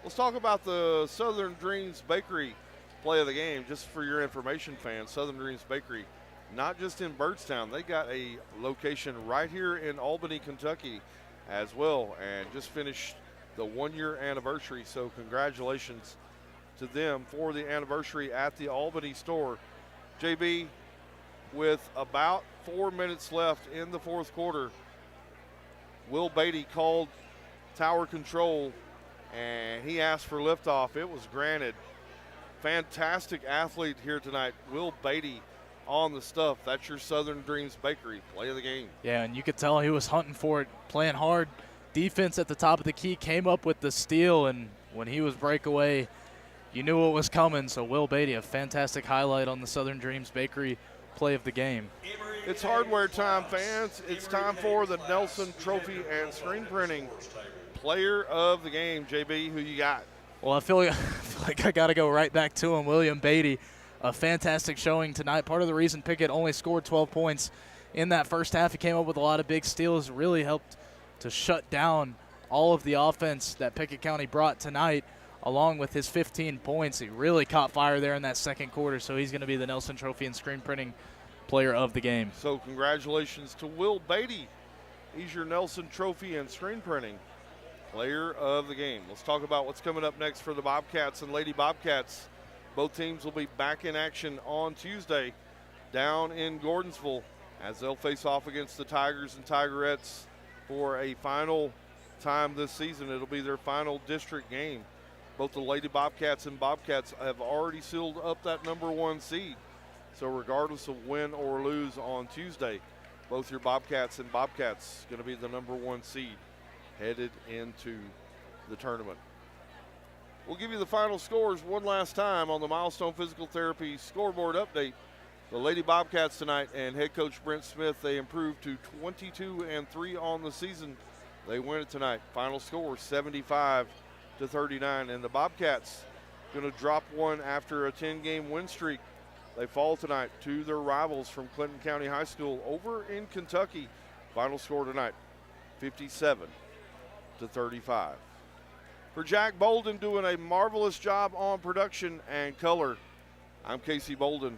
Let's talk about the Southern Dreams Bakery play of the game, just for your information, fans. Southern Dreams Bakery, not just in Byrdstown, they got a location right here in Albany, Kentucky as well, and just finished the 1-year anniversary. So congratulations to them for the anniversary at the Albany store. JB, with about 4 minutes left in the fourth quarter, Will Beatty called tower control, and he asked for liftoff. It was granted. Fantastic athlete here tonight, Will Beatty on the stuff. That's your Southern Dreams Bakery play of the game. Yeah, and you could tell he was hunting for it, playing hard. Defense at the top of the key, came up with the steal, and when he was breakaway, you knew what was coming. So Will Beatty, a fantastic highlight on the Southern Dreams Bakery play of the game. It's hardware time, fans. It's time for the Nelson Trophy and Screen Printing player of the game. JB, who you got? Well, I feel like I got to go right back to him, William Beatty. A fantastic showing tonight. Part of the reason Pickett only scored 12 points in that first half, he came up with a lot of big steals, really helped to shut down all of the offense that Pickett County brought tonight, along with his 15 points. He really caught fire there in that second quarter, so he's going to be the Nelson Trophy and Screen Printing player of the game. So congratulations to Will Beatty. He's your Nelson Trophy and Screen Printing player of the game. Let's talk about what's coming up next for the Bobcats and Lady Bobcats. Both teams will be back in action on Tuesday down in Gordonsville as they'll face off against the Tigers and Tigerettes for a final time this season. It'll be their final district game. Both the Lady Bobcats and Bobcats have already sealed up that number 1 seed. So regardless of win or lose on Tuesday, both your Bobcats and Bobcats going to be the number 1 seed headed into the tournament. We'll give you the final scores one last time on the Milestone Physical Therapy scoreboard update. The Lady Bobcats tonight and head coach Brent Smith, they improved to 22-3 on the season. They win it tonight. Final score 75-39. And the Bobcats going to drop one after a 10-game win streak. They fall tonight to their rivals from Clinton County High School over in Kentucky. Final score tonight 57-35. For Jack Bolden doing a marvelous job on production and color, I'm Casey Bolden.